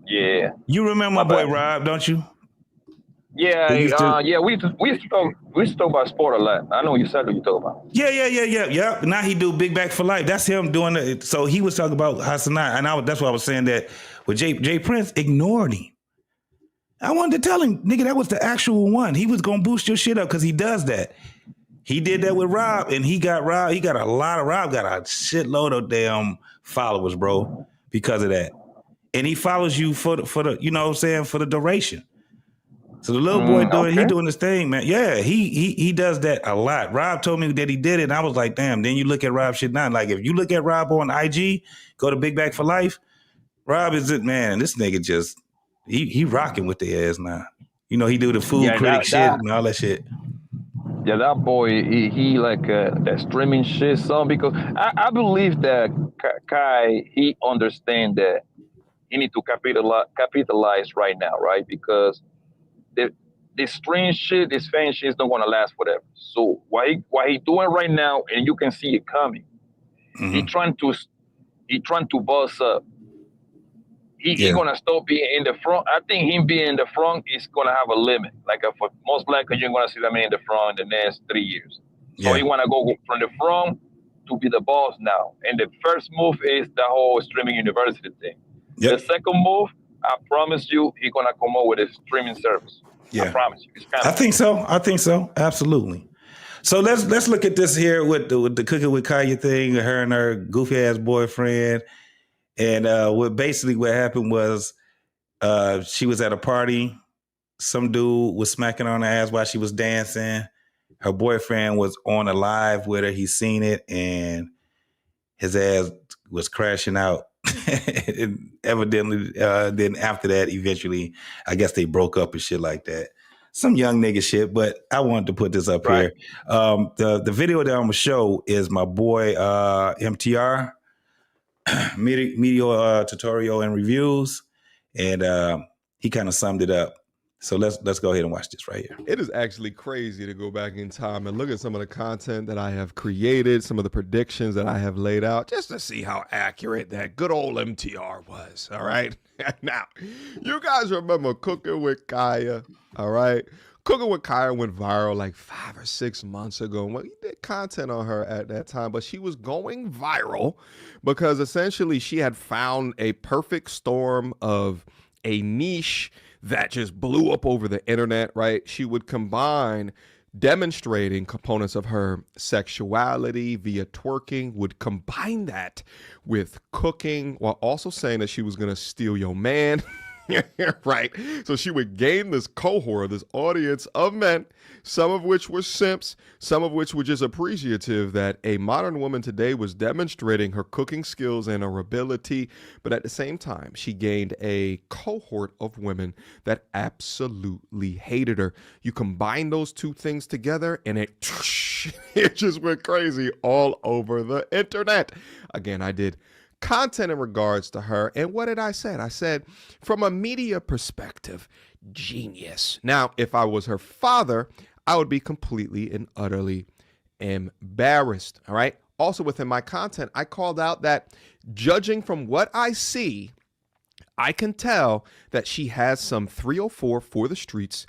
Yeah. You remember my boy Rob, don't you? Yeah, we used to talk about sport a lot. I know you said what you talk about. Yeah. Now he do Big Back for Life. That's him doing it. So he was talking about Hassanat, and that's why I was saying that with Jay Prince ignored him. I wanted to tell him, nigga, that was the actual one. He was gonna boost your shit up because he does that. He did that with Rob, and he got a lot of Rob got a shitload of damn followers, bro, because of that. And he follows you for the you know what I'm saying, for the duration. So the little boy doing his thing, man. Yeah, he does that a lot. Rob told me that he did it, and I was like, damn. Then you look at Rob shit now. Like if you look at Rob on IG, go to Big Back for Life. Rob is it, man. This nigga just he rocking with the ass now. He do the food critic shit and all that shit. Yeah, that boy, he like that streaming shit. Because I believe that Kai, he understand that he need to capitalize right now, right? Because this strange shit, this fan shit is not gonna last forever. So what he doing right now, and you can see it coming. Mm-hmm. He trying to boss up. He gonna stop being in the front. I think him being in the front is gonna have a limit. Like for most likely, you're gonna see that man in the front in the next 3 years. So he wanna go from the front to be the boss now. And the first move is the whole streaming university thing. Yep. The second move, I promise you, he's gonna come up with a streaming service. Yeah. I promise you. It's I think so. Absolutely. So let's look at this here with the Cooking with Kaya thing, her and her goofy ass boyfriend. And what happened was she was at a party. Some dude was smacking on her ass while she was dancing. Her boyfriend was on a live with her. He seen it, and his ass was crashing out. And evidently, then after that, eventually, I guess they broke up and shit like that. Some young nigga shit, but I wanted to put this up here. The video that I'm gonna show is my boy MTR, Media Tutorial and Reviews, and he kind of summed it up. So let's go ahead and watch this right here. It is actually crazy to go back in time and look at some of the content that I have created, some of the predictions that I have laid out, just to see how accurate that good old MTR was, all right? Now, you guys remember Cooking with Kaya, all right? Cooking with Kaya went viral like 5 or 6 months ago. Well, he did content on her at that time, but she was going viral because essentially she had found a perfect storm of a niche that just blew up over the internet, right? She would combine demonstrating components of her sexuality via twerking, would combine that with cooking while also saying that she was going to steal your man. Right. So she would gain this cohort, this audience of men, some of which were simps, some of which were just appreciative that a modern woman today was demonstrating her cooking skills and her ability. But at the same time, she gained a cohort of women that absolutely hated her. You combine those two things together and it just went crazy all over the internet. Again, I did content in regards to her. And what did I say? I said, from a media perspective, genius. Now, if I was her father, I would be completely and utterly embarrassed. All right. Also within my content, I called out that judging from what I see, I can tell that she has some 304 for the streets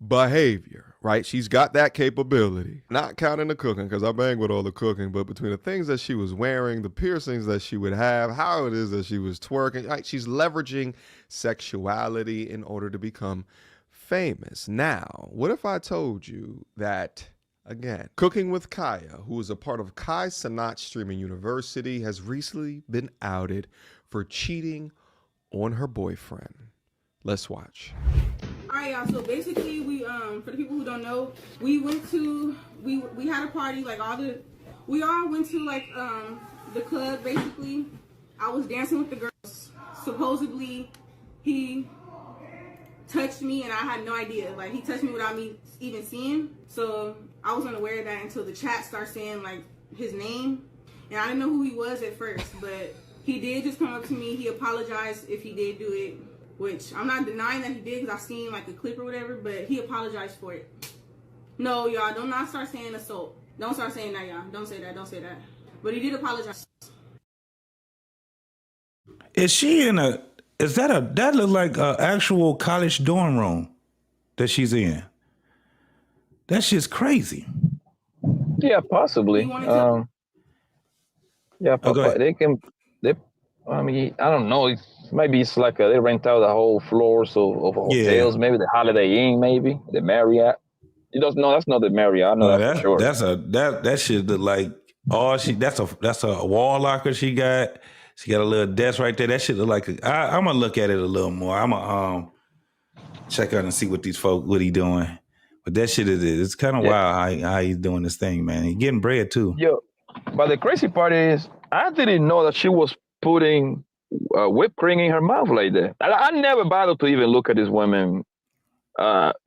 behavior, right? She's got that capability, not counting the cooking, because I bang with all the cooking, but between the things that she was wearing, the piercings that she would have, how it is that she was twerking, right? She's leveraging sexuality in order to become famous. Now, what if I told you that, again, Cooking with Kaya, who is a part of Kai Cenat Streaming University, has recently been outed for cheating on her boyfriend? Let's watch. All right, y'all. So basically, we for the people who don't know, we went to we had a party, like we all went to like the club. Basically, I was dancing with the girls. Supposedly, he touched me, and I had no idea. Like, he touched me without me even seeing. So I was unaware of that until the chat started saying like his name, and I didn't know who he was at first, but he did just come up to me. He apologized if he did do it. Which I'm not denying that he did because I seen like a clip or whatever, but he apologized for it. No, y'all, don't not start saying assault. Don't start saying that, y'all. Don't say that. Don't say that. But he did apologize. Is she in a? Is that look like an actual college dorm room that she's in? That shit's crazy. Yeah, possibly. Yeah, they can. I mean, I don't know. Maybe it's like they rent out the whole floors of hotels. Yeah. Maybe the Holiday Inn, maybe the Marriott. You don't know that's not the Marriott. I know that for sure. That shit look like that's a wall locker she got. She got a little desk right there. That shit look like I'm gonna look at it a little more. I'm gonna check out and see what he doing. But that shit it's kind of wild how he's doing this thing, man. He getting bread too. Yo, but the crazy part is I didn't know that she was putting whipped cream in her mouth like that. I never bothered to even look at this women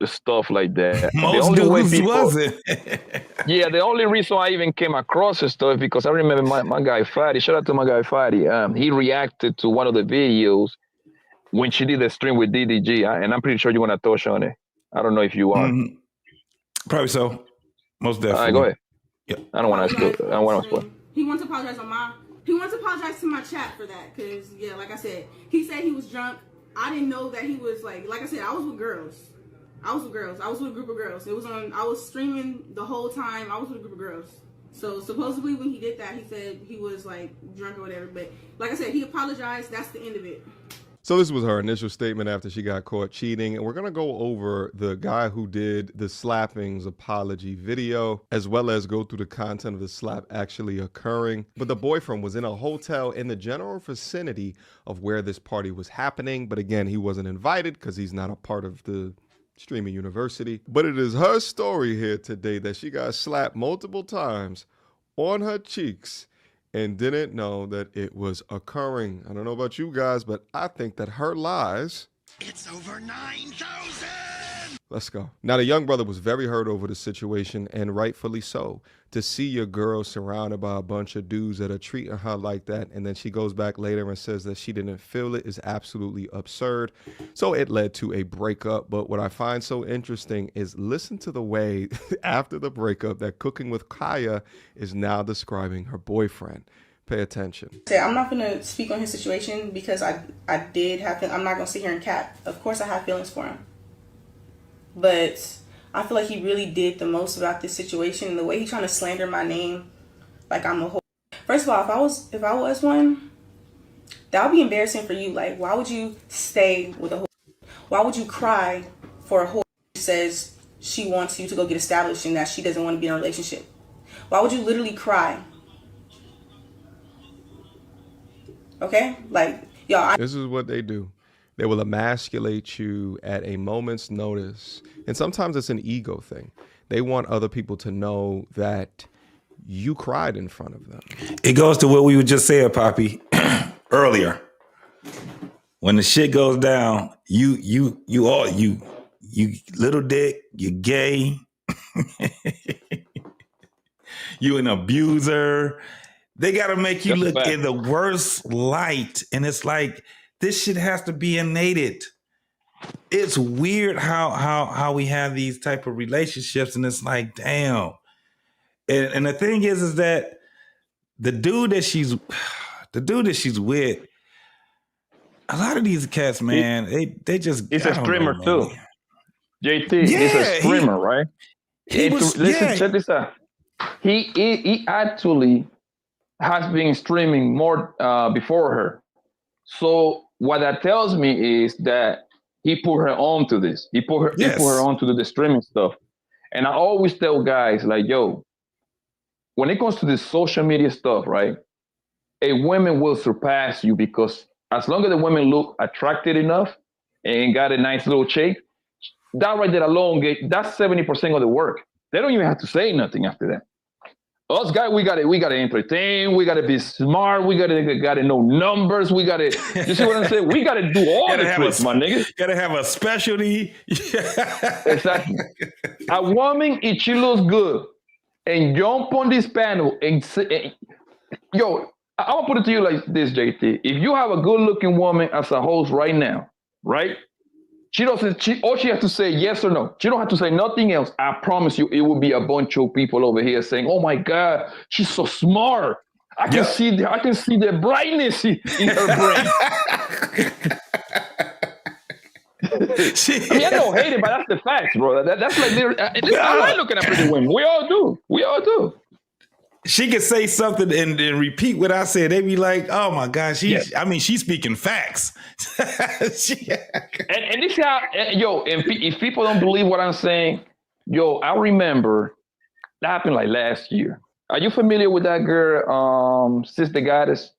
stuff like that. Most dudes wasn't. Yeah, the only reason I even came across this stuff because I remember my guy Fatty. Shout out to my guy Fatty. He reacted to one of the videos when she did the stream with DDG, and I'm pretty sure you want to touch on it. I don't know if you are. Mm-hmm. Probably so. Most definitely. All right, go ahead. Yep. I don't want to. I don't want to spoil. He wants to apologize He wants to apologize to my chat for that because, yeah, like I said, he said he was drunk. I didn't know that he was like I said, I was with girls. I was with a group of girls. I was streaming the whole time. I was with a group of girls. So supposedly when he did that, he said he was like drunk or whatever. But like I said, he apologized. That's the end of it. So this was her initial statement after she got caught cheating. And we're going to go over the guy who did the slappings apology video, as well as go through the content of the slap actually occurring. But the boyfriend was in a hotel in the general vicinity of where this party was happening. But again, he wasn't invited because he's not a part of the streaming university. But it is her story here today that she got slapped multiple times on her cheeks and didn't know that it was occurring. I don't know about you guys, but I think that her lies. It's over 9,000! Let's go. Now, the young brother was very hurt over the situation, and rightfully so. To see your girl surrounded by a bunch of dudes that are treating her like that, and then she goes back later and says that she didn't feel it, is absolutely absurd. So it led to a breakup. But what I find so interesting is listen to the way after the breakup that Cooking with Kaya is now describing her boyfriend. Pay attention. I'm not going to speak on his situation because I did have, I'm not going to sit here and cap. Of course I have feelings for him. But I feel like he really did the most about this situation. The way he's trying to slander my name, like I'm a whore. First of all, if I was one, that would be embarrassing for you. Like, why would you stay with a whore? Why would you cry for a whore who says she wants you to go get established and that she doesn't want to be in a relationship? Why would you literally cry? Okay, like y'all. This is what they do. They will emasculate you at a moment's notice. And sometimes it's an ego thing. They want other people to know that you cried in front of them. It goes to what we were just saying, Poppy, earlier. When the shit goes down, you little dick, you gay, you an abuser. They got to make you look in the worst light. And it's like, this shit has to be innate. It's weird how we have these type of relationships, and it's like, damn. And the thing is that the dude that she's with, a lot of these cats, man, they just. He's a streamer too. JT, he's a streamer, right? Check this out. He actually has been streaming more before her. So what that tells me is that he put her on to this. He put her on to do the streaming stuff. And I always tell guys like, yo, when it comes to this social media stuff, right? A woman will surpass you because as long as the women look attractive enough and got a nice little shape, that right there alone, that's 70% of the work. They don't even have to say nothing after that. Us guys, we gotta entertain, we gotta be smart, we gotta know numbers, we gotta, you see what I'm saying? We gotta do all the tricks, my nigga. Gotta have a specialty. Exactly. A woman, if she looks good, and jump on this panel and say, yo, I'm gonna put it to you like this, JT. If you have a good looking woman as a host right now, right? All she has to say yes or no. She don't have to say nothing else. I promise you, it will be a bunch of people over here saying, "Oh my God, she's so smart. I can see the brightness in her brain." I mean, I don't hate it, but that's the facts, bro. That's like I like looking at pretty women. We all do. She could say something and repeat what I said. They be like, "Oh my God, she's speaking facts." And this how, yo, if people don't believe what I'm saying, yo, I remember that happened like last year. Are you familiar with that girl, Sister Goddess?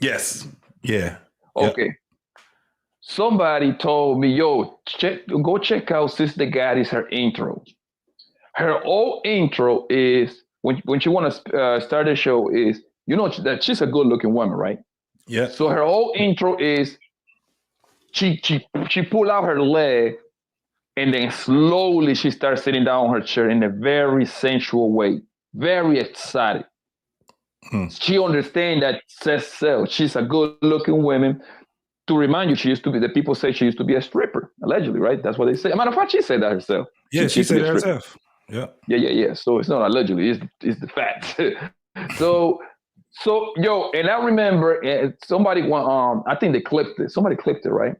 Yes. Yeah. Okay. Yep. Somebody told me, yo, go check out Sister Goddess, her intro. Her old intro is, when she want to start the show is, you know that she's a good looking woman, right? Yeah. So her whole intro is she pull out her leg and then slowly she starts sitting down on her chair in a very sensual way, very excited. She understands that says so. She's a good looking woman. To remind you, the people say she used to be a stripper, allegedly, right? That's what they say. As a matter of fact, she said that herself. Yeah, she said that herself. Yeah. Yeah. So it's not allegedly, it's the fact. So yo, and I remember somebody went I think they clipped it. Somebody clipped it, right?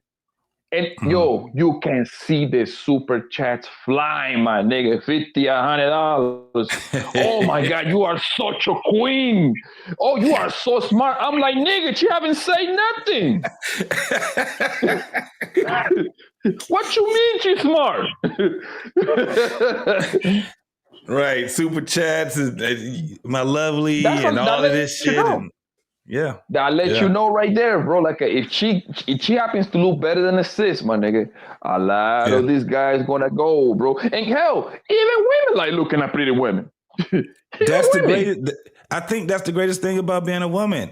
And yo, you can see the super chats flying, my nigga. $50, $100. Oh my God, you are such a queen. Oh, you are so smart. I'm like, nigga, you haven't said nothing. What you mean she's smart? Right, super chats, my lovely, That's and what- all that of this lets you shit. know. And, yeah, That lets Yeah. you know right there, bro. Like if she happens to look better than a sis, my nigga, a lot of these guys gonna go, bro. And hell, even women like looking at pretty women. That's the greatest. I think that's the greatest thing about being a woman.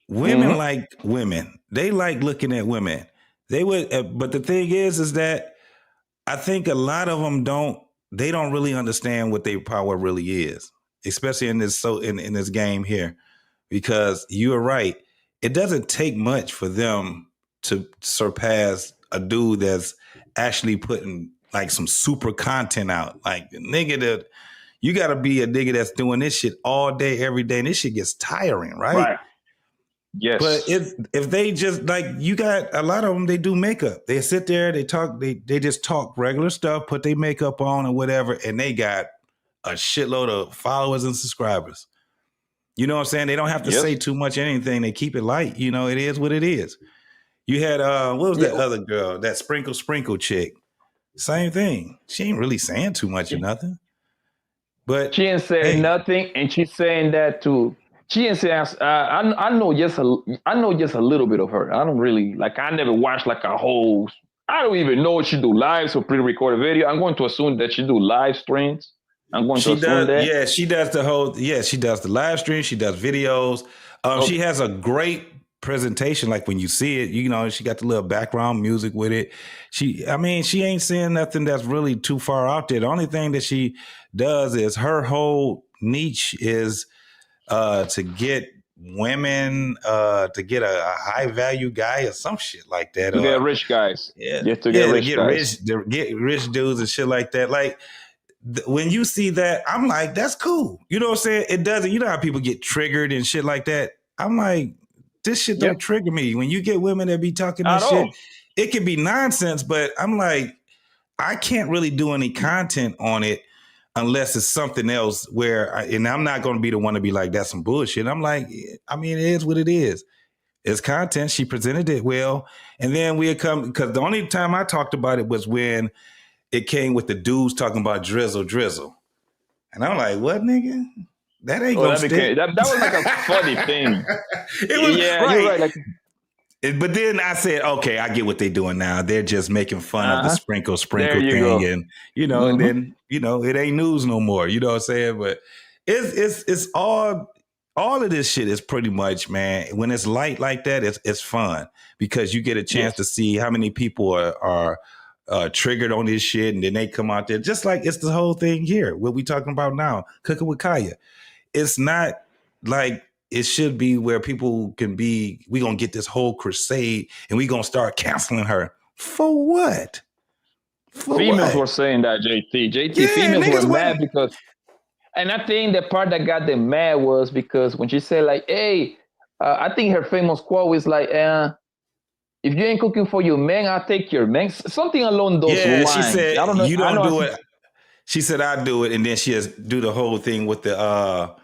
Women Mm-hmm. like women. They like looking at women. They would, but the thing is that I think a lot of them don't. They don't really understand what their power really is, especially in this in this game here. Because you are right. It doesn't take much for them to surpass a dude that's actually putting like some super content out. Like nigga, that you got to be a nigga that's doing this shit all day, every day, and this shit gets tiring, right? Right. Yes. But if they just like you got a lot of them, they do makeup. They sit there, they talk, they just talk regular stuff, put their makeup on or whatever, and they got a shitload of followers and subscribers. You know what I'm saying? They don't have to say too much anything. They keep it light. You know, it is what it is. You had what was that other girl? That sprinkle chick. Same thing. She ain't really saying too much or nothing. But she ain't saying nothing, and she's saying that too. She ain't saying. I know just a little bit of her. I don't really like. I never watched like a whole. I don't even know if she do lives or pre-recorded video. I'm going to assume that she do live streams. I'm going to assume that. Yeah, she does the whole. Yeah, she does the live stream. She does videos. She has a great presentation. Like when you see it, you know, she got the little background music with it. She ain't saying nothing that's really too far out there. The only thing that she does is her whole niche is to get women, to get a high value guy or some shit like that. To get rich guys. Yeah, to get rich guys. Get rich dudes and shit like that. Like when you see that, I'm like, that's cool. You know what I'm saying? It doesn't. You know how people get triggered and shit like that. I'm like, this shit don't trigger me. When you get women that be talking that shit, it can be nonsense, but I'm like, I can't really do any content on it unless it's something else where, and I'm not going to be the one to be like, that's some bullshit. I'm like, I mean, it is what it is. It's content. She presented it well. And then we'll come, because the only time I talked about it was when it came with the dudes talking about drizzle. And I'm like, what, nigga? That ain't gonna stick. That was like a funny thing. It was you're right. Like, but then I said, okay, I get what they're doing now. They're just making fun of the sprinkle There you thing. go. And, you know, and then, you know, it ain't news no more. You know what I'm saying? But it's all of this shit is pretty much, man, when it's light like that, it's fun because you get a chance to see how many people are triggered on this shit, and then they come out there just like it's the whole thing here. What we talking about now, Cooking with Kaya. It's not like it should be where people can be. We gonna get this whole crusade, and we gonna start canceling her for what? Females were saying that, JT. Females were mad because, and I think the part that got them mad was because when she said like, "Hey," I think her famous quote was like, "If you ain't cooking for your man, I'll take your man." Something along those lines. She said, I don't know. "You don't do it." She said, "I do it," and then she has do the whole thing with the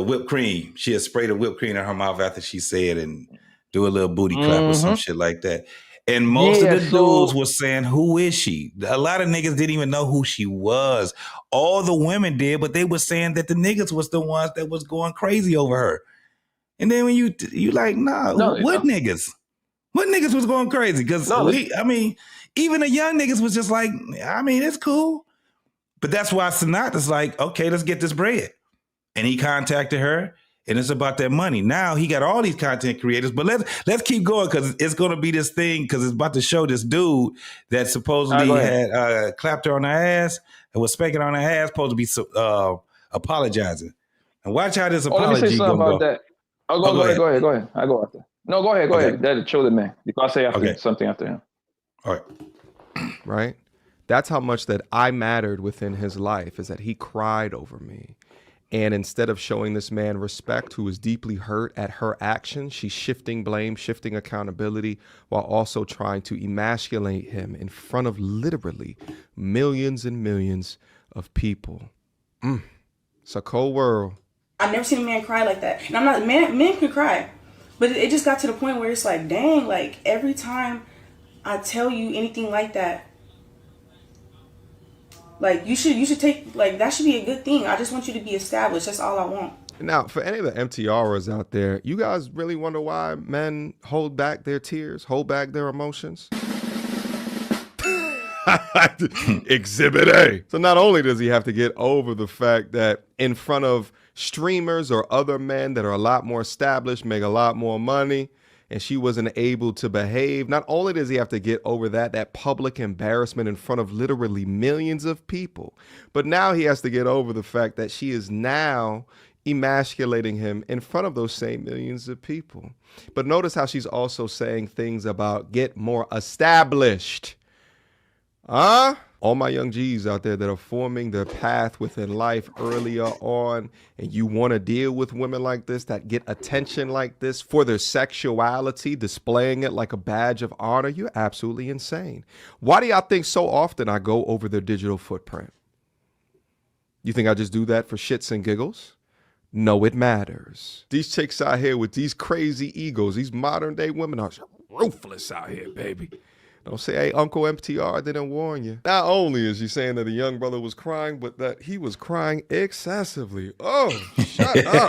whipped cream. She has sprayed the whipped cream in her mouth after she said, and do a little booty clap or some shit like that. And most of the dudes were saying, "Who is she?" A lot of niggas didn't even know who she was. All the women did, but they were saying that the niggas was the ones that was going crazy over her. And then when you like, what niggas? What niggas was going crazy? Because even the young niggas was just like, I mean, it's cool. But that's why Sanat is like, okay, let's get this bread. And he contacted her, and it's about that money. Now he got all these content creators, but let's keep going because it's going to be this thing because it's about to show this dude that supposedly had clapped her on her ass and was spanking on her ass, supposed to be apologizing. And watch how this apology let me say something about go. that. Go ahead. I go after. No, go ahead. That show the man. Because I say something after him. All right. Right? That's how much that I mattered within his life, is that he cried over me. And instead of showing this man respect, who is deeply hurt at her actions, she's shifting blame, shifting accountability, while also trying to emasculate him in front of literally millions and millions of people. It's a cold world. I've never seen a man cry like that. And I'm not, men can cry. But it just got to the point where it's like, dang, like every time I tell you anything like that, like you should take, like that should be a good thing. I just want you to be established. That's all I want. Now, for any of the MTRs out there, you guys really wonder why men hold back their tears, hold back their emotions? Exhibit A. So not only does he have to get over the fact that in front of streamers or other men that are a lot more established, make a lot more money, and she wasn't able to behave, not only does he have to get over that public embarrassment in front of literally millions of people, but now he has to get over the fact that she is now emasculating him in front of those same millions of people. But notice how she's also saying things about get more established. All my young G's out there that are forming their path within life earlier on, and you want to deal with women like this that get attention like this for their sexuality, displaying it like a badge of honor, you're absolutely insane. Why do y'all think so often I go over their digital footprint? You think I just do that for shits and giggles? No, it matters. These chicks out here with these crazy egos, these modern day women are ruthless out here, baby. Don't say, hey, Uncle MTR didn't warn you. Not only is she saying that the young brother was crying, but that he was crying excessively. Oh, shut up.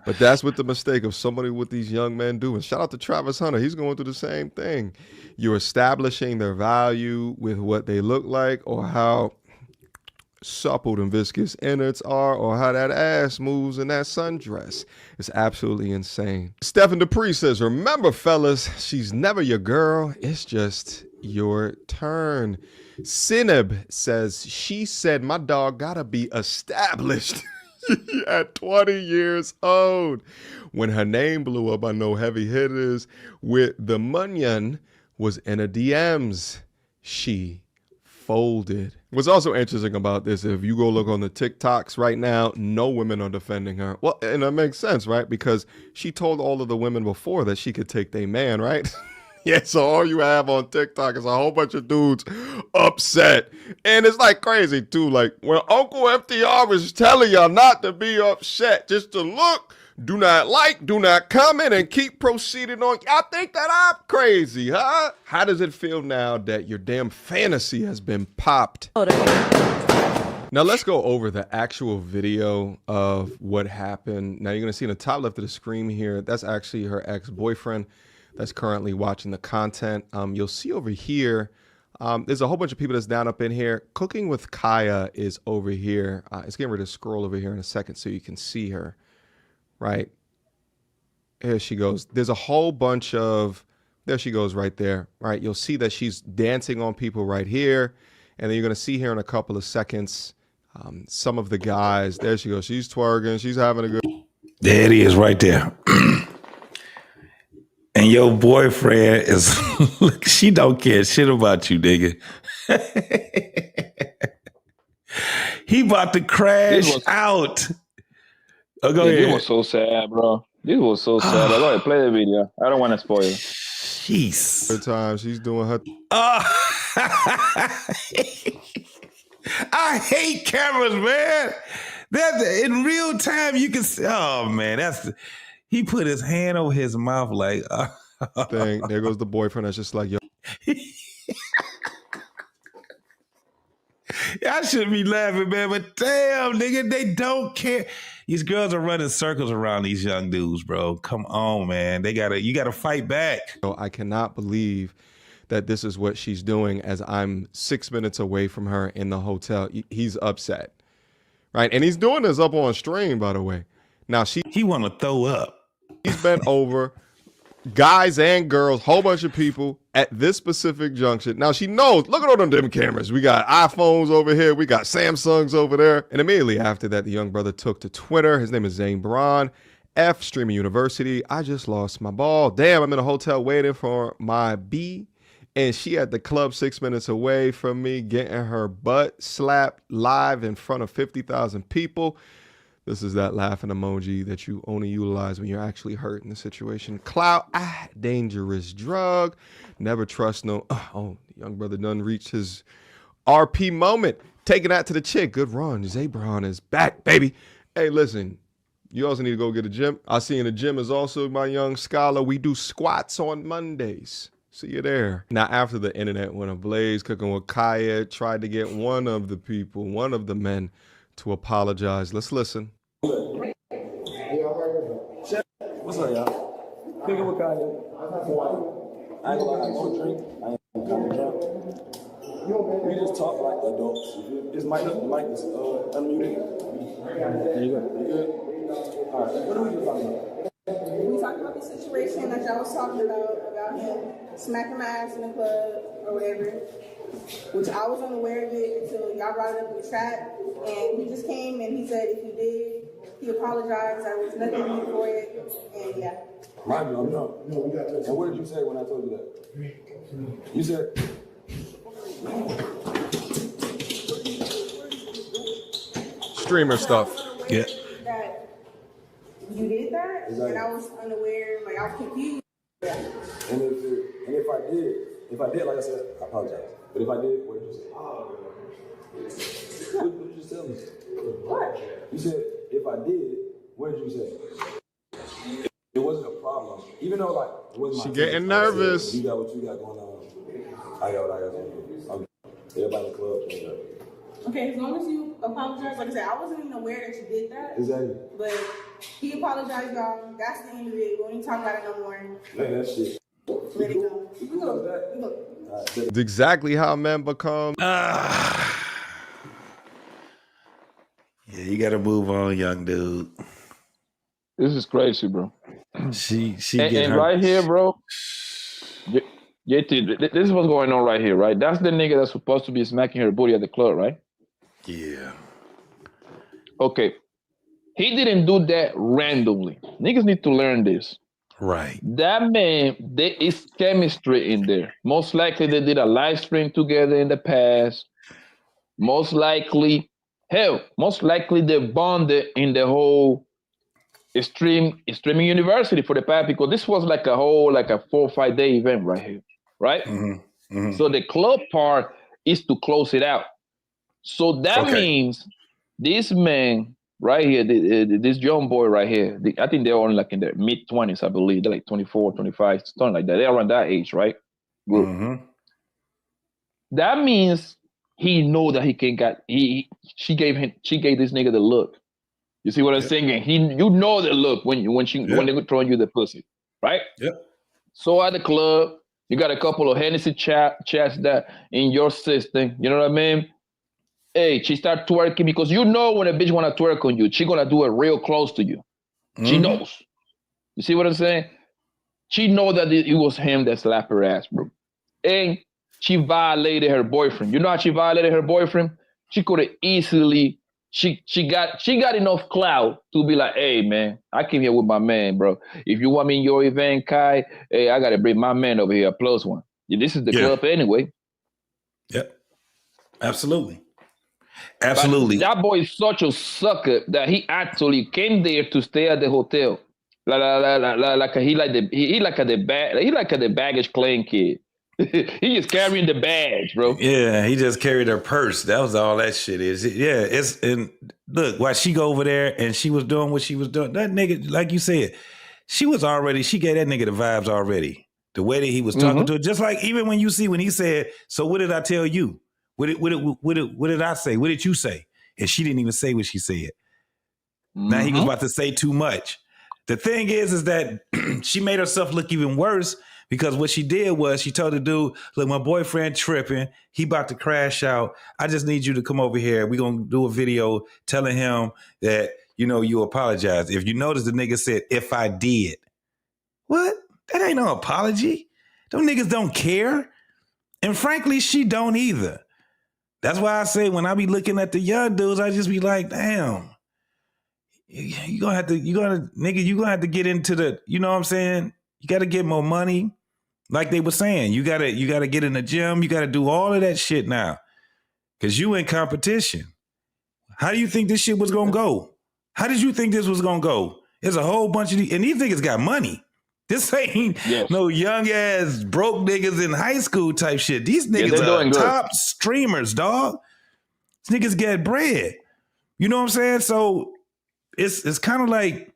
But that's what the mistake of somebody with these young men do. And shout out to Travis Hunter. He's going through the same thing. You're establishing their value with what they look like or how supple and viscous innards are or how that ass moves in that sundress. It's absolutely insane. Stephen Dupree says, remember, fellas, she's never your girl. It's just your turn. Sineb says, she said my dog gotta be established at 20 years old. When her name blew up, I know heavy hitters with the Munyon was in her DMs. She folded. What's also interesting about this, if you go look on the TikToks right now, no women are defending her. Well, and that makes sense, right? Because she told all of the women before that she could take their man, right? Yeah, so all you have on TikTok is a whole bunch of dudes upset. And it's like crazy, too. Like, when Uncle FDR was telling y'all not to be upset, just to look, do not like, do not comment, and keep proceeding on. Y'all think that I'm crazy, huh? How does it feel now that your damn fantasy has been popped? Now let's go over the actual video of what happened. Now you're gonna see in the top left of the screen here, that's actually her ex-boyfriend that's currently watching the content. You'll see over here, there's a whole bunch of people that's down up in here. Cooking with Kaya is over here. It's getting ready to scroll over here in a second so you can see her. Right, here she goes. There's a whole bunch of, there she goes right there, right? You'll see that she's dancing on people right here. And then you're going to see here in a couple of seconds, some of the guys, there she goes. She's twerking, she's having a good. There it is right there. And your boyfriend is, look, she don't care shit about you, nigga. He about to crash out. Oh, go ahead. This was so sad, bro. This was so sad. Go ahead, play the video. I don't want to spoil it. Jeez. Good time. She's doing her. I hate cameras, man. That's in real time. You can see. Oh man, he put his hand over his mouth like. Thing. There goes the boyfriend. That's just like yo. I shouldn't be laughing, man, but damn, nigga, they don't care. These girls are running circles around these young dudes, bro. Come on, man. You gotta fight back. I cannot believe that this is what she's doing as I'm 6 minutes away from her in the hotel. He's upset, right? And he's doing this up on stream, by the way. Now he want to throw up. He's bent over, guys and girls, whole bunch of people at this specific junction. Now she knows, look at all them cameras. We got iPhones over here. We got Samsungs over there. And immediately after that, the young brother took to Twitter. His name is Zane Baran. F Streaming University. I just lost my ball. Damn, I'm in a hotel waiting for my B. and she at the club 6 minutes away from me getting her butt slapped live in front of 50,000 people. This is that laughing emoji that you only utilize when you're actually hurt in the situation. Clout, dangerous drug. Never trust no. Oh, the young brother done reached his RP moment. Taking that to the chick. Good run. Zabron is back, baby. Hey, listen. You also need to go get a gym. I see in the gym is also my young scholar. We do squats on Mondays. See you there. Now, after the internet went ablaze, Cooking with Kaya tried to get one of the people, one of the men, to apologize. Let's listen. What's up, y'all? Cooking with Kaya. I ain't gonna lie, I don't drink. I ain't kind of drunk. We just talk like adults. This mic is unmuted. There you go. You good? All right. What are we talking about? We talked about the situation that y'all was talking about him smacking my ass in the club or whatever, which I was unaware of it until y'all brought it up in the chat. And he just came and he said if he did, he apologized. There was nothing new for it, and yeah. Right, no. And what did you say when I told you that? You said. Streamer stuff. Yeah. That you did that, exactly. And I was unaware, like I was confused. Yeah. And if I did, like I said, I apologize. But if I did, what did you say? What did you just tell me? What? You said if I did, what did you say? It wasn't a problem, even though like it wasn't. She getting nervous. You got what you got going on. I got what I got going on. Everybody in the club. Okay, as long as you apologize, like I said, I wasn't even aware that you did that. Exactly. But he apologized, y'all. That's the end of it. We don't talk about it no more. Man, that shit. Let it go. It's exactly how men become. Yeah, you got to move on, young dude. This is crazy, bro. She and right here, bro. JT, this is what's going on right here, right? That's the nigga that's supposed to be smacking her booty at the club, right? Yeah. Okay. He didn't do that randomly. Niggas need to learn this. Right. That man, there is chemistry in there. Most likely they did a live stream together in the past. Most likely they bonded in the whole streaming university for the past, because this was like a 4 or 5 day event right here, right? Mm-hmm. Mm-hmm. So the club part is to close it out. So that means this man right here, this young boy right here, I think they're only like in their mid-20s, I believe. They're like 24, 25, something like that. They're around that age, right? Good. Mm-hmm. That means he know that he can she gave this nigga the look. You see what I'm saying? You know the look when they're throwing you the pussy, right? Yep. So at the club, you got a couple of Hennessy chats that in your system. You know what I mean? Hey, she start twerking because you know when a bitch wanna twerk on you, she gonna do it real close to you. Mm-hmm. She knows. You see what I'm saying? She know that it was him that slapped her ass, bro. And she violated her boyfriend. You know how she violated her boyfriend? She could have easily. She got enough clout to be like, hey man, I came here with my man, bro. If you want me in your event, Kai, hey, I gotta bring my man over here, plus one. This is the club anyway. Yep. Absolutely. Absolutely. But that boy is such a sucker that he actually came there to stay at the hotel. He like the baggage claim kid. He is carrying the bags, bro. Yeah, he just carried her purse. That was all that shit is. Yeah, and look, while she go over there and she was doing what she was doing, that nigga, like you said, she gave that nigga the vibes already. The way that he was talking to her, just like even when he said, so what did I tell you? What did I say? What did you say? And she didn't even say what she said. Now he was about to say too much. The thing is that she made herself look even worse, because what she did was she told the dude, look, my boyfriend tripping. He about to crash out. I just need you to come over here. We're going to do a video telling him that, you apologize. If you notice, the nigga said, if I did. What? That ain't no apology. Them niggas don't care. And frankly, she don't either. That's why I say when I be looking at the young dudes, I just be like, damn. You're gonna have to get into the, you know what I'm saying? You got to get more money, Like they were saying, you gotta get in the gym. You gotta do all of that shit now, because you in competition. How do you think this shit was gonna go? How did you think this was gonna go? There's a whole bunch of and these niggas got money. This ain't no young ass broke niggas in high school type shit. These niggas are top streamers, dog. These niggas get bread. You know what I'm saying? So it's kind of like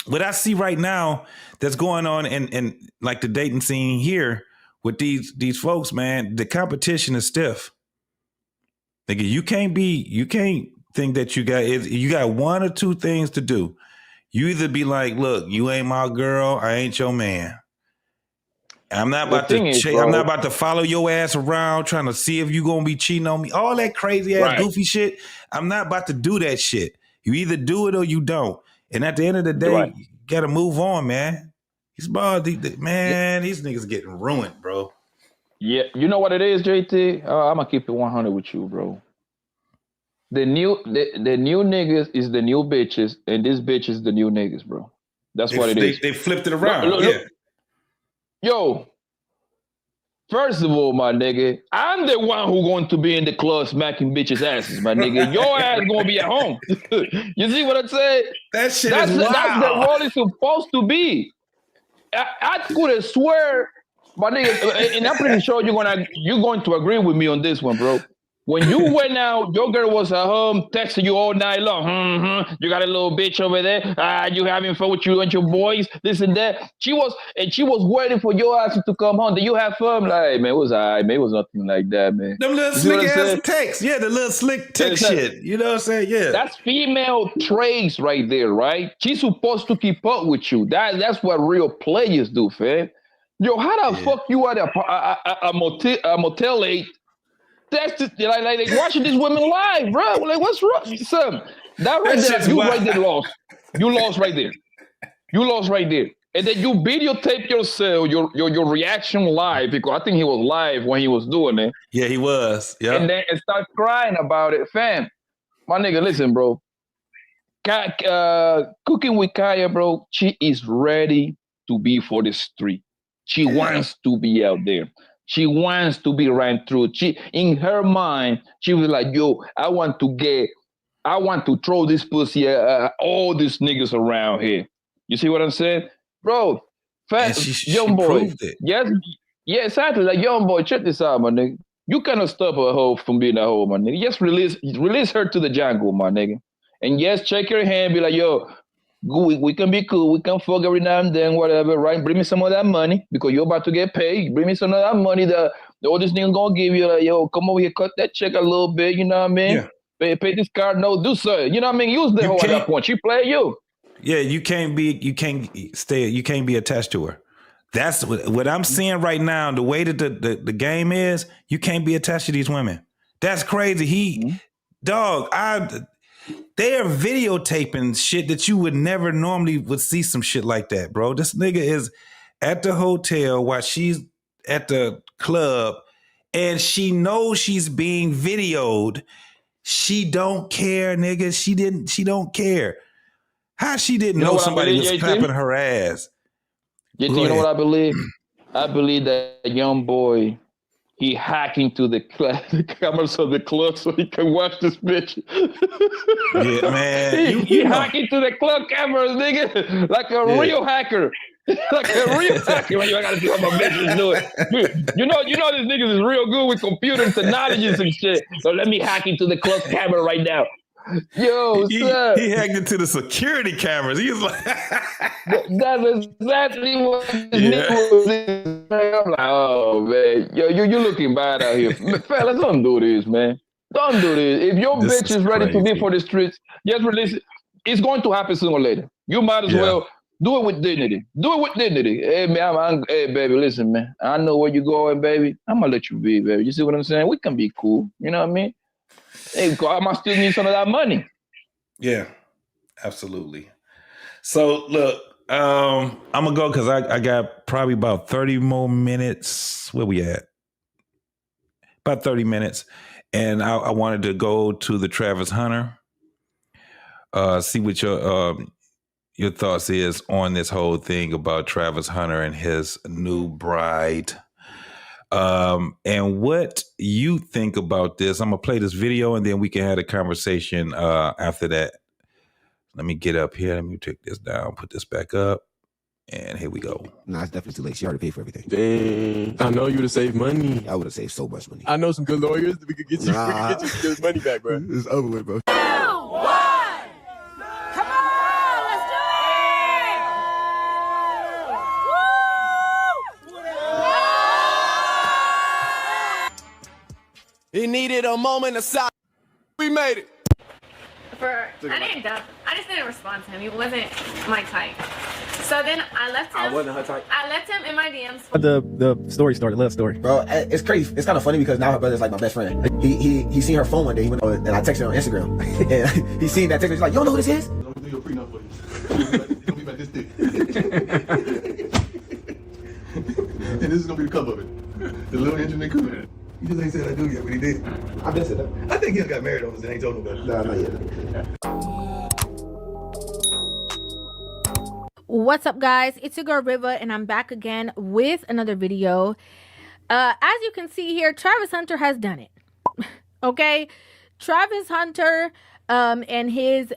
what I see right now that's going on in like the dating scene here with these folks, man. The competition is stiff. Nigga, you can't think that you got one or two things to do. You either be like, look, you ain't my girl, I ain't your man. I'm not about I'm not about to follow your ass around trying to see if you gonna be cheating on me. All that crazy ass goofy shit. I'm not about to do that shit. You either do it or you don't. And at the end of the day, you gotta move on, man. These niggas getting ruined, bro. Yeah, you know what it is, JT? I'm gonna keep it 100 with you, bro. The new niggas is the new bitches, and this bitch is the new niggas, bro. That's what it is. They flipped it around. Look. Yo, first of all, my nigga, I'm the one who going to be in the club smacking bitches' asses, my nigga. Your ass gonna be at home. You see what I'm saying? That shit that's is wild. That's the role it's supposed to be. I could swear, my nigga, and I'm pretty sure you're going to agree with me on this one, bro. When you went out, your girl was at home texting you all night long. You got a little bitch over there. You having fun with you and your boys, this and that. She was waiting for your ass to come home. Did you have fun? Like, man, it was all right, man. It was nothing like that, man. Them little slick ass texts. Yeah, the little slick text shit. You know what I'm saying? Yeah. That's female traits right there, right? She's supposed to keep up with you. That's what real players do, fam. Yo, how the fuck you at a motel 8? That's just, like watching these women live, bro. Like, what's wrong? Son, that right there, you right there lost. You lost right there. You lost right there. And then you videotape yourself, your reaction live, because I think he was live when he was doing it. Yeah, he was. Yeah. And then start crying about it. Fam, my nigga, listen, bro. Cooking with Kaya, bro, she is ready to be for the street. She wants to be out there. She wants to be ran through. She, in her mind, she was like, yo, I want to throw this pussy at all these niggas around here. You see what I'm saying? Bro, young boy. Yes, yeah, exactly. Like, young boy, check this out, my nigga. You cannot stop a hoe from being a hoe, my nigga. Just release her to the jungle, my nigga. And yes, shake her hand, be like, yo, we can be cool. We can fuck every now and then, whatever, right? Bring me some of that money because you're about to get paid. Bring me some of that money that all this nigga gonna give you. Like, yo, come over here, cut that check a little bit. You know what I mean? Yeah. Pay this card. No, do something. You know what I mean? Use the hoe at that point. She play you. Yeah, you can't be attached to her. That's what I'm seeing right now. The way that the game is, you can't be attached to these women. That's crazy. They are videotaping shit that you would never normally would see some shit like that, bro. This nigga is at the hotel while she's at the club and she knows she's being videoed. She don't care, nigga. She don't care. How she didn't know somebody was clapping her ass? You know what I believe? I believe that young boy, he hacked into the cameras of the club so he can watch this bitch. Yeah, man. He hacked into the club cameras, nigga, like a real hacker. Like a real hacker. I gotta see what my bitch is doing. You know this nigga is real good with computer technology and some shit. So let me hack into the club camera right now. Yo, he hacked into the security cameras. He was like, that's exactly what this nigga was doing. I'm like, oh man, yo, you looking bad out here, fellas. Don't do this, man. Don't do this. If your bitch is ready to be for the streets, just release it. It's going to happen sooner or later. You might as well do it with dignity. Do it with dignity. Hey man, hey baby, listen, man. I know where you're going, baby. I'm gonna let you be, baby. You see what I'm saying? We can be cool. You know what I mean? Hey, I might still need some of that money. Yeah, absolutely. So look, I'm gonna go because I got probably about 30 more minutes. Where we at? About 30 minutes. And I wanted to go to the Travis Hunter, see what your thoughts is on this whole thing about Travis Hunter and his new bride. And what you think about this. I'm going to play this video and then we can have a conversation after that. Let me get up here. Let me take this down, put this back up. And here we go. Nah, it's definitely too late. She already paid for everything. Dang. I know you would have saved money. I would have saved so much money. I know some good lawyers that we could get you, this money back, bro. It's over with, bro. He needed a moment of silence. We made it. I didn't dump. I just didn't respond to him. He wasn't my type. So then I left him. I wasn't her type. I left him in my DMs. The story started, love story. Bro, it's crazy. It's kind of funny because now her brother's like my best friend. He seen her phone one day, and I texted her on Instagram. And he seen that text. He's like, you don't know who this is? Don't do your prenup for you. Don't be like this thick. And this is gonna be the cover of it. The little engine they could. He just ain't said I do yet, but he did. I've been said that. I think he got married on this and ain't told nobody. Nah, not yet. What's up, guys? It's your girl Riva, and I'm back again with another video. As you can see here, Travis Hunter has done it. Okay, Travis Hunter and his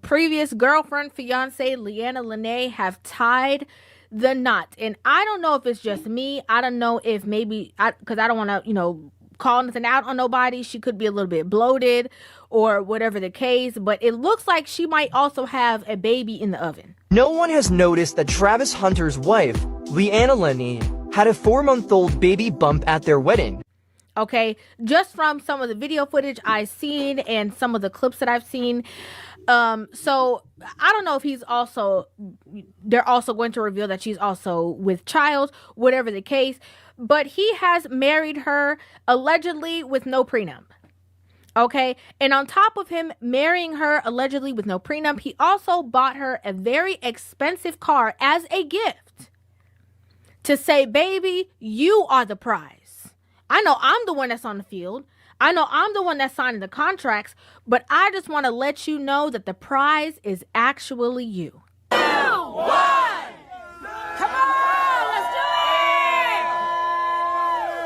previous girlfriend, fiance Leanna Lene have tied the knot. And I don't know if it's just me. I don't know if maybe because I don't want to call nothing out on nobody. She could be a little bit bloated or whatever the case, but it looks like she might also have a baby in the oven. No one has noticed that Travis Hunter's wife, Leanna Lene, had a 4-month-old baby bump at their wedding. Okay, just from some of the video footage I've seen and some of the clips that I've seen. So I don't know if they're also going to reveal that she's also with child, whatever the case, but he has married her allegedly with no prenup. Okay, and on top of him marrying her allegedly with no prenup, he also bought her a very expensive car as a gift to say, baby, you are the prize. I know I'm the one that's on the field. I know I'm the one that's signing the contracts, but I just want to let you know that the prize is actually you. 2, 1. Come on, let's do it!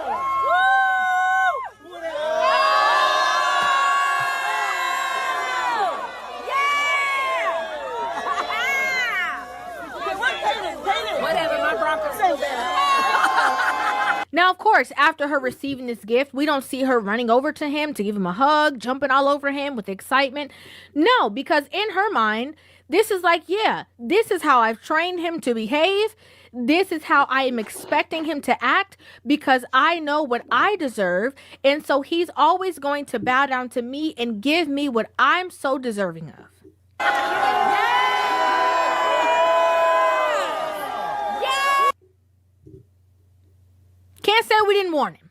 Woo! Yeah! Whatever, my Broncos say that. Now, of course, after her receiving this gift, we don't see her running over to him to give him a hug, jumping all over him with excitement. No, because in her mind, this is like, yeah, this is how I've trained him to behave. This is how I am expecting him to act because I know what I deserve. And so he's always going to bow down to me and give me what I'm so deserving of. Can't say we didn't warn him.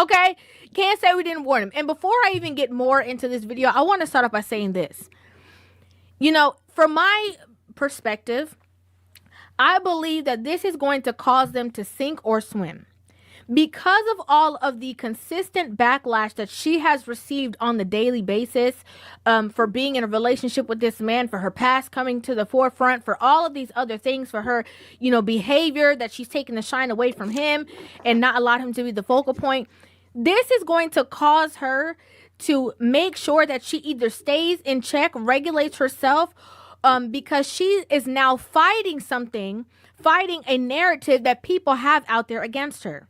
Okay? Can't say we didn't warn him. And before I even get more into this video, I want to start off by saying this. From my perspective, I believe that this is going to cause them to sink or swim. Because of all of the consistent backlash that she has received on the daily basis for being in a relationship with this man, for her past coming to the forefront, for all of these other things, for her, behavior that she's taken the shine away from him and not allowed him to be the focal point. This is going to cause her to make sure that she either stays in check, regulates herself, because she is now fighting a narrative that people have out there against her.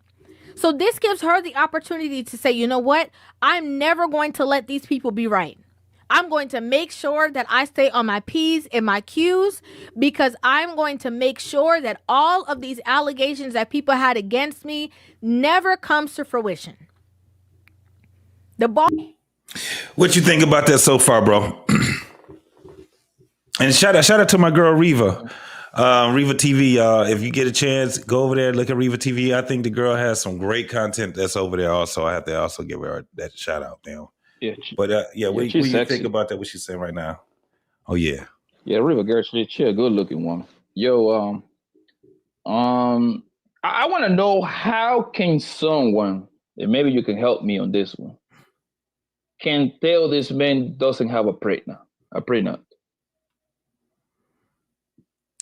So this gives her the opportunity to say, you know what? I'm never going to let these people be right. I'm going to make sure that I stay on my P's and my Q's because I'm going to make sure that all of these allegations that people had against me never comes to fruition. What you think about that so far, bro? And shout out to my girl Riva. Riva TV, if you get a chance, go over there, look at Riva TV. I think the girl has some great content that's over there also. I have to also give her that shout out now. Yeah. What do you think about that, what she's saying right now? Oh, yeah. Yeah, Riva girl, she's a good looking woman. Yo, I want to know how can someone, and maybe you can help me on this one, can tell this man doesn't have a prenup?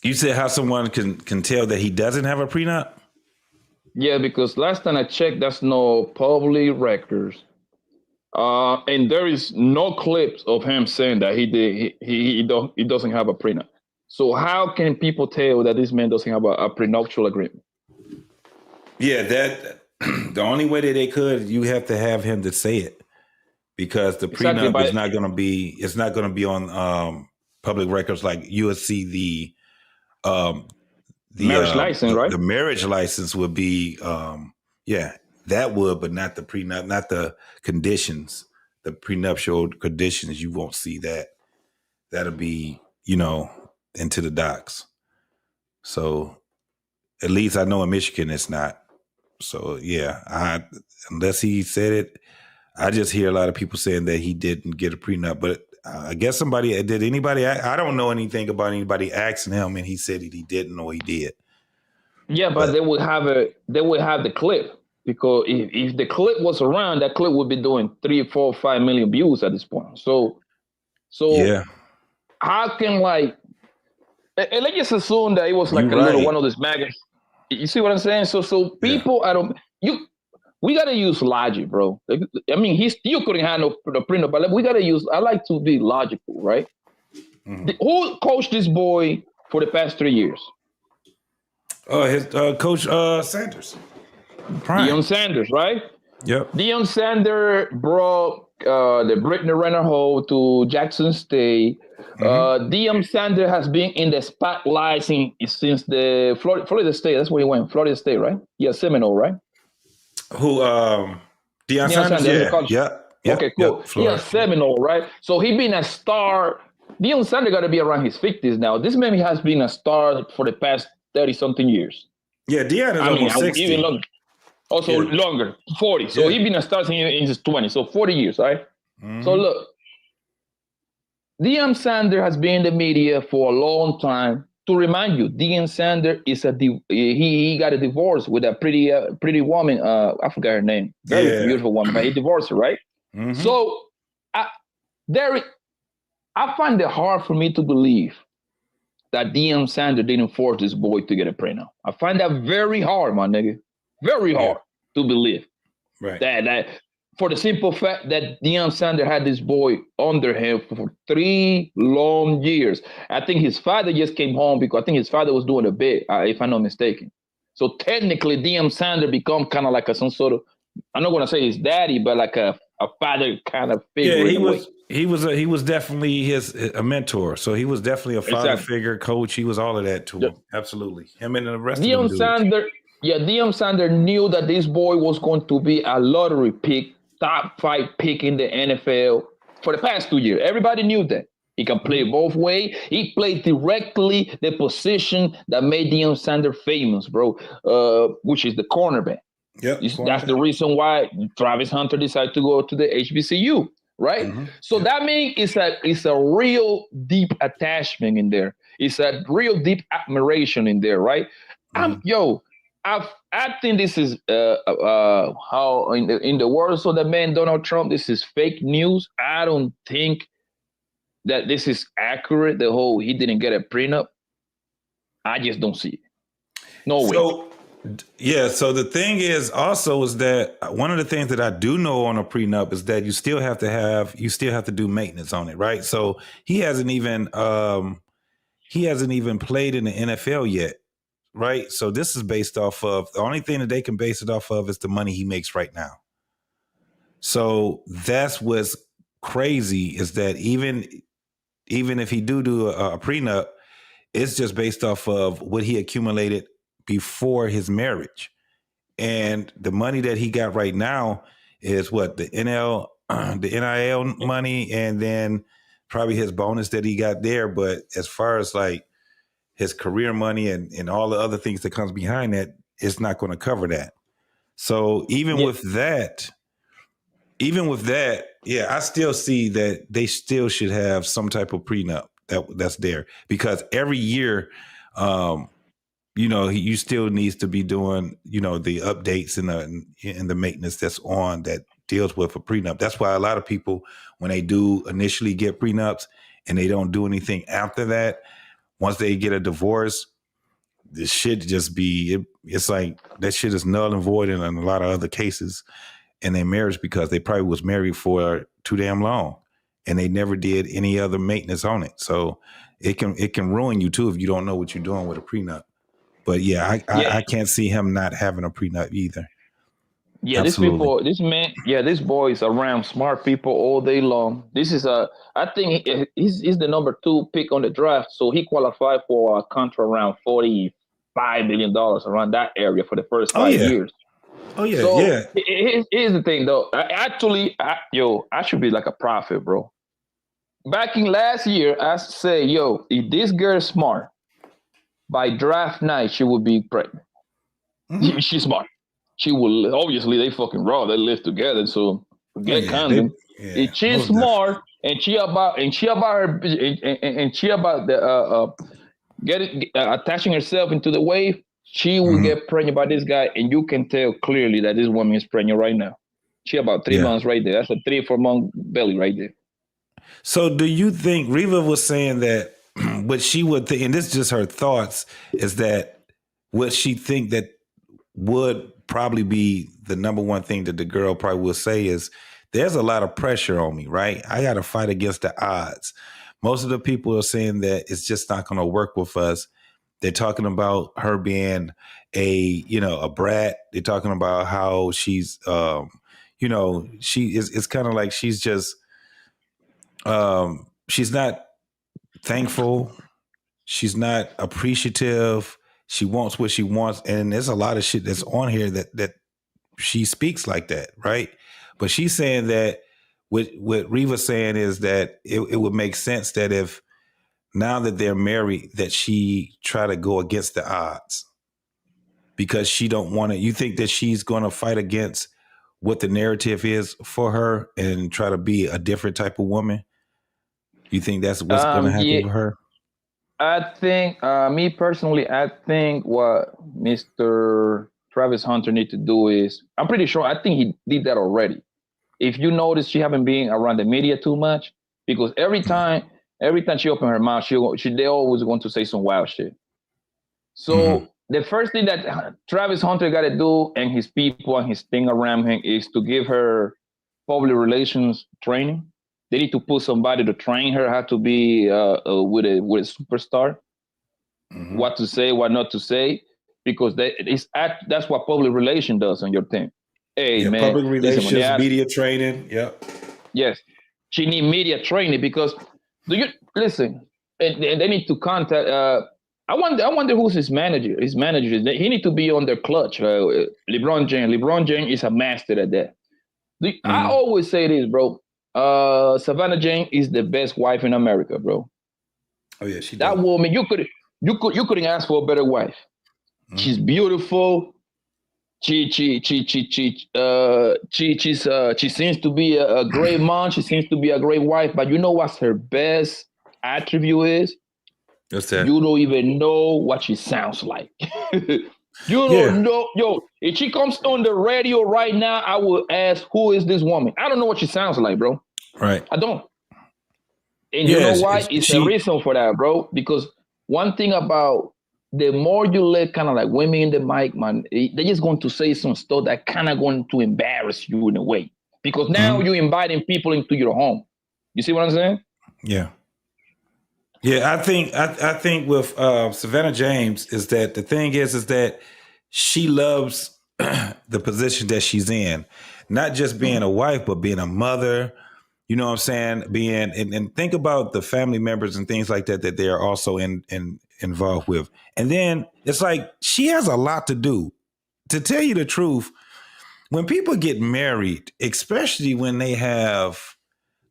You said how someone can tell that he doesn't have a prenup? Yeah, because last time I checked, that's no public records. And there is no clips of him saying that he doesn't have a prenup. So how can people tell that this man doesn't have a prenuptial agreement? Yeah, that the only way that they could, you have to have him to say it, because the prenup is not going to be. It's not going to be on public records. Like you would see the marriage license, right? The marriage license would be, that would, but not the prenup, not the conditions, the prenuptial conditions. You won't see that. That'll be, into the docs. So at least I know in Michigan it's not. So yeah, unless he said it, I just hear a lot of people saying that he didn't get a prenup. But I guess did anybody? I don't know anything about anybody asking him, and he said that he didn't or he did. Yeah, but they would have the clip, because if the clip was around, that clip would be doing 3, 4, 5 million views at this point. So yeah, how can and let's just assume that it was like little one of these magazines. You see what I'm saying? So people, we gotta use logic, bro. I mean, he still couldn't handle the prenup, but I like to be logical, right? Mm-hmm. Who coached this boy for the past 3 years? His coach Sanders. Deion Sanders, right? Yep. Deion Sanders brought the Brittany Renner Hall to Jackson State. Deion Sanders has been in the spotlight since the Florida State. That's where he went. Florida State, right? Yeah, Seminole, right? Who? Deion Sanders? Yeah. Okay, cool. Yeah, Seminole, right? So he been a star. Deion Sanders got to be around his 50s now. This man has been a star for the past 30-something years. Yeah, Deion is almost 60. Even longer. Also longer, 40. So he's been a star in his 20s. So 40 years, right? Mm-hmm. So look, Deion Sanders has been in the media for a long time. To remind you, Deion Sanders is he got a divorce with a pretty woman. I forgot her name. Very beautiful woman, but he divorced her, right? Mm-hmm. So I find it hard for me to believe that Deion Sanders didn't force this boy to get a prenup. I find that very hard, my nigga. Very hard to believe. Right. That for the simple fact that Deion Sanders had this boy under him for 3 long years. I think his father just came home because I think his father was doing a bit, if I'm not mistaken. So technically, Deion Sanders become kind of like some sort of, I'm not going to say his daddy, but like a father kind of figure. Yeah, he was definitely a mentor. So he was definitely a father figure, coach. He was all of that to him. Absolutely. Him and the rest of them dudes. Deion Sanders knew that this boy was going to be a lottery pick, top 5 pick in the NFL for the past 2 years. Everybody knew that. He can play both ways. He played directly the position that made Deion Sanders famous, bro, which is the cornerback. Yep. That's the reason why Travis Hunter decided to go to the HBCU, right? Mm-hmm. So that means it's a real deep attachment in there. It's a real deep admiration in there, right? Mm-hmm. I think this is how in the words of the man Donald Trump, this is fake news. I don't think that this is accurate. The whole he didn't get a prenup. I just don't see it. No way. Yeah. So the thing is that one of the things that I do know on a prenup is that you still have to do maintenance on it, right? So he hasn't even played in the NFL yet. Right. So this is based off of the only thing that they can base it off of is the money he makes right now. So that's what's crazy is that even if he do a prenup, it's just based off of what he accumulated before his marriage. And the money that he got right now is what the NIL money and then probably his bonus that he got there. But as far as like his career money and all the other things that comes behind that, it's not going to cover that. So even with that, I still see that they still should have some type of prenup that's there because every year, you still needs to be doing, the updates and the maintenance that's on that deals with a prenup. That's why a lot of people, when they do initially get prenups and they don't do anything after that, once they get a divorce, this shit just be, it's like that shit is null and void in a lot of other cases in their marriage because they probably was married for too damn long and they never did any other maintenance on it. So it can ruin you too if you don't know what you're doing with a prenup. But yeah, I can't see him not having a prenup either. Yeah, Absolutely. this boy is around smart people all day long. I think he's the number 2 pick on the draft, so he qualified for a contract around $45 million around that area for the first 5 years. Oh yeah, so yeah. Here's the thing, though. I should be like a prophet, bro. Back in last year, I say, if this girl is smart, by draft night she would be pregnant. Mm-hmm. She's smart. She will, obviously they fucking raw. They live together, so forget condom. If she's smart and she about attaching herself into the wave, she will get pregnant by this guy, and you can tell clearly that this woman is pregnant right now. She about 3 months right there. That's a 3 or 4 month belly right there. So do you think Reva was saying that what she would think, and this is just her thoughts, is that what she think that would probably be the number one thing that the girl probably will say is, there's a lot of pressure on me, right? I got to fight against the odds. Most of the people are saying that it's just not going to work with us. They're talking about her being a brat. They're talking about how she's, she is, it's kind of like she's just, she's not thankful. She's not appreciative. She wants what she wants. And there's a lot of shit that's on here that she speaks like that, right? But she's saying that what Reva's saying is that it would make sense that if now that they're married, that she try to go against the odds because she don't want to. You think that she's going to fight against what the narrative is for her and try to be a different type of woman? You think that's what's going to happen with her? I think, me personally, I think what Mr. Travis Hunter need to do is, I'm pretty sure, I think he did that already. If you notice, she haven't been around the media too much because every time she open her mouth, they always want to say some wild shit. So the first thing that Travis Hunter got to do and his people and his thing around him is to give her public relations training. They need to put somebody to train her how to be with a superstar, what to say, what not to say, because that's what public relation does on your team. Hey, man. Public relations, media training. Yep. Yes. She need media training because listen, and they need to contact I wonder who's his manager. His manager he need to be on their clutch. LeBron James. LeBron James is a master at that. I always say this, bro. Savannah James is the best wife in America, bro. Oh yeah, she. That woman, you couldn't ask for a better wife. She's beautiful. She seems to be a great mom. She seems to be a great wife. But you know what's her best attribute is? What's that? You don't even know what she sounds like. You don't know. Yo, if she comes on the radio right now, I will ask, who is this woman? I don't know what she sounds like, bro. Right. I don't. And you know why? It's a reason for that, bro. Because one thing about the more you let kind of like women in the mic, man, they're just going to say some stuff that kind of going to embarrass you in a way. Because now you're inviting people into your home. You see what I'm saying? Yeah. Yeah, I think with Savannah James is that the thing is that she loves the position that she's in, not just being a wife, but being a mother. You know what I'm saying? And think about the family members and things like that they are also involved with. And then it's like she has a lot to do. To tell you the truth, when people get married, especially when they have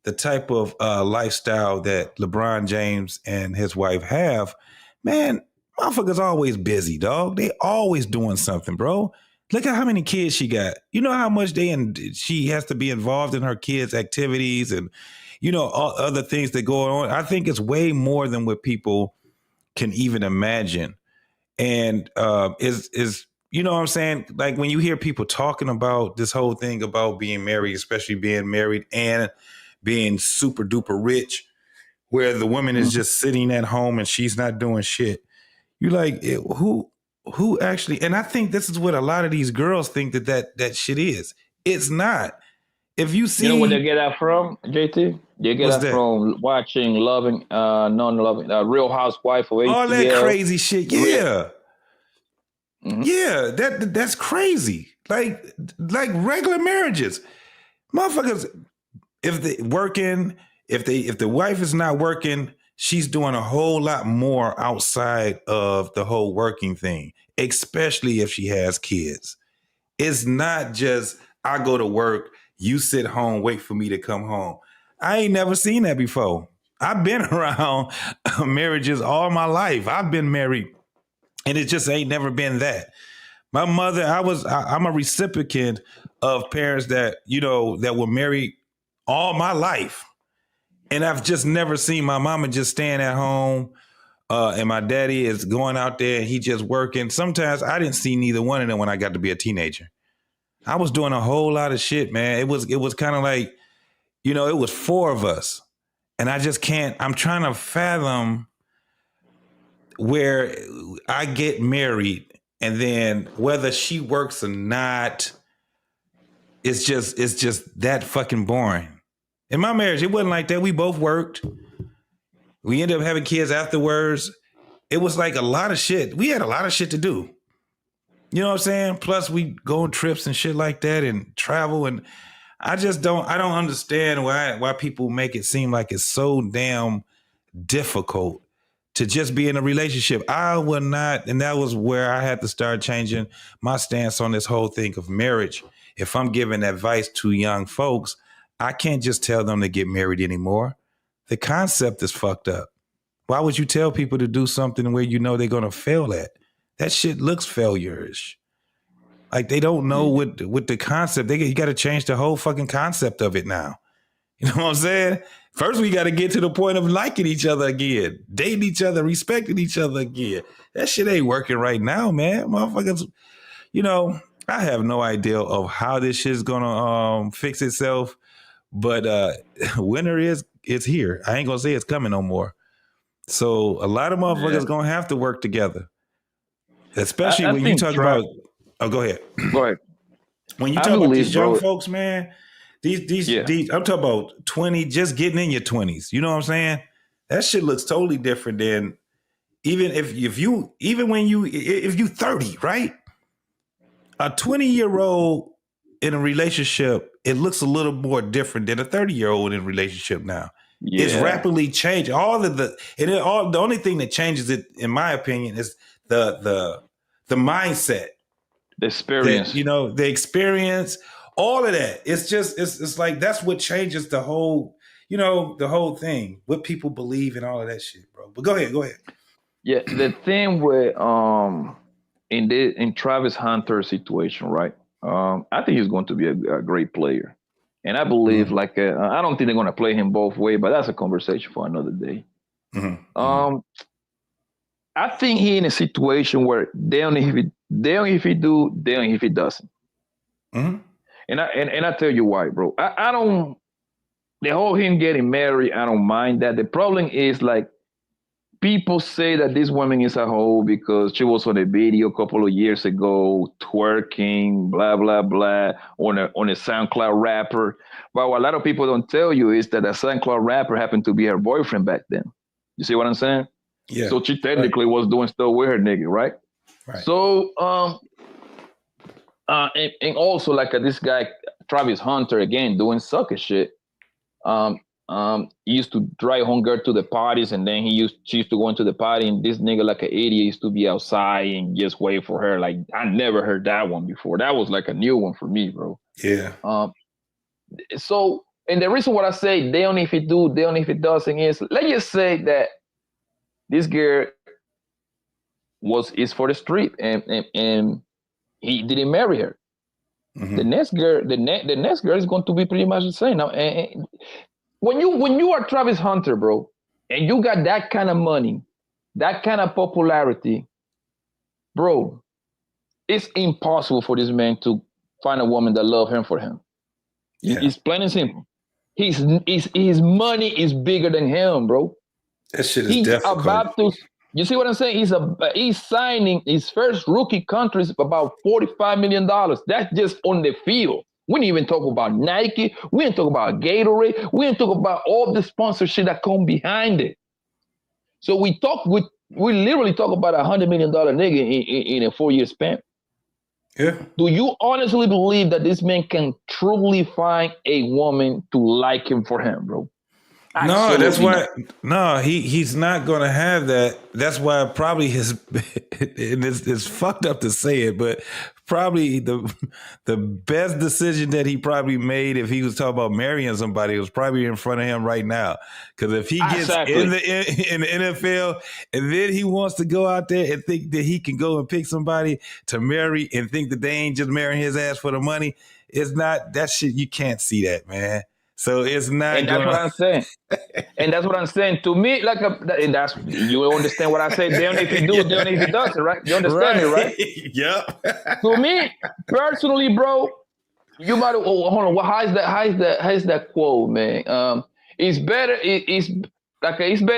the type of lifestyle that LeBron James and his wife have, man, motherfuckers always busy, dog. They always doing something, bro. Look at how many kids she got. You know how much she has to be involved in her kids' activities and, you know, all other things that go on. I think it's way more than what people can even imagine. And is you know what I'm saying? Like when you hear people talking about this whole thing about being married, especially being married and being super duper rich, where the woman is just sitting at home and she's not doing shit. You like, who actually, and I think this is what a lot of these girls think that shit is. It's not. If you see, you know where they get that from, JT? They get that from watching Real Housewife of ATL. All that crazy shit, yeah. Yeah, that's crazy. Like regular marriages. Motherfuckers, if they working, if the wife is not working, she's doing a whole lot more outside of the whole working thing, especially if she has kids. It's not just I go to work, you sit home, wait for me to come home. I ain't never seen that before. I've been around marriages all my life. I've been married, and it just ain't never been that. My mother, I'm a recipient of parents that, that were married all my life. And I've just never seen my mama just staying at home and my daddy is going out there and he just working. Sometimes I didn't see neither one of them when I got to be a teenager. I was doing a whole lot of shit, man. It was kind of like, it was 4 of us. And I just can't, I'm trying to fathom where I get married and then whether she works or not, it's just that fucking boring. In my marriage, it wasn't like that. We both worked. We ended up having kids afterwards. It was like a lot of shit. We had a lot of shit to do. You know what I'm saying? Plus we go on trips and shit like that and travel. And I don't understand why people make it seem like it's so damn difficult to just be in a relationship. I would not, and that was where I had to start changing my stance on this whole thing of marriage. If I'm giving advice to young folks, I can't just tell them to get married anymore. The concept is fucked up. Why would you tell people to do something where they're going to fail at? That shit looks failure-ish. Like they don't know what the concept. You got to change the whole fucking concept of it now. You know what I'm saying? First, we got to get to the point of liking each other again, dating each other, respecting each other again. That shit ain't working right now, man. Motherfuckers, I have no idea of how this shit's gonna fix itself. But winter it's here. I ain't gonna say it's coming no more. So a lot of motherfuckers gonna have to work together. Especially when you talk about. Oh, go ahead. Go ahead. When you talk about these young folks, man, these I'm talking about 20, just getting in your 20s. You know what I'm saying? That shit looks totally different than if you 30, right? A 20-year-old in a relationship, it looks a little more different than a 30-year-old in a relationship now. Yeah. It's rapidly changing. The only thing that changes it, in my opinion, is the mindset. The experience. The experience, all of that. It's like that's what changes the whole, the whole thing. What people believe and all of that shit, bro. But go ahead. Yeah, the thing with in Travis Hunter's situation, right? I think he's going to be a great player. And I believe I don't think they're going to play him both ways, but that's a conversation for another day. Mm-hmm. I think he in a situation where they don't know if he do, they don't know if he doesn't. Mm-hmm. And I tell you why, bro. I don't, the whole him getting married, I don't mind that. The problem is people say that this woman is a hoe because she was on a video a couple of years ago twerking, blah, blah, blah, on a SoundCloud rapper. But what a lot of people don't tell you is that a SoundCloud rapper happened to be her boyfriend back then. You see what I'm saying? Yeah. So she technically was doing stuff with her nigga, right? Right. So, and also this guy, Travis Hunter, again, doing sucker shit. He used to drive home girl to the parties, and then she used to go into the party, and this nigga like an idiot used to be outside and just wait for her. Like I never heard that one before. That was like a new one for me, bro. Yeah. So, and the reason why I say they don't know if it do, they don't know if it doesn't is, let's just say that this girl is for the street, and he didn't marry her. Mm-hmm. The next girl is going to be pretty much the same. Now, and when you are Travis Hunter, bro, and you got that kind of money, that kind of popularity, bro, it's impossible for this man to find a woman that love him for him. Yeah. It's plain and simple. His money is bigger than him, bro. That shit is He's difficult. about to. You see what I'm saying? He's signing his first rookie contract about $45 million. That's just on the field. We didn't even talk about Nike. We didn't talk about Gatorade. We didn't talk about all the sponsorship that come behind it. So we literally talk about $100 million nigga in a 4-year span. Yeah. Do you honestly believe that this man can truly find a woman to like him for him, bro? No, Absolutely that's why. not. No, he's not going to have that. That's why probably his. And it's fucked up to say it, but probably the best decision that he probably made if he was talking about marrying somebody was probably in front of him right now. Because if he gets in the NFL and then he wants to go out there and think that he can go and pick somebody to marry and think that they ain't just marrying his ass for the money, it's not that shit. You can't see that, man. So it's not. And that's what I'm saying. And that's what I'm saying. To me, and that's, you understand what I say. Damn if he do it, damn if he doesn't, right? You understand me, right? Yep. To me, personally, bro, you might hold on. Well, how's that quote, man? It's better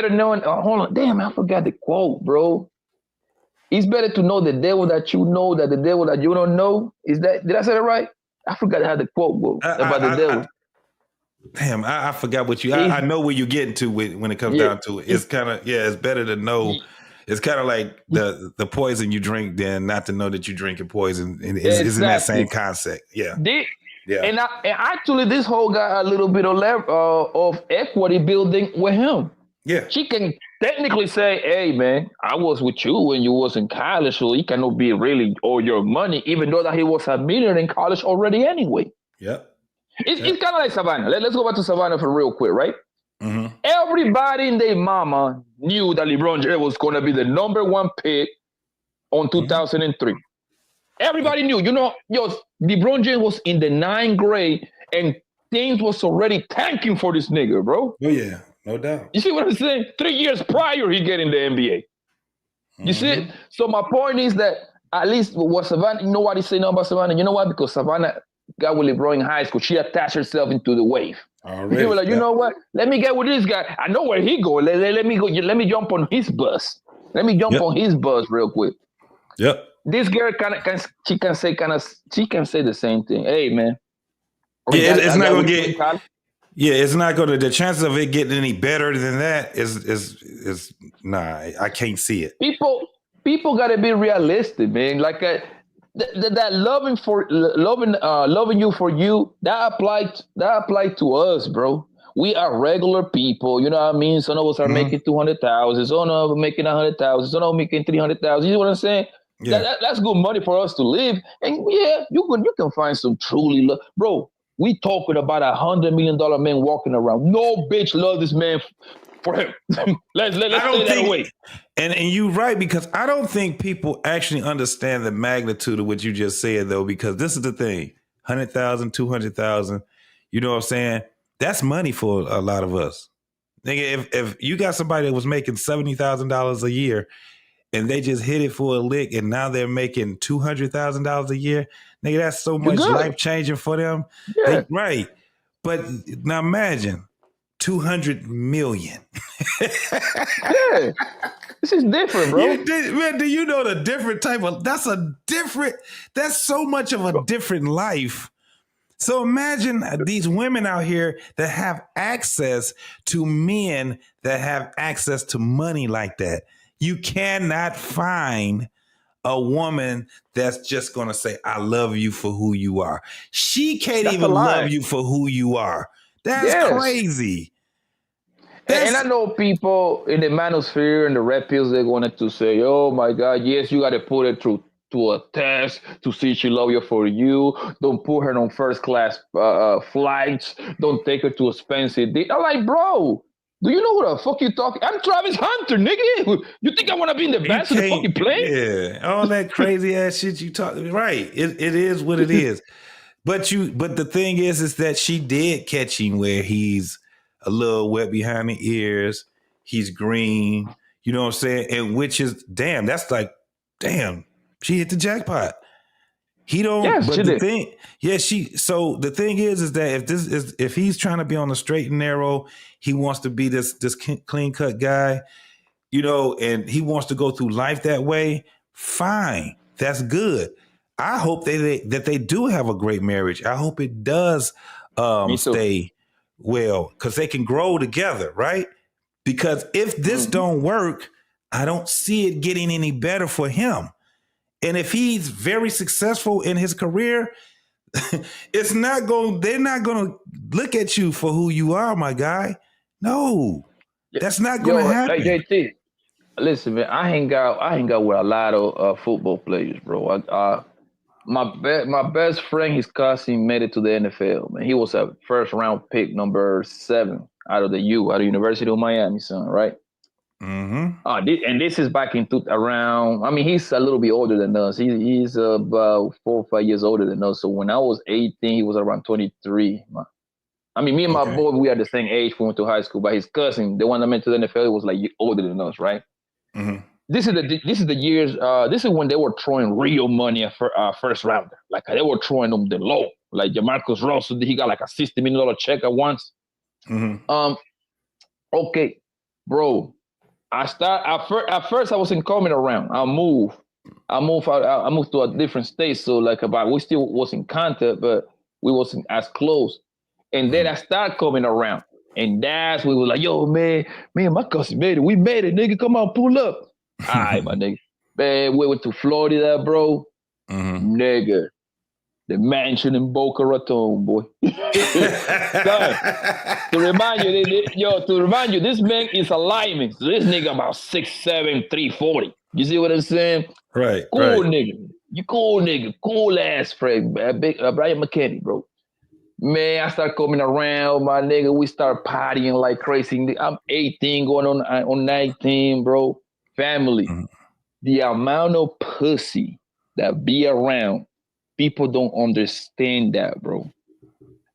knowing. Hold on, damn, I forgot the quote, bro. It's better to know the devil that you know than the devil that you don't know. Did I say that right? I forgot how the quote goes about the devil. Damn, I forgot what I know where you're getting to when it comes down to it. It's kind of, it's better to know. It's kind of like the poison you drink than not to know that you're drinking poison. And it's in that same concept. Yeah. And actually, this whole got a little bit of equity building with him. Yeah. She can technically say, hey, man, I was with you when you was in college, so you cannot be really all your money, even though that he was a millionaire in college already anyway. Yep. It's kind of like Savannah. Let's go back to Savannah for real quick, right? Mm-hmm. Everybody and their mama knew that LeBron James was going to be the number 1 pick on 2003. Everybody knew. LeBron James was in the 9th grade and things was already tanking for this nigga, bro. Oh, yeah. No doubt. You see what I'm saying? 3 years prior, he get in the NBA. You see it? So my point is that at least what Savannah, you know what he say now about Savannah? You know why? Because Savannah got with LeBron in high school. She attached herself into the wave. She was like, you know what? Let me get with this guy. I know where he go. Let me go. Let me jump on his bus. Let me jump on his bus real quick. Yep. This girl she can say the same thing. Hey, man. Yeah, it's not gonna get. Yeah, it's not gonna. The chances of it getting any better than that is nah. I can't see it. People gotta be realistic, man. Like that loving you for you, that applied to us, bro. We are regular people, you know what I mean? Some of us are making 200,000, some of us are making 100,000, some of us making 300,000. You know what I'm saying? Yeah. That's good money for us to live. And yeah, you can find some truly love, bro. We talking about $100 million man walking around. No bitch love this man for him. let's say that away. And you're right, because I don't think people actually understand the magnitude of what you just said, though, because this is the thing. 100,000, 200,000, you know what I'm saying? That's money for a lot of us. Nigga, if you got somebody that was making $70,000 a year and they just hit it for a lick and now they're making $200,000 a year, nigga, that's so much life-changing for them. Yeah. Right. But now imagine 200 million. Yeah. This is different, bro. Man, do you know the different type of, that's so much of a different life. So imagine these women out here that have access to men that have access to money like that. You cannot find a woman that's just going to say, I love you for who you are. She can't even love you for who you are. That's crazy. And I know people in the manosphere and the rap pills, they're going to say, oh my God, yes, you got to put it through to a test to see she love you for you. Don't put her on first class flights. Don't take her to expensive date. I'm like, bro, do you know what the fuck you talking? I'm Travis Hunter, nigga. You think I want to be in the back of the fucking plane? Yeah, all that crazy ass shit you talk. Right, it is what it is. But the thing is that she did catch him where he's a little wet behind the ears. He's green. You know what I'm saying? And which is, damn, that's like, damn, she hit the jackpot. He don't. Yes, but she the did. thing, So the thing is that if he's trying to be on the straight and narrow, he wants to be this clean cut guy, and he wants to go through life that way. Fine, that's good. I hope that they do have a great marriage. I hope it does stay well because they can grow together, right? Because if this don't work, I don't see it getting any better for him. And if he's very successful in his career, they're not going to look at you for who you are, my guy. No, that's not going to happen. Like JT, listen, man, I hang out with a lot of football players, bro. My best friend, his cousin, made it to the NFL, man. He was a first round pick, number 7 out of the University of Miami, son, right? Mm-hmm. And this is back in around. I mean, he's a little bit older than us. He's about 4 or 5 years older than us. So when I was 18, he was around 23. I mean, me and my boy, we are the same age. We went to high school. But his cousin, the one that went to the NFL, was like older than us, right? Mm-hmm. This is the years. This is when they were throwing real money at first rounder. Like they were throwing them the low. Like Jamarcus Russell, he got like a $60 million check at once. Mm-hmm. Okay, bro. At first I wasn't coming around. I moved to a different state. So we still was in contact, but we wasn't as close. And then I started coming around. And that's when we were like, yo, man, my cousin made it. We made it, nigga. Come on, pull up. All right, my nigga. Man, we went to Florida, bro. Mm-hmm. Nigga. The mansion in Boca Raton, boy. To remind you, this man is a lineman. So this nigga about 6'7", 340. You see what I'm saying? Right. Cool nigga. You cool nigga. Cool ass Fred. Brian McKinney, bro. Man, I start coming around, my nigga. We start partying like crazy. I'm 18 going on 19, bro. Family. Mm-hmm. The amount of pussy that be around, people don't understand that, bro.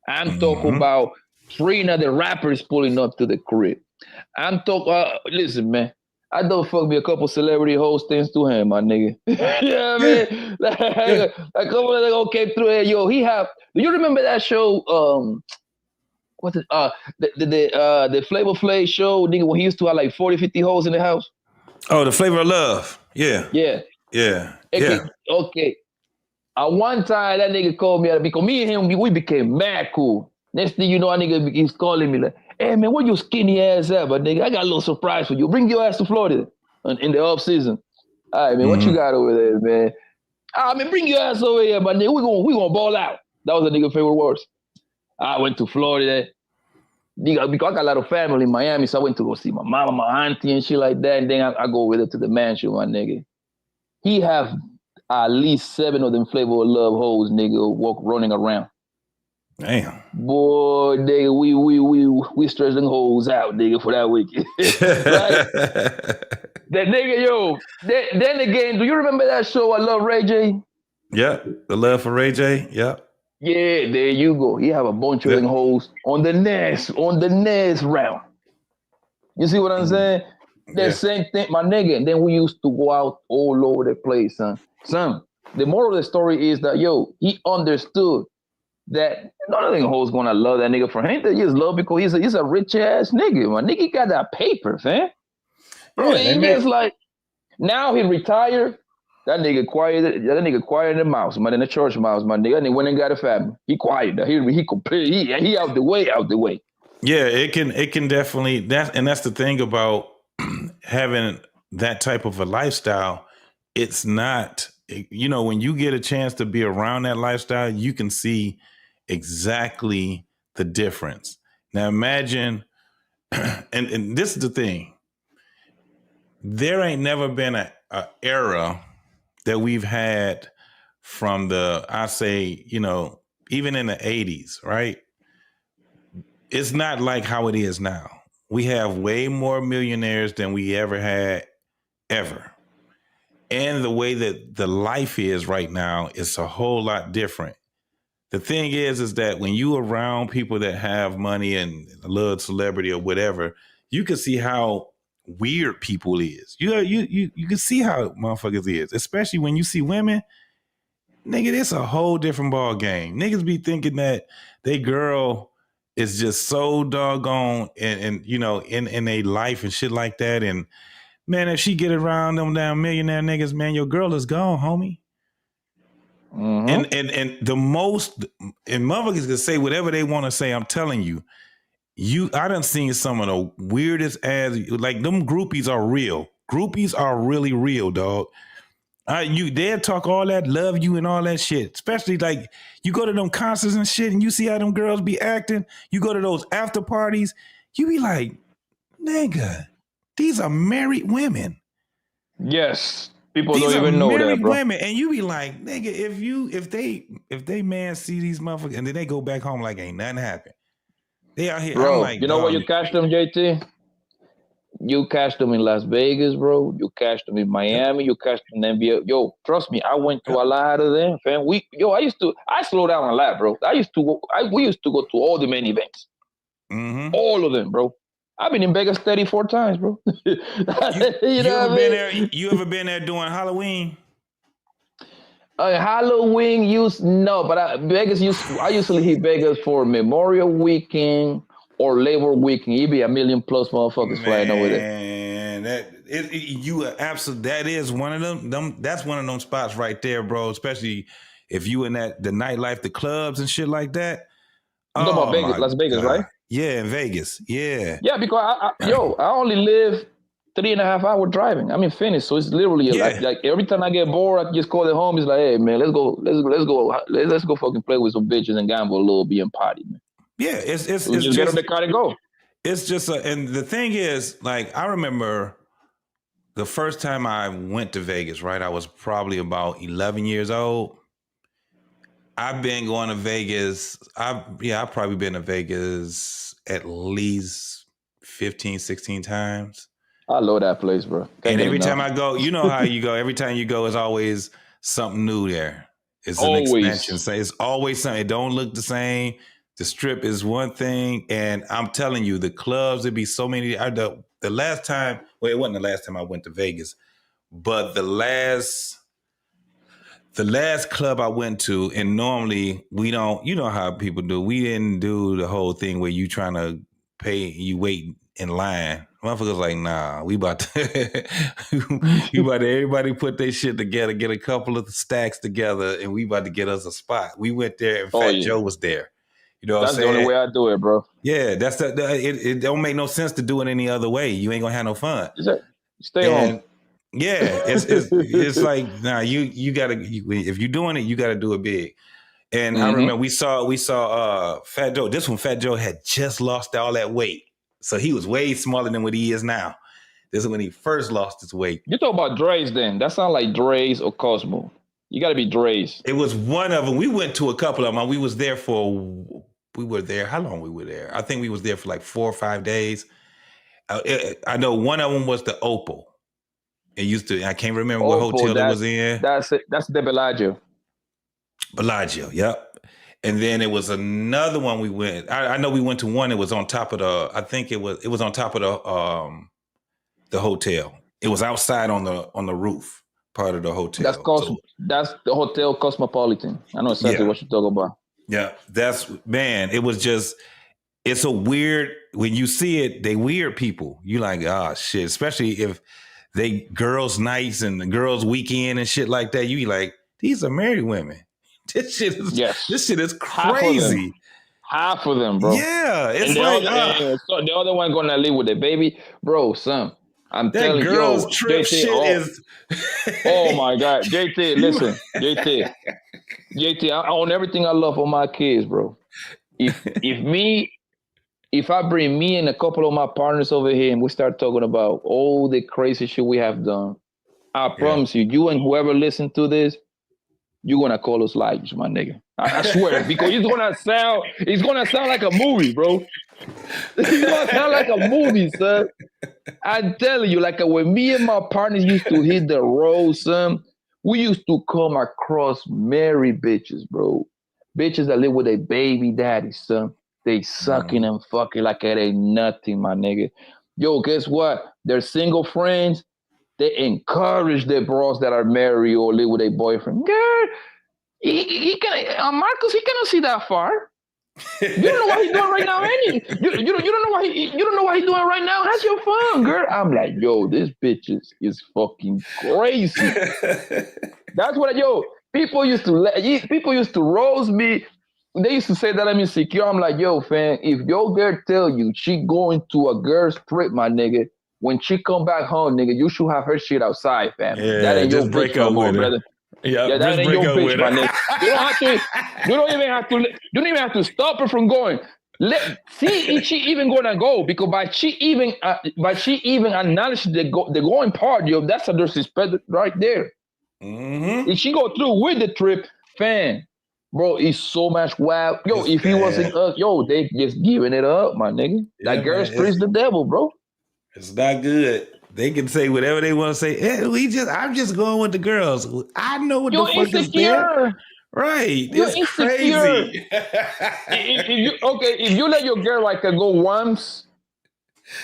I'm talking about Trina, the rappers, pulling up to the crib. I'm talking, listen, man. I don't fuck me a couple celebrity hoes things to him, my nigga. Yeah, man. Like a couple of them came through here. Yo, do you remember that show? What's it? The Flavor Flav show, nigga, when he used to have like 40, 50 hoes in the house? Oh, The Flavor of Love. Yeah. Okay. At one time, that nigga called me because me and him, we became mad cool. Next thing you know, that nigga he's calling me like, hey, man, where your skinny ass at? But nigga, I got a little surprise for you. Bring your ass to Florida in the off season. All right, man, what you got over there, man? Man, bring your ass over here, my nigga. We gonna ball out. That was a nigga favorite words. I went to Florida. Nigga, because I got a lot of family in Miami, so I went to go see my mama, my auntie, and shit like that. And then I go with her to the mansion, my nigga. He have at least 7 of them Flavor of Love hoes, nigga, running around. Damn. Boy, nigga, we stretched them hoes out, nigga, for that weekend. That nigga, yo. Then again, do you remember that show, I Love Ray J? Yeah, The Love for Ray J. Yeah. Yeah, there you go. He have a bunch of them hoes on the next round. You see what I'm saying? That same thing, my nigga. And then we used to go out all over the place, son. The moral of the story is that, yo, he understood that none of them hoes gonna love that nigga for him. They just love because he's a rich ass nigga. My nigga got that paper, fam. Bro, he just like, now he retired. That nigga quiet in the mouse, man, in the church mouse, my nigga. And he went and got a family. He quiet. He out the way. Yeah, it can definitely, that's the thing about having that type of a lifestyle. It's not, when you get a chance to be around that lifestyle, you can see exactly the difference. Now imagine, and this is the thing, there ain't never been a era that we've had from even in the 80s, right? It's not like how it is now. We have way more millionaires than we ever had, ever. And the way that the life is right now is a whole lot different. The thing is that when you around people that have money and a little celebrity or whatever, you can see how weird people is. You can see how motherfuckers is, especially when you see women. nigga, it's a whole different ball game. Niggas be thinking that they girl is just so doggone and you know, in a life and shit like that. And man, if she get around them damn millionaire niggas, man, your girl is gone, homie. And the most, and motherfuckers can say whatever they want to say. I'm telling you, I done seen some of the weirdest ass, like them groupies are real. Groupies are really real, dog. They'll talk all that, love you and all that shit. Especially like you go to them concerts and shit and you see how them girls be acting. You go to those after parties, you be like, nigga, these are married women. Yes. People don't even know that, bro. Women, and you be like, nigga, if they man see these motherfuckers and then they go back home like ain't nothing happened. They out here, bro. I'm like, you know where you catch them, JT? You catch them in Las Vegas, bro. You catch them in Miami. You catch them in NBA. Yo, trust me, I went to a lot of them, fam. I slowed down a lot, bro. We used to go to all the main events. All of them, bro. I've been in Vegas 34 times, bro. You ever been there doing Halloween? Halloween, no, but I usually hit Vegas for Memorial Weekend or Labor Weekend. You'd be 1 million plus motherfuckers flying over there. Man, that is one of them. That's one of them spots right there, bro. Especially if you in the nightlife, the clubs and shit like that. You talking about Vegas, Las Vegas, right? Yeah, in Vegas. Yeah. Yeah, because I only live 3.5 hour driving. I'm in Phoenix, so it's literally like every time I get bored, I just call the homies like, hey man, let's go fucking play with some bitches and gamble a little bit and party, man. Yeah, it's just get on the car and go. It's just and the thing is, like, I remember the first time I went to Vegas, right? I was probably about 11 years old. I've been going to Vegas. I've probably been to Vegas at least 15, 16 times. I love that place, bro. And every time I go, you know how you go. Every time you go, it's always something new there. It's an expansion. So it's always something. It don't look the same. The strip is one thing. And I'm telling you, the clubs, there'd be so many. The last time, well, it wasn't the last time I went to Vegas, but the last club I went to, and normally we don't, you know how people do. We didn't do the whole thing where you trying to pay, you wait in line. Motherfuckers like, nah, we about to, everybody put their shit together, get a couple of stacks together, and we about to get us a spot. We went there, and Fat Joe was there. You know what I'm saying? That's the only way I do it, bro. Yeah, it don't make no sense to do it any other way. You ain't gonna have no fun. Stay home. Yeah, it's like, nah, you gotta, if you're doing it, you gotta do it big. And I remember we saw Fat Joe. This one, Fat Joe had just lost all that weight. So he was way smaller than what he is now. This is when he first lost his weight. You talk about Dre's then. That sounds like Dre's or Cosmo. You got to be Dre's. It was one of them. We went to a couple of them. We were there, how long we were there? I think we was there for like 4 or 5 days. I know one of them was the Opal. I can't remember what hotel it was in. That's it. That's the Bellagio. Bellagio, yep. And then it was another one we went. I know we went to one. It was on top of it was on top of the hotel. It was outside on the roof part of the hotel. That's the Hotel Cosmopolitan. I know exactly what you're talking about. Yeah, it was just, it's a weird, when you see it, they weird people. You like, shit, especially if they girls' nights and the girls' weekend and shit like that. You be like, these are married women. This shit is crazy. Half of them, bro. Yeah, it's so the other one gonna live with the baby, bro. Son, I'm telling you, girls' trip JT, shit is. Oh my God, JT, listen, JT, I own everything I love for my kids, bro. If I bring me and a couple of my partners over here and we start talking about all the crazy shit we have done, I promise you and whoever listens to this, you're gonna call us liars, my nigga. I swear, because it's gonna sound like a movie, bro. It's gonna sound like a movie, son. I'm telling you, like when me and my partners used to hit the road, son, we used to come across married bitches, bro. Bitches that live with a baby daddy, son. They sucking and fucking like it ain't nothing, my nigga. Yo, guess what? They're single friends. They encourage their bros that are married or live with a boyfriend. Girl, He can, Marcus, he cannot see that far. You don't know what he's doing right now, Annie. You don't know what he's doing right now. Have your fun, girl. I'm like, yo, this bitch is fucking crazy. That's what people used to roast me. They used to say that I'm insecure. I'm like, yo, fam, if your girl tell you she going to a girl's trip, my nigga, when she come back home, nigga, you should have her shit outside, fam. Yeah, that ain't just your break bitch no up more, with her. brother. Yeah, that ain't your bitch, my nigga. You don't even have to stop her from going. See if she even gonna go, because by she even acknowledge the going part, yo, that's a disrespect right there. Mm-hmm. If she go through with the trip, fam, bro, it's so much wild. Yo, if he wasn't us, yo, they just giving it up, my nigga. Yeah, that girl's man, the devil, bro. It's not good. They can say whatever they want to say. I'm just going with the girls. I know what the fuck is there. Right. You're it's insecure. crazy. if you let your girl go once,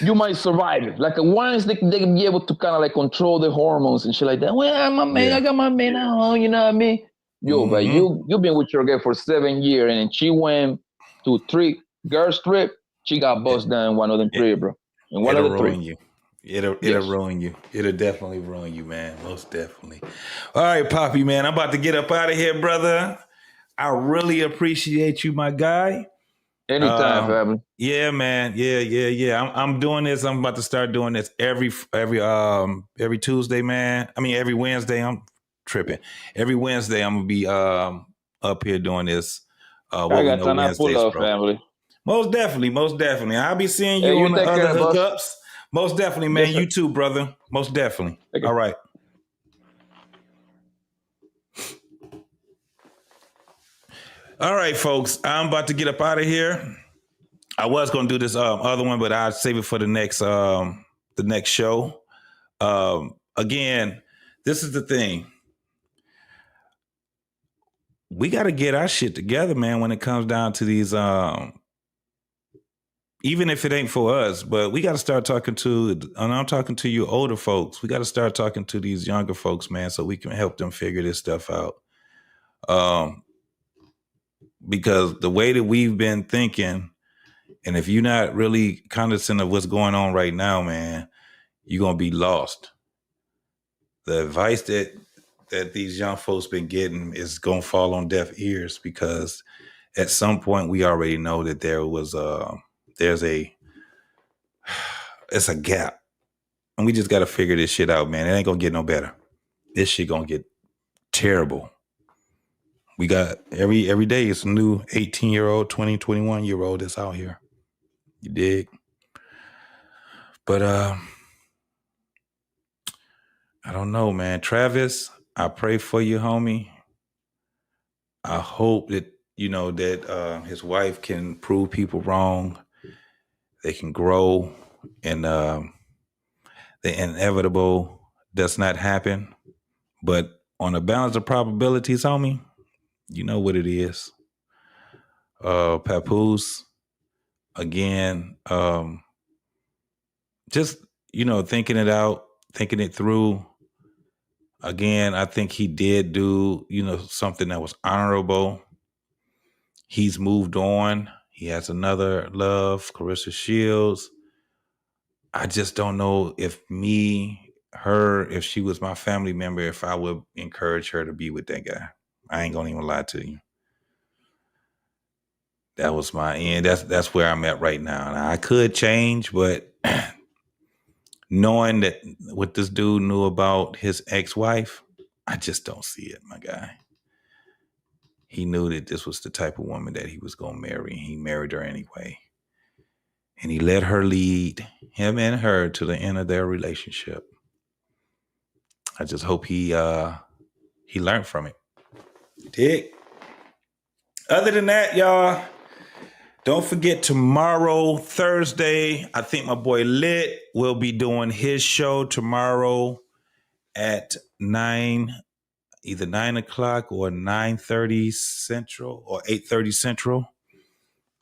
you might survive it. Like once they can be able to kind of like control the hormones and shit like that. Well, I'm a man, I got my man at home, you know what I mean? Yo, but you've been with your girl for 7 years, and she went to 3 girls trip. She got buzzed down in one of them 3, bro. In one of the 3. Ruin you. It'll ruin you. It'll definitely ruin you, man. Most definitely. All right, Poppy, man. I'm about to get up out of here, brother. I really appreciate you, my guy. Anytime, family. Yeah, man. Yeah. I'm doing this. I'm about to start doing this every Tuesday, man. I mean, every Wednesday. I'm tripping. Every Wednesday, I'm gonna be up here doing this. I got time to pull up, family. Most definitely. I'll be seeing you Hey, on the take care, other boss. hookups. Most definitely, man. Yes, sir. You too, brother. Most definitely. All right. All right, folks. I'm about to get up out of here. I was going to do this other one, but I'll save it for the next show. Again, this is the thing. We got to get our shit together, man, when it comes down to these, even if it ain't for us, but we got to start talking to, and I'm talking to you older folks. We got to start talking to these younger folks, man, so we can help them figure this stuff out. Because the way that we've been thinking, and if you're not really cognizant of what's going on right now, man, you're going to be lost. The advice that these young folks been getting is going to fall on deaf ears, because at some point we already know that it's a gap, and we just got to figure this shit out, man. It ain't going to get no better. This shit going to get terrible. We got every day it's a new 18-year-old, 20, 21-year-old that's out here. You dig? But I don't know, man. Travis, I pray for you, homie. I hope that, that his wife can prove people wrong. They can grow, and the inevitable does not happen. But on a balance of probabilities, homie, you know what it is. Papoose, again, just, thinking it out, thinking it through. Again, I think he did do, something that was honorable. He's moved on. He has another love, Clarissa Shields. I just don't know if if she was my family member, if I would encourage her to be with that guy. I ain't gonna even lie to you. That was my end. That's where I'm at right now. Now, I could change, but knowing that what this dude knew about his ex-wife, I just don't see it, my guy. He knew that this was the type of woman that he was going to marry, and he married her anyway. And he let her lead him and her to the end of their relationship. I just hope he learned from it. Dig? Other than that, y'all, don't forget tomorrow, Thursday, I think my boy Lit will be doing his show tomorrow at either 9 o'clock or 9:30 Central or 8:30 Central.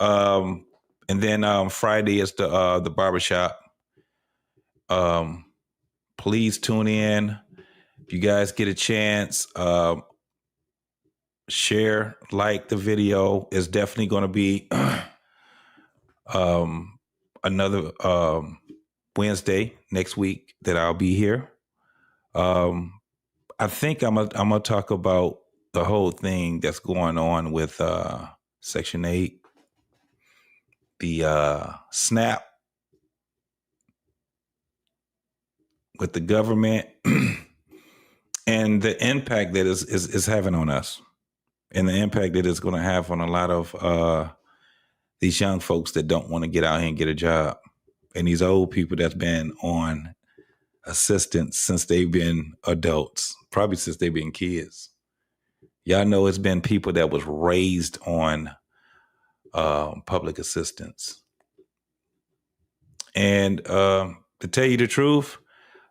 And then Friday is the barbershop. Please tune in. If you guys get a chance, share, like the video. Is definitely going to be another Wednesday next week that I'll be here. I think I'm gonna talk about the whole thing that's going on with Section 8, the SNAP with the government, and the impact that is having on us, and the impact that it's going to have on a lot of these young folks that don't want to get out here and get a job, and these old people that's been on assistance since they've been adults, probably since they've been kids. Y'all know it's been people that was raised on public assistance. And to tell you the truth,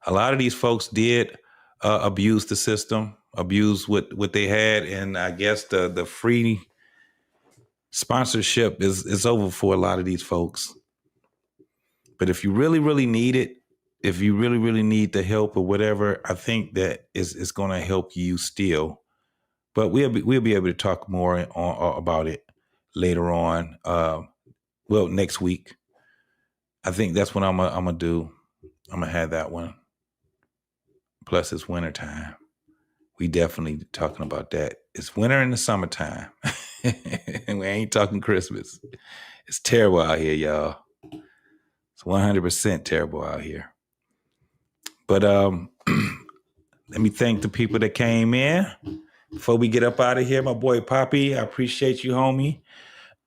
a lot of these folks did abuse the system, abuse what they had, and I guess the free sponsorship is over for a lot of these folks. But if you really, really need it, if you really, really need the help or whatever, I think that is going to help you still. But we'll be able to talk more about it later on. Next week. I think that's what I'm gonna do. I'm gonna have that one. Plus, it's wintertime. We definitely talking about that. It's winter in the summertime, and we ain't talking Christmas. It's terrible out here, y'all. It's 100% terrible out here. But let me thank the people that came in. Before we get up out of here, my boy Poppy, I appreciate you, homie.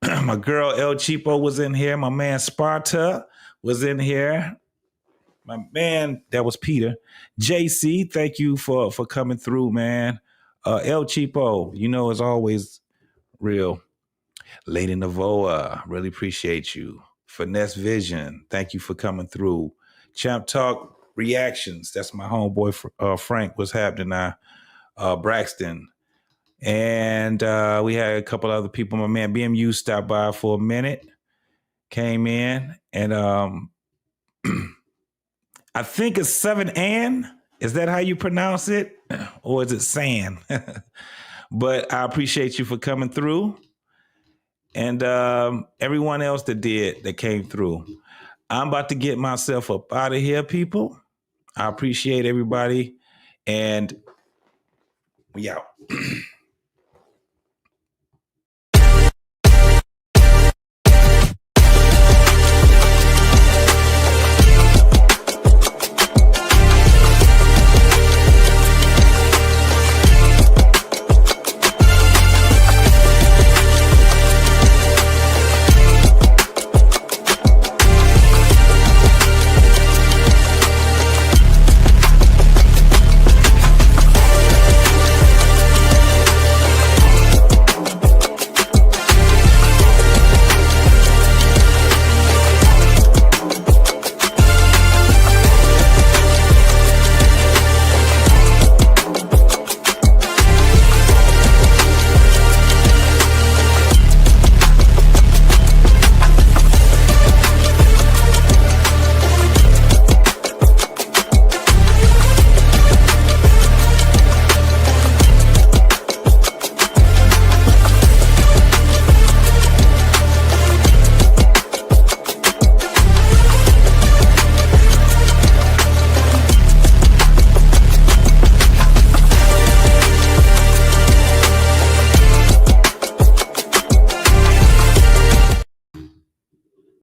My girl El Cheapo was in here. My man Sparta was in here. My man, that was Peter. JC, thank you for coming through, man. El Cheapo, you know, as always, real. Lady Navoa, really appreciate you. Finesse Vision, thank you for coming through. Champ Talk Reactions, that's my homeboy Frank. What's happening now? Braxton. And we had a couple other people. My man BMU stopped by for a minute, came in, and I think it's 7 Ann. Is that how you pronounce it? Or is it San? But I appreciate you for coming through. And everyone else that came through. I'm about to get myself up out of here, people. I appreciate everybody. And we out.